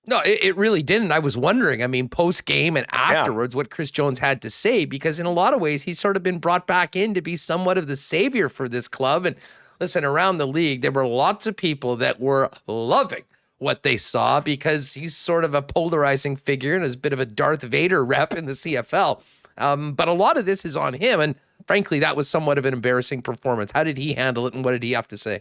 S2: No, it really didn't. I was wondering, post-game and afterwards, what Chris Jones had to say, because in a lot of ways, he's sort of been brought back in to be somewhat of the savior for this club. And listen, around the league, there were lots of people that were loving what they saw, because he's sort of a polarizing figure and is a bit of a Darth Vader rep in the CFL. But a lot of this is on him. And frankly, that was somewhat of an embarrassing performance. How did he handle it, and what did he have to say?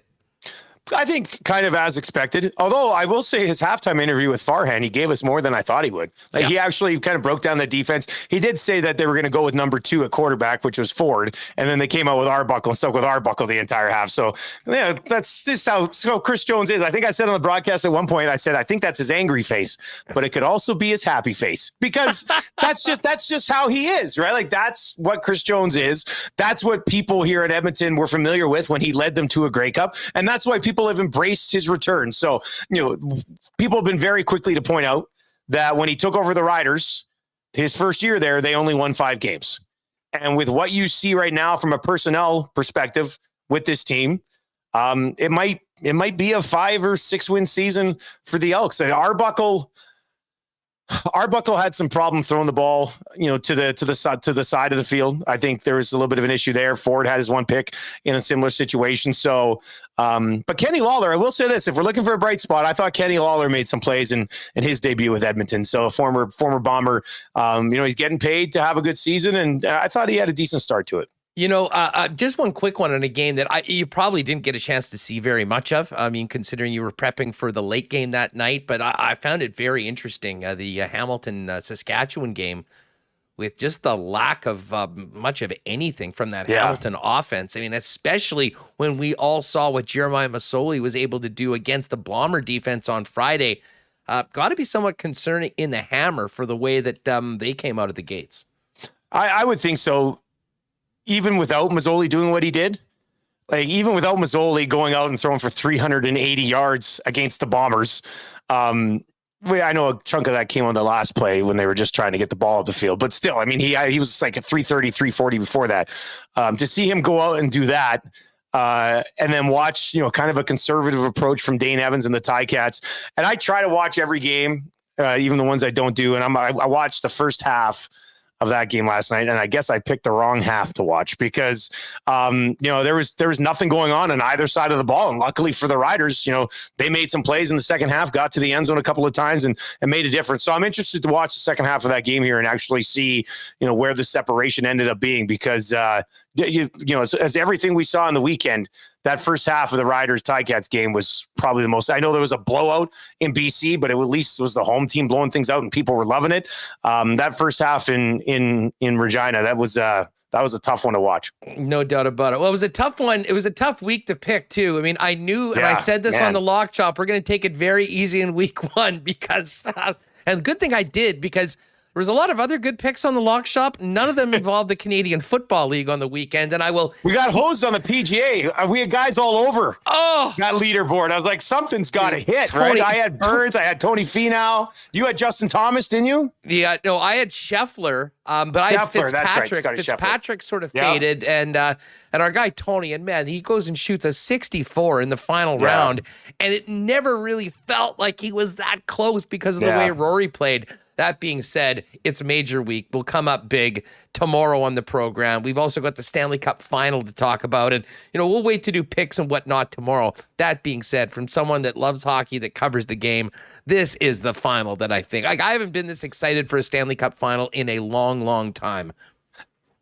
S9: I think kind of as expected, although I will say his halftime interview with Farhan, he gave us more than I thought he would. He actually kind of broke down the defense. He did say that they were going to go with number 2 at quarterback, which was Ford. And then they came out with Arbuckle and stuck with Arbuckle the entire half. So yeah, that's just how Chris Jones is. I think I said on the broadcast at one point, I think that's his angry face, but it could also be his happy face, because that's just how he is, right? Like, that's what Chris Jones is. That's what people here in Edmonton were familiar with when he led them to a Grey Cup. And that's why people have embraced his return. So, people have been very quickly to point out that when he took over the Riders, his first year there, they only won 5 games. And with what you see right now from a personnel perspective with this team, it might be a 5 or 6 win season for the Elks. And Arbuckle had some problem throwing the ball, to the side of the field. I think there was a little bit of an issue there. Ford had his one pick in a similar situation. So, but Kenny Lawler, I will say this: if we're looking for a bright spot, I thought Kenny Lawler made some plays in his debut with Edmonton. So, a former Bomber, he's getting paid to have a good season, and I thought he had a decent start to it.
S2: Just one quick one on a game that you probably didn't get a chance to see very much of. Considering you were prepping for the late game that night, but I found it very interesting. The Hamilton, Saskatchewan game, with just the lack of much of anything from that Hamilton offense. Especially when we all saw what Jeremiah Masoli was able to do against the Bomber defense on Friday. Got to be somewhat concerning in the Hammer for the way that they came out of the gates.
S9: I would think so. Even without Mazzoli doing what he did, even without Mazzoli going out and throwing for 380 yards against the Bombers, I know a chunk of that came on the last play when they were just trying to get the ball up the field. But still, he was like at 330, 340 before that. To see him go out and do that, and then watch, kind of a conservative approach from Dane Evans and the Ticats. And I try to watch every game, even the ones I don't do. And I watched the first half of that game last night, and I guess I picked the wrong half to watch because there was nothing going on either side of the ball, and luckily for the Riders, they made some plays in the second half, got to the end zone a couple of times, and made a difference. So I'm interested to watch the second half of that game here and actually see where the separation ended up being, because as everything we saw in the weekend, that first half of the Riders Ticats game was probably the most. I know there was a blowout in BC, but at least it was the home team blowing things out and people were loving it. That first half in Regina, that was a tough one to watch.
S2: No doubt about it. Well, it was a tough one. It was a tough week to pick too. I mean, I knew, and I said this on the Lock Chop, we're going to take it very easy in week one because, and good thing I did, because there was a lot of other good picks on the Lock Shop. None of them involved the Canadian Football League on the weekend. And
S9: we got hosed on the PGA. We had guys all over that leaderboard. I was like, something's got to hit, right? I had Burns. I had Tony Finau. You had Justin Thomas, didn't you?
S2: Yeah, no, I had Scheffler. But I had Fitzpatrick. Fitzpatrick sort of faded. And our guy, Tony, and man, he goes and shoots a 64 in the final round. And it never really felt like he was that close because of the way Rory played. That being said, it's a major week. We'll come up big tomorrow on the program. We've also got the Stanley Cup Final to talk about. And, we'll wait to do picks and whatnot tomorrow. That being said, from someone that loves hockey, that covers the game, this is the final that I think. I haven't been this excited for a Stanley Cup Final in a long, long time.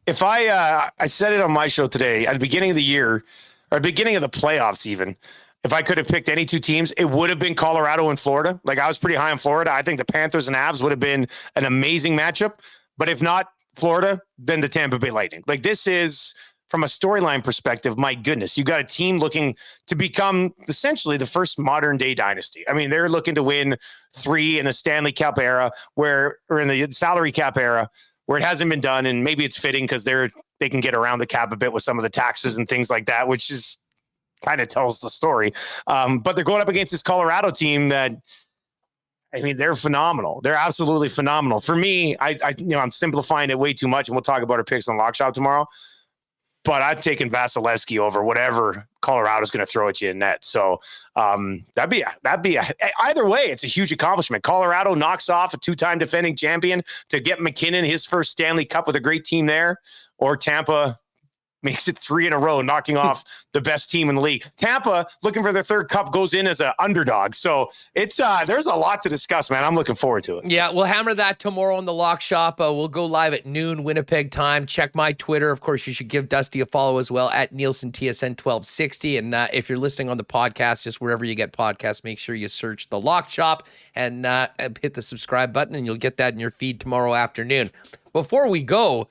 S9: If I said it on my show today, at the beginning of the year, or beginning of the playoffs even, if I could have picked any two teams, it would have been Colorado and Florida. Like, I was pretty high on Florida. I think the Panthers and Avs would have been an amazing matchup. But if not Florida, then the Tampa Bay Lightning. Like, this is, from a storyline perspective, my goodness, you got a team looking to become essentially the first modern day dynasty. I mean, they're looking to win 3 in the Stanley Cup era or in the salary cap era, where it hasn't been done. And maybe it's fitting because they can get around the cap a bit with some of the taxes and things like that, which is kind of tells the story. But they're going up against this Colorado team that, I mean, they're phenomenal. They're absolutely phenomenal. For me, I'm simplifying it way too much, and we'll talk about our picks on Lock Shop tomorrow. But I've taken Vasilevsky over whatever Colorado's going to throw at you in net. So that'd be either way. It's a huge accomplishment. Colorado knocks off a 2-time defending champion to get McKinnon his first Stanley Cup with a great team there, or Tampa makes it 3 in a row, knocking off the best team in the league. Tampa, looking for their 3rd cup, goes in as an underdog. So it's there's a lot to discuss, man. I'm looking forward to it.
S2: Yeah, we'll hammer that tomorrow on the Lock Shop. We'll go live at noon Winnipeg time. Check my Twitter. Of course, you should give Dusty a follow as well, at Nielson TSN 1260. And if you're listening on the podcast, just wherever you get podcasts, make sure you search the Lock Shop and hit the subscribe button, and you'll get that in your feed tomorrow afternoon. Before we go,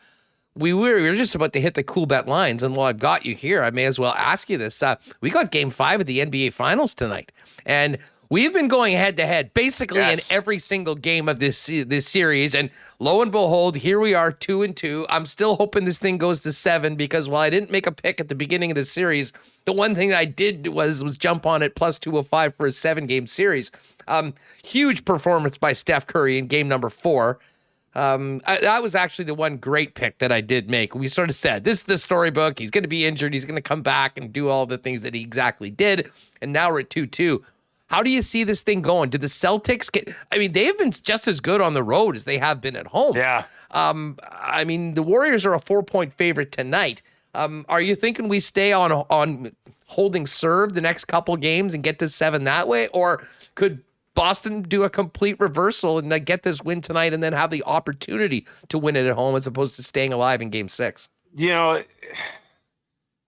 S2: we were just about to hit the cool bet lines, and while I've got you here, I may as well ask you this. We got Game 5 of the NBA Finals tonight, and we've been going head-to-head basically in every single game of this series, and lo and behold, here we are, 2-2. I'm still hoping this thing goes to 7, because while I didn't make a pick at the beginning of the series, the one thing I did was jump on it plus 205 for a 7-game series. Huge performance by Steph Curry in game number 4. That was actually the one great pick that I did make. We sort of said, this is the storybook. He's going to be injured. He's going to come back and do all the things that he exactly did. And now we're at 2-2. How do you see this thing going? Did the Celtics they've been just as good on the road as they have been at home.
S9: Yeah.
S2: The Warriors are a 4-point favorite tonight. Are you thinking we stay on holding serve the next couple games and get to 7 that way? Or could Boston do a complete reversal and get this win tonight and then have the opportunity to win it at home as opposed to staying alive in Game 6?
S9: This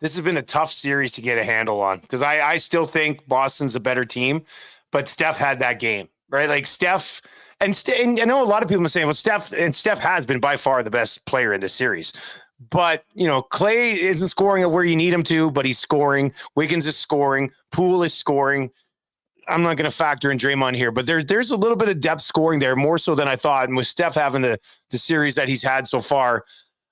S9: has been a tough series to get a handle on, because I still think Boston's a better team, but Steph had that game, right? Like Steph, and I know a lot of people are saying, well, Steph has been by far the best player in this series. But, Clay isn't scoring at where you need him to, but he's scoring. Wiggins is scoring. Poole is scoring. I'm not going to factor in Draymond here, but there's a little bit of depth scoring there, more so than I thought. And with Steph having the series that he's had so far,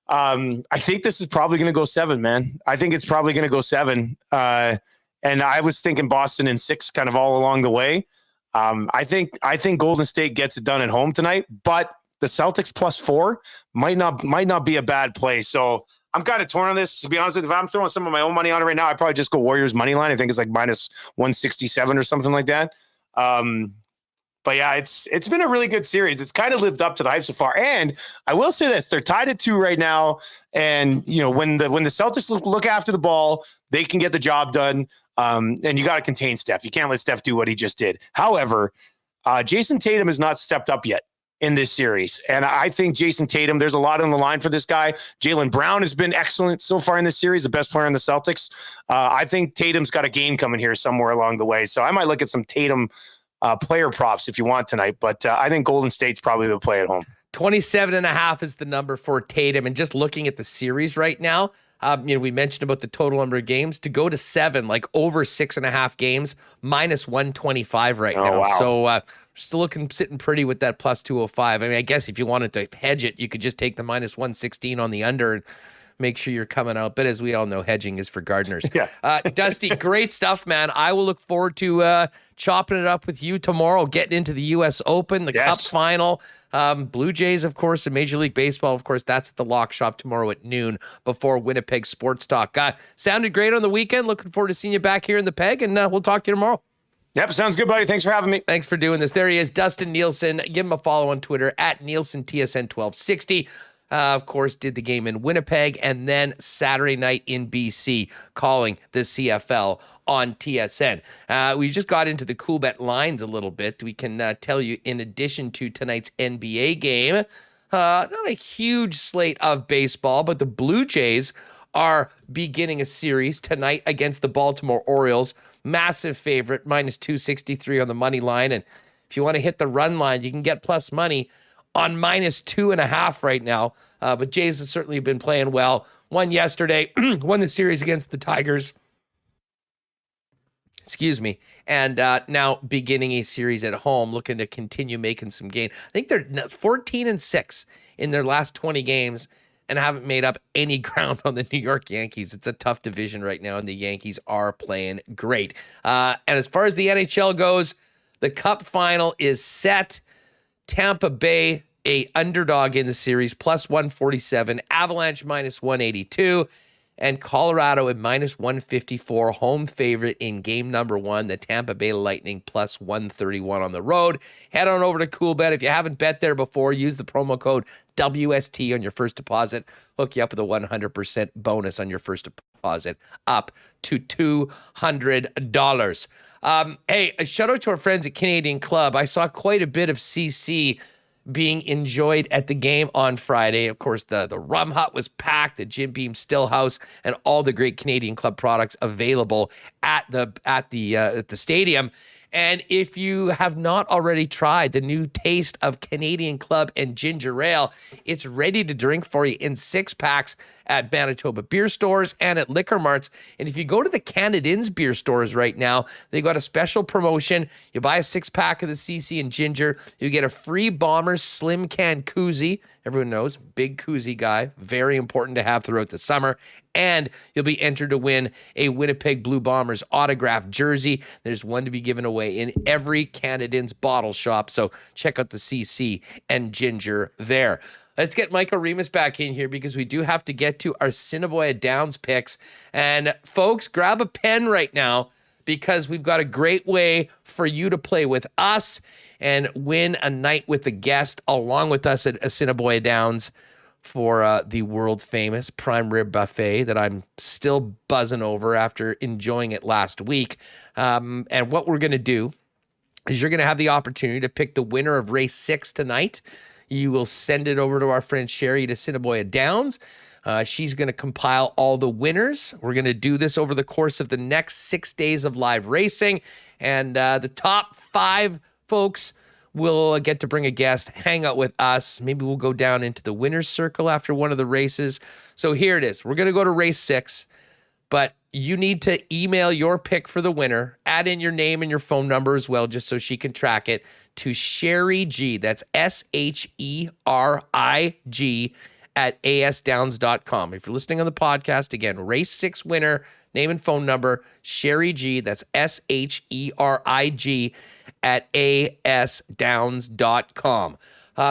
S9: I think this is probably going to go 7, man. I think it's probably going to go 7. And I was thinking Boston in 6 kind of all along the way. I think Golden State gets it done at home tonight, but the Celtics +4 might not be a bad play. So I'm kind of torn on this, to be honest with you. If I'm throwing some of my own money on it right now, I'd probably just go Warriors money line. I think it's like -167 or something like that. But yeah, it's been a really good series. It's kind of lived up to the hype so far. And I will say this, they're tied at 2 right now. And, you know, when the Celtics look after the ball, they can get the job done. And you got to contain Steph. You can't let Steph do what he just did. However, Jason Tatum has not stepped up yet in this series. And I think Jason Tatum, there's a lot on the line for this guy. Jaylen Brown has been excellent so far in this series, the best player in the Celtics. I think Tatum's got a game coming here somewhere along the way. So I might look at some Tatum player props if you want tonight. But I think Golden State's probably the play at home.
S2: 27.5 is the number for Tatum. And just looking at the series right now, you know, we mentioned about the total number of games to go to 7, like over 6.5 games, minus 125 right now.
S9: Wow.
S2: So still sitting pretty with that plus 205. I mean, I guess if you wanted to hedge it, you could just take the minus 116 on the under and make sure you're coming out. But as we all know, hedging is for gardeners.
S9: Yeah.
S2: Dusty, great stuff, man. I will look forward to chopping it up with you tomorrow, getting into the U.S. Open, the Cup Final. Blue Jays, of course, and Major League Baseball, of course, that's at the Lock Shop tomorrow at noon before Winnipeg Sports Talk. Sounded great on the weekend. Looking forward to seeing you back here in the Peg, and we'll talk to you tomorrow.
S9: Yep, sounds good, buddy. Thanks for having me.
S2: Thanks for doing this. There he is, Dustin Nielson. Give him a follow on Twitter at NielsenTSN1260. Of course, did the game in Winnipeg and then Saturday night in BC, calling the CFL on TSN. We just got into the cool bet lines a little bit. We can tell you, in addition to tonight's NBA game, not a huge slate of baseball, but the Blue Jays are beginning a series tonight against the Baltimore Orioles. Massive favorite, minus 263 on the money line. And if you want to hit the run line, you can get plus money on minus 2.5 right now. But Jays has certainly been playing well. Won yesterday, won the series against the Tigers. Excuse me. And now beginning a series at home, looking to continue making some gain. I think they're 14-6 in their last 20 games and haven't made up any ground on the New York Yankees. It's a tough division right now, and the Yankees are playing great. And as far as the NHL goes, the Cup Final is set. Tampa Bay, a underdog in the series, plus 147. Avalanche, minus 182. And Colorado at minus 154, home favorite in game number 1. The Tampa Bay Lightning, plus 131 on the road. Head on over to CoolBet. If you haven't bet there before, use the promo code WST on your first deposit. Hook you up with a 100% bonus on your first deposit, up to $200. Hey, a shout out to our friends at Canadian Club. I saw quite a bit of CC being enjoyed at the game on Friday. Of course, the Rum Hut was packed, the Jim Beam Stillhouse, and all the great Canadian Club products available at the stadium. And if you have not already tried the new taste of Canadian Club and ginger ale, it's ready to drink for you in 6-packs at Manitoba beer stores and at liquor marts. And if you go to the Canadians beer stores right now, they got a special promotion. You buy a 6-pack of the CC and ginger, you get a free Bombers slim can koozie. Everyone knows, big koozie guy, very important to have throughout the summer. And you'll be entered to win a Winnipeg Blue Bombers autographed jersey. There's one to be given away in every Canadians bottle shop. So check out the CC and ginger there. Let's get Michael Remis back in here because we do have to get to our Assiniboia Downs picks. And folks, grab a pen right now because we've got a great way for you to play with us and win a night with a guest along with us at Assiniboia Downs for the world famous prime rib buffet that I'm still buzzing over after enjoying it last week. And what we're going to do is you're going to have the opportunity to pick the winner of race 6 tonight. You will send it over to our friend Sherry at Assiniboia Downs. She's going to compile all the winners. We're going to do this over the course of the next 6 days of live racing. And the top 5 folks will get to bring a guest, hang out with us. Maybe we'll go down into the winner's circle after one of the races. So here it is. We're going to go to race 6, but you need to email your pick for the winner, add in your name and your phone number as well, just so she can track it, to Sherry G. That's SHERIG at asdowns.com. If you're listening on the podcast, again, race 6 winner, name and phone number, Sherry G. That's SHERIG at asdowns.com.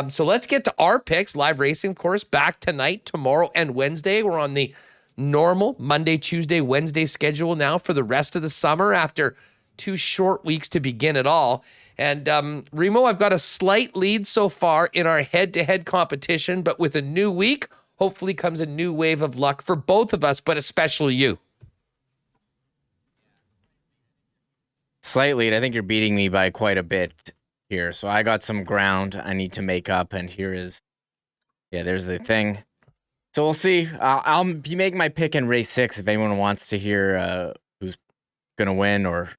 S2: So let's get to our picks. Live racing, of course, back tonight, tomorrow, and Wednesday. We're on the normal Monday, Tuesday, Wednesday schedule now for the rest of the summer after 2 short weeks to begin it all. And Remo, I've got a slight lead so far in our head-to-head competition, but with a new week, hopefully comes a new wave of luck for both of us, but especially you.
S3: Slight lead. I think you're beating me by quite a bit here. So I got some ground I need to make up, and there's the thing. So we'll see. I'll be making my pick in race 6 if anyone wants to hear who's gonna win or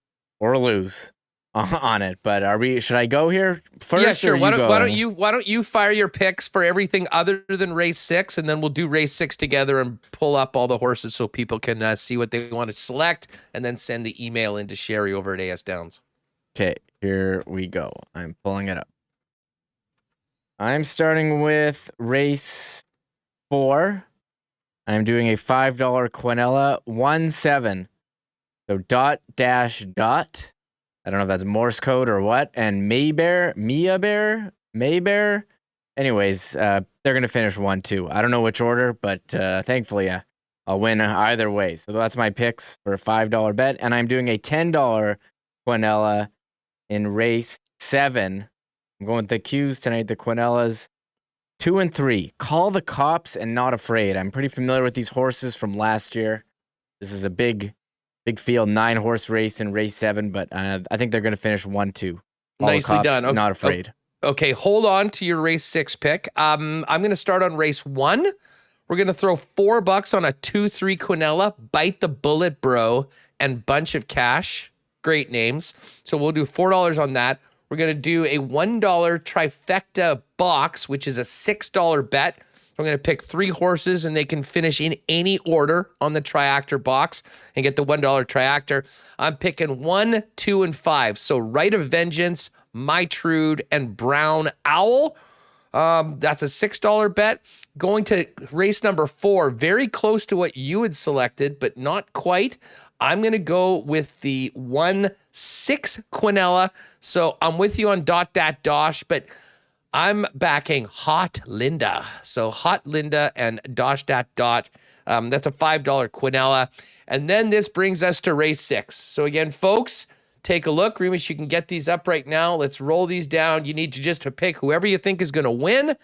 S3: lose on it. But should I go here first?
S2: Yeah, sure.
S3: Or
S2: Why don't you fire your picks for everything other than race 6, and then we'll do race 6 together and pull up all the horses so people can see what they want to select, and then send the email into Sherry over at AS Downs.
S3: Okay, here we go. I'm pulling it up. I'm starting with race 4. I'm doing a $5 Quinella 1-7. So dot dash dot. I don't know if that's Morse code or what. And Maybear. Anyways, they're going to finish 1-2. I don't know which order, but thankfully I'll win either way. So that's my picks for a $5 bet. And I'm doing a $10 Quinella in race 7. I'm going with the Qs tonight, the Quinellas. 2 and 3. Call the Cops and Not Afraid. I'm pretty familiar with these horses from last year. This is a big field, 9-horse race in race 7, but I think they're going to finish 1-2.
S2: Nicely done. Okay.
S3: Not Afraid.
S2: Okay, hold on to your race 6 pick. I'm going to start on race 1. We're going to throw $4 on a 2-3 Quinella, Bite the Bullet Bro, and Bunch of Cash. Great names. So we'll do $4 on that. We're going to do a $1 trifecta box, which is a $6 bet. I'm going to pick 3 horses, and they can finish in any order on the triactor box and get the $1 triactor. I'm picking 1, 2, and 5. So Rite of Vengeance, My Trude, and Brown Owl. That's a $6 bet. Going to race number 4, very close to what you had selected, but not quite. I'm going to go with the 1-6 Quinella. So I'm with you on dot that dosh, but I'm backing Hot Linda. So Hot Linda and Dosh Dat Dot. That's a $5 Quinella. And then this brings us to race 6. So again, folks, take a look. Remis, you can get these up right now. Let's roll these down. You need to just pick whoever you think is going to win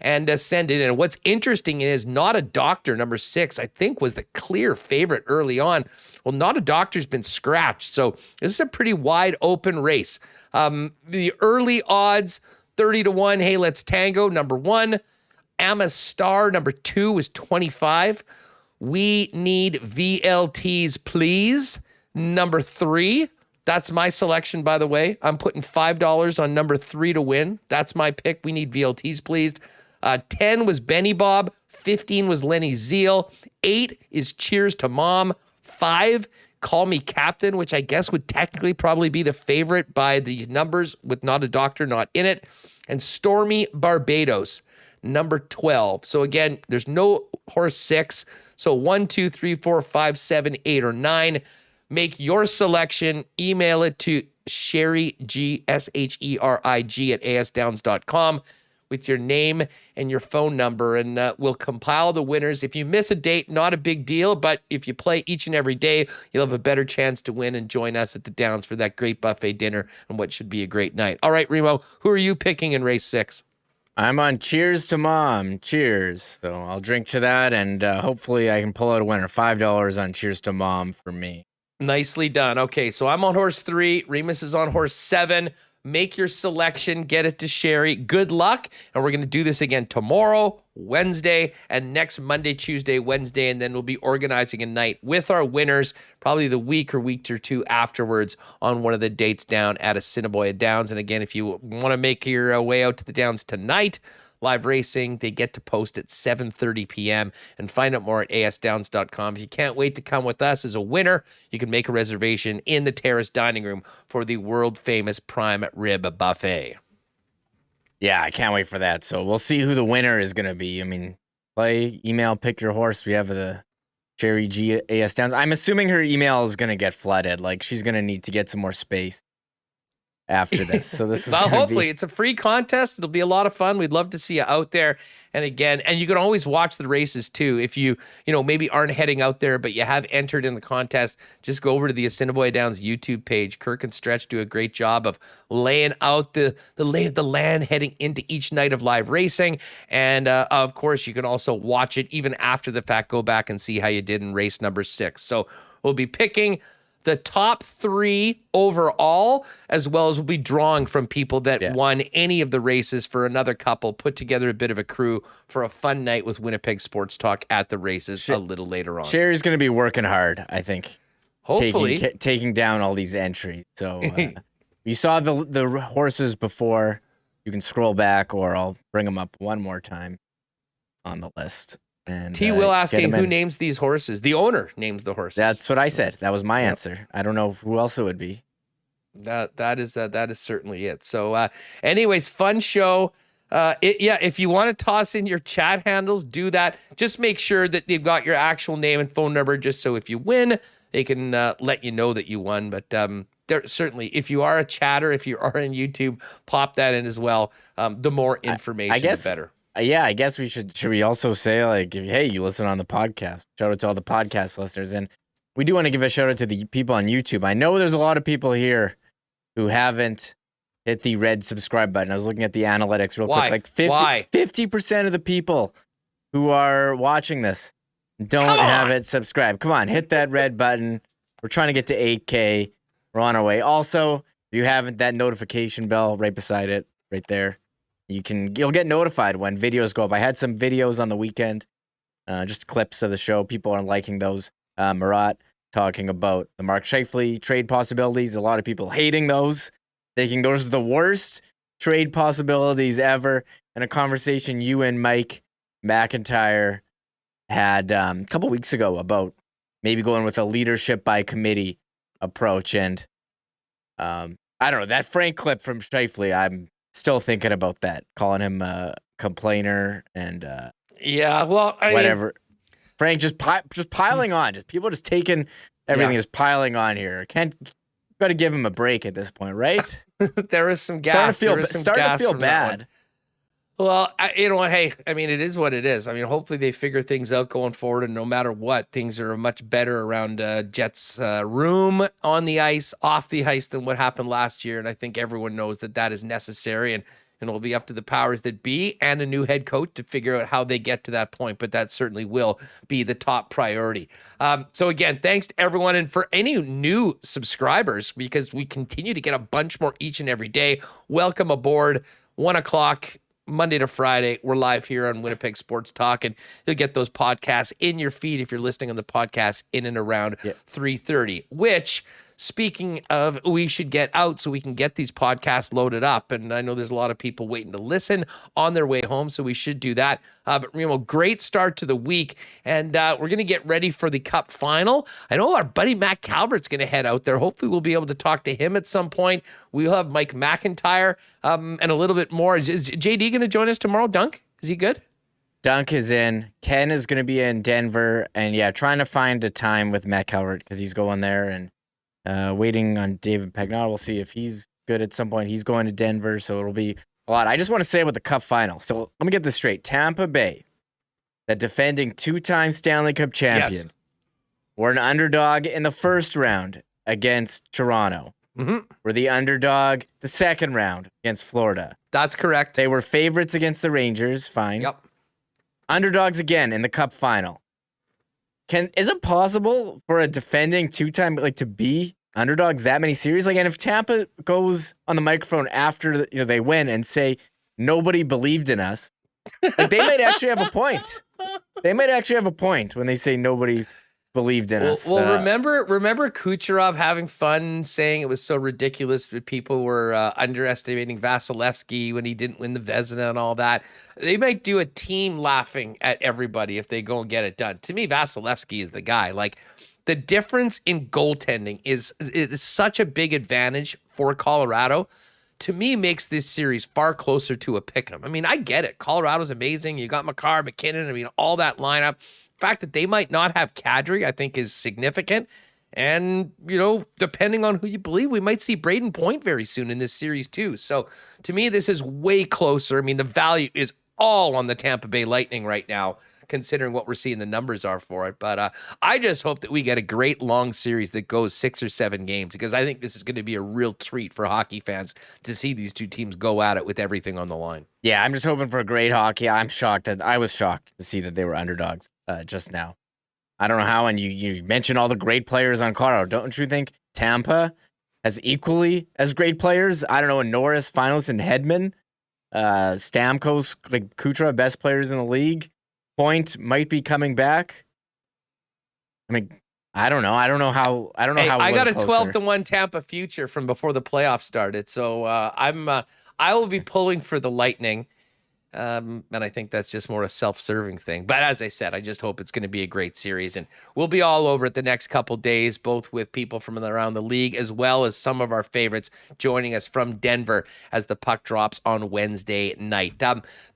S2: and send it in. What's interesting is Not a Doctor, number 6, I think was the clear favorite early on. Well, Not a Doctor's been scratched. So this is a pretty wide open race. The early odds, 30-1, Hey Let's Tango, number 1. Amma Star, number 2, was 25. We Need VLTs, Please, number 3. That's my selection, by the way. I'm putting $5 on number 3 to win. That's my pick. We Need VLTs, Please. 10 was Benny Bob. 15 was Lenny Zeal. 8 is Cheers to Mom. 5, Call Me Captain, which I guess would technically probably be the favorite by these numbers with Not a Doctor not in it. And Stormy Barbados, number 12. So again, there's no horse 6. So 1, 2, 3, 4, 5, 7, 8, or 9. Make your selection. Email it to Sherry, SHERIG, at asdowns.com with your name and your phone number, and we'll compile the winners. If you miss a date, not a big deal, but if you play each and every day, you'll have a better chance to win and join us at the Downs for that great buffet dinner and what should be a great night. All right, Remo, who are you picking in race 6?
S3: I'm on Cheers to Mom. Cheers. So I'll drink to that, and hopefully I can pull out a winner. $5 on Cheers to Mom for me.
S2: Nicely done. Okay, so I'm on horse 3. Remis is on horse 7. Make your selection. Get it to Sherry. Good luck. And we're going to do this again tomorrow, Wednesday, and next Monday, Tuesday, Wednesday. And then we'll be organizing a night with our winners, probably the week or or two afterwards on one of the dates down at Assiniboia Downs. And again, if you want to make your way out to the Downs tonight, live racing, they get to post at 7:30 p.m. and find out more at asdowns.com. If you can't wait to come with us as a winner, you can make a reservation in the Terrace Dining Room for the world-famous prime rib buffet.
S3: Yeah, I can't wait for that. So we'll see who the winner is going to be. I mean, play, email, pick your horse. We have the Sherry G at AS Downs. I'm assuming her email is going to get flooded. Like, she's going to need to get some more space. after this. So this is
S2: well,
S3: gonna
S2: hopefully it's a free contest. It'll be a lot of fun. We'd love to see you out there. And again, and you can always watch the races too. If you maybe aren't heading out there, but you have entered in the contest, just go over to the Assiniboia Downs YouTube page. Kirk and Stretch do a great job of laying out the lay of the land heading into each night of live racing. And of course, you can also watch it even after the fact. Go back and see how you did in race number 6. So we'll be picking the top 3 overall, as well as we'll be drawing from people that won any of the races for another couple, put together a bit of a crew for a fun night with Winnipeg Sports Talk at the races a little later on.
S3: Sherry's going to be working hard, I think.
S2: Hopefully.
S3: Taking down all these entries. So you saw the horses before. You can scroll back, or I'll bring them up one more time on the list. And
S2: T will asking who names these horses. The owner names the horses.
S3: That's what I said. That was my answer. I don't know who else it would be.
S2: That is certainly it. So anyways, fun show. If you want to toss in your chat handles, do that. Just make sure that they've got your actual name and phone number, just so if you win, they can let you know that you won. But certainly, if you are a chatter, if you are on YouTube, pop that in as well. The more information, the better.
S3: Yeah, I guess should we also say, like, hey, you listen on the podcast. Shout out to all the podcast listeners. And we do want to give a shout out to the people on YouTube. I know there's a lot of people here who haven't hit the red subscribe button. I was looking at the analytics real quick. Like 50% of the people who are watching this don't have it subscribed. Come on, hit that red button. We're trying to get to 8K. We're on our way. Also, if you haven't, that notification bell right beside it, right there. You'll get notified when videos go up. I had some videos on the weekend, just clips of the show. People aren't liking those. Marat talking about the Mark Scheifele trade possibilities. A lot of people hating those, thinking those are the worst trade possibilities ever. And a conversation you and Mike McIntyre had a couple weeks ago about maybe going with a leadership by committee approach. And I don't know, that Frank clip from Scheifele, I'm still thinking about that, calling him a complainer and whatever. Mean, Frank just piling on, people just taking everything, just piling on here. Got to give him a break at this point, right?
S2: There is some gas.
S3: Starting to feel bad.
S2: Well, you know what? Hey, I mean, it is what it is. I mean, hopefully they figure things out going forward, and no matter what, things are much better around Jets' room, on the ice, off the ice than what happened last year. And I think everyone knows that is necessary, and it'll be up to the powers that be and a new head coach to figure out how they get to that point. But that certainly will be the top priority. So again, thanks to everyone, and for any new subscribers, because we continue to get a bunch more each and every day. Welcome aboard. 1 o'clock. Monday to Friday, we're live here on Winnipeg Sports Talk, and you'll get those podcasts in your feed if you're listening on the podcast in and around 3:30, which, speaking of, we should get out so we can get these podcasts loaded up. And I know there's a lot of people waiting to listen on their way home, so we should do that. But great start to the week, and we're going to get ready for the Cup Final. I know our buddy Matt Calvert's going to head out there. Hopefully we'll be able to talk to him at some point. We'll have Mike McIntyre and a little bit more. Is JD going to join us tomorrow? Dunk? Is he good?
S3: Dunk is in. Ken is going to be in Denver, and trying to find a time with Matt Calvert because he's going there, and waiting on David Pagnotta. We'll see if he's good at some point. He's going to Denver, so it'll be a lot. I just want to say about the Cup Final. So let me get this straight. Tampa Bay, the defending 2-time Stanley Cup champions, were an underdog in the first round against Toronto.
S2: Mm-hmm.
S3: Were the underdog the second round against Florida.
S2: That's correct.
S3: They were favorites against the Rangers. Fine.
S2: Yep.
S3: Underdogs again in the Cup Final. Is it possible for a defending 2-time to be underdogs that many series? And if Tampa goes on the microphone after they win and say nobody believed in us, they might actually have a point. They might actually have a point when they say nobody believed in us.
S2: Well, remember Kucherov having fun saying it was so ridiculous that people were underestimating Vasilevsky when he didn't win the Vezina and all that. They might do a team laughing at everybody if they go and get it done. To me, Vasilevsky is the guy. The difference in goaltending is such a big advantage for Colorado. To me, makes this series far closer to a pick'em. I mean, I get it. Colorado's amazing. You got Makar, McKinnon. I mean, all that lineup. The fact that they might not have Kadri, I think, is significant. And, depending on who you believe, we might see Braden Point very soon in this series too. So to me, this is way closer. I mean, the value is all on the Tampa Bay Lightning right now, considering what we're seeing the numbers are for it. But I just hope that we get a great long series that goes 6 or 7 games, because I think this is going to be a real treat for hockey fans to see these two teams go at it with everything on the line.
S3: Yeah, I'm just hoping for great hockey. I was shocked to see that they were underdogs just now. I don't know how, and you mentioned all the great players on Colorado. Don't you think Tampa has equally as great players? I don't know, Norris, Finals, and Hedman, Stamkos, like Kucherov, best players in the league. Point might be coming back. I mean, I don't know. I don't know how. I got
S2: a 12-1 Tampa future from before the playoffs started, so I will be pulling for the Lightning. And I think that's just more a self-serving thing. But as I said, I just hope it's going to be a great series. And we'll be all over it the next couple days, both with people from around the league, as well as some of our favorites joining us from Denver as the puck drops on Wednesday night.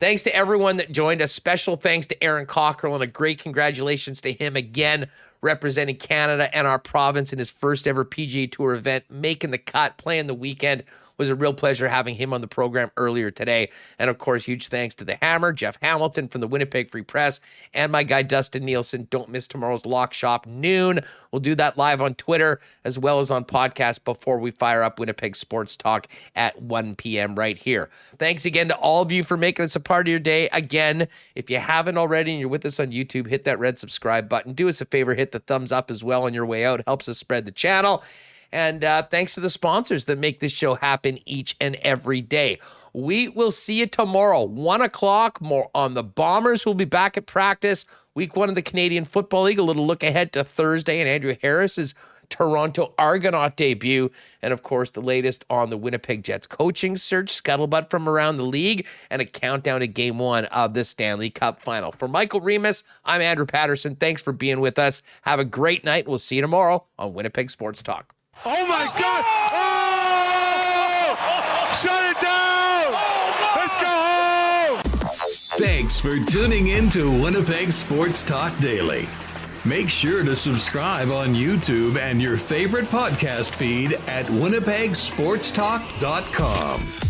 S2: Thanks to everyone that joined us. Special thanks to Aaron Cockerill, and a great congratulations to him again, representing Canada and our province in his first ever PGA Tour event, making the cut, playing the weekend. Was a real pleasure having him on the program earlier today. And of course, huge thanks to the Hammer, Jeff Hamilton from the Winnipeg Free Press, and my guy, Dustin Nielson. Don't miss tomorrow's Lock Shop noon. We'll do that live on Twitter as well as on podcast before we fire up Winnipeg Sports Talk at 1 p.m. right here. Thanks again to all of you for making this a part of your day. Again, if you haven't already and you're with us on YouTube, hit that red subscribe button. Do us a favor, hit the thumbs up as well on your way out. It helps us spread the channel. And thanks to the sponsors that make this show happen each and every day. We will see you tomorrow, 1 o'clock, more on the Bombers, who will be back at practice. Week 1 of the Canadian Football League, a little look ahead to Thursday and Andrew Harris's Toronto Argonaut debut. And, of course, the latest on the Winnipeg Jets coaching search, scuttlebutt from around the league, and a countdown to Game 1 of the Stanley Cup Final. For Michael Remis, I'm Andrew Paterson. Thanks for being with us. Have a great night. We'll see you tomorrow on Winnipeg Sports Talk.
S10: Oh my God! Oh! Shut it down! Let's go home!
S1: Thanks for tuning in to Winnipeg Sports Talk Daily. Make sure to subscribe on YouTube and your favorite podcast feed at winnipegsportstalk.com.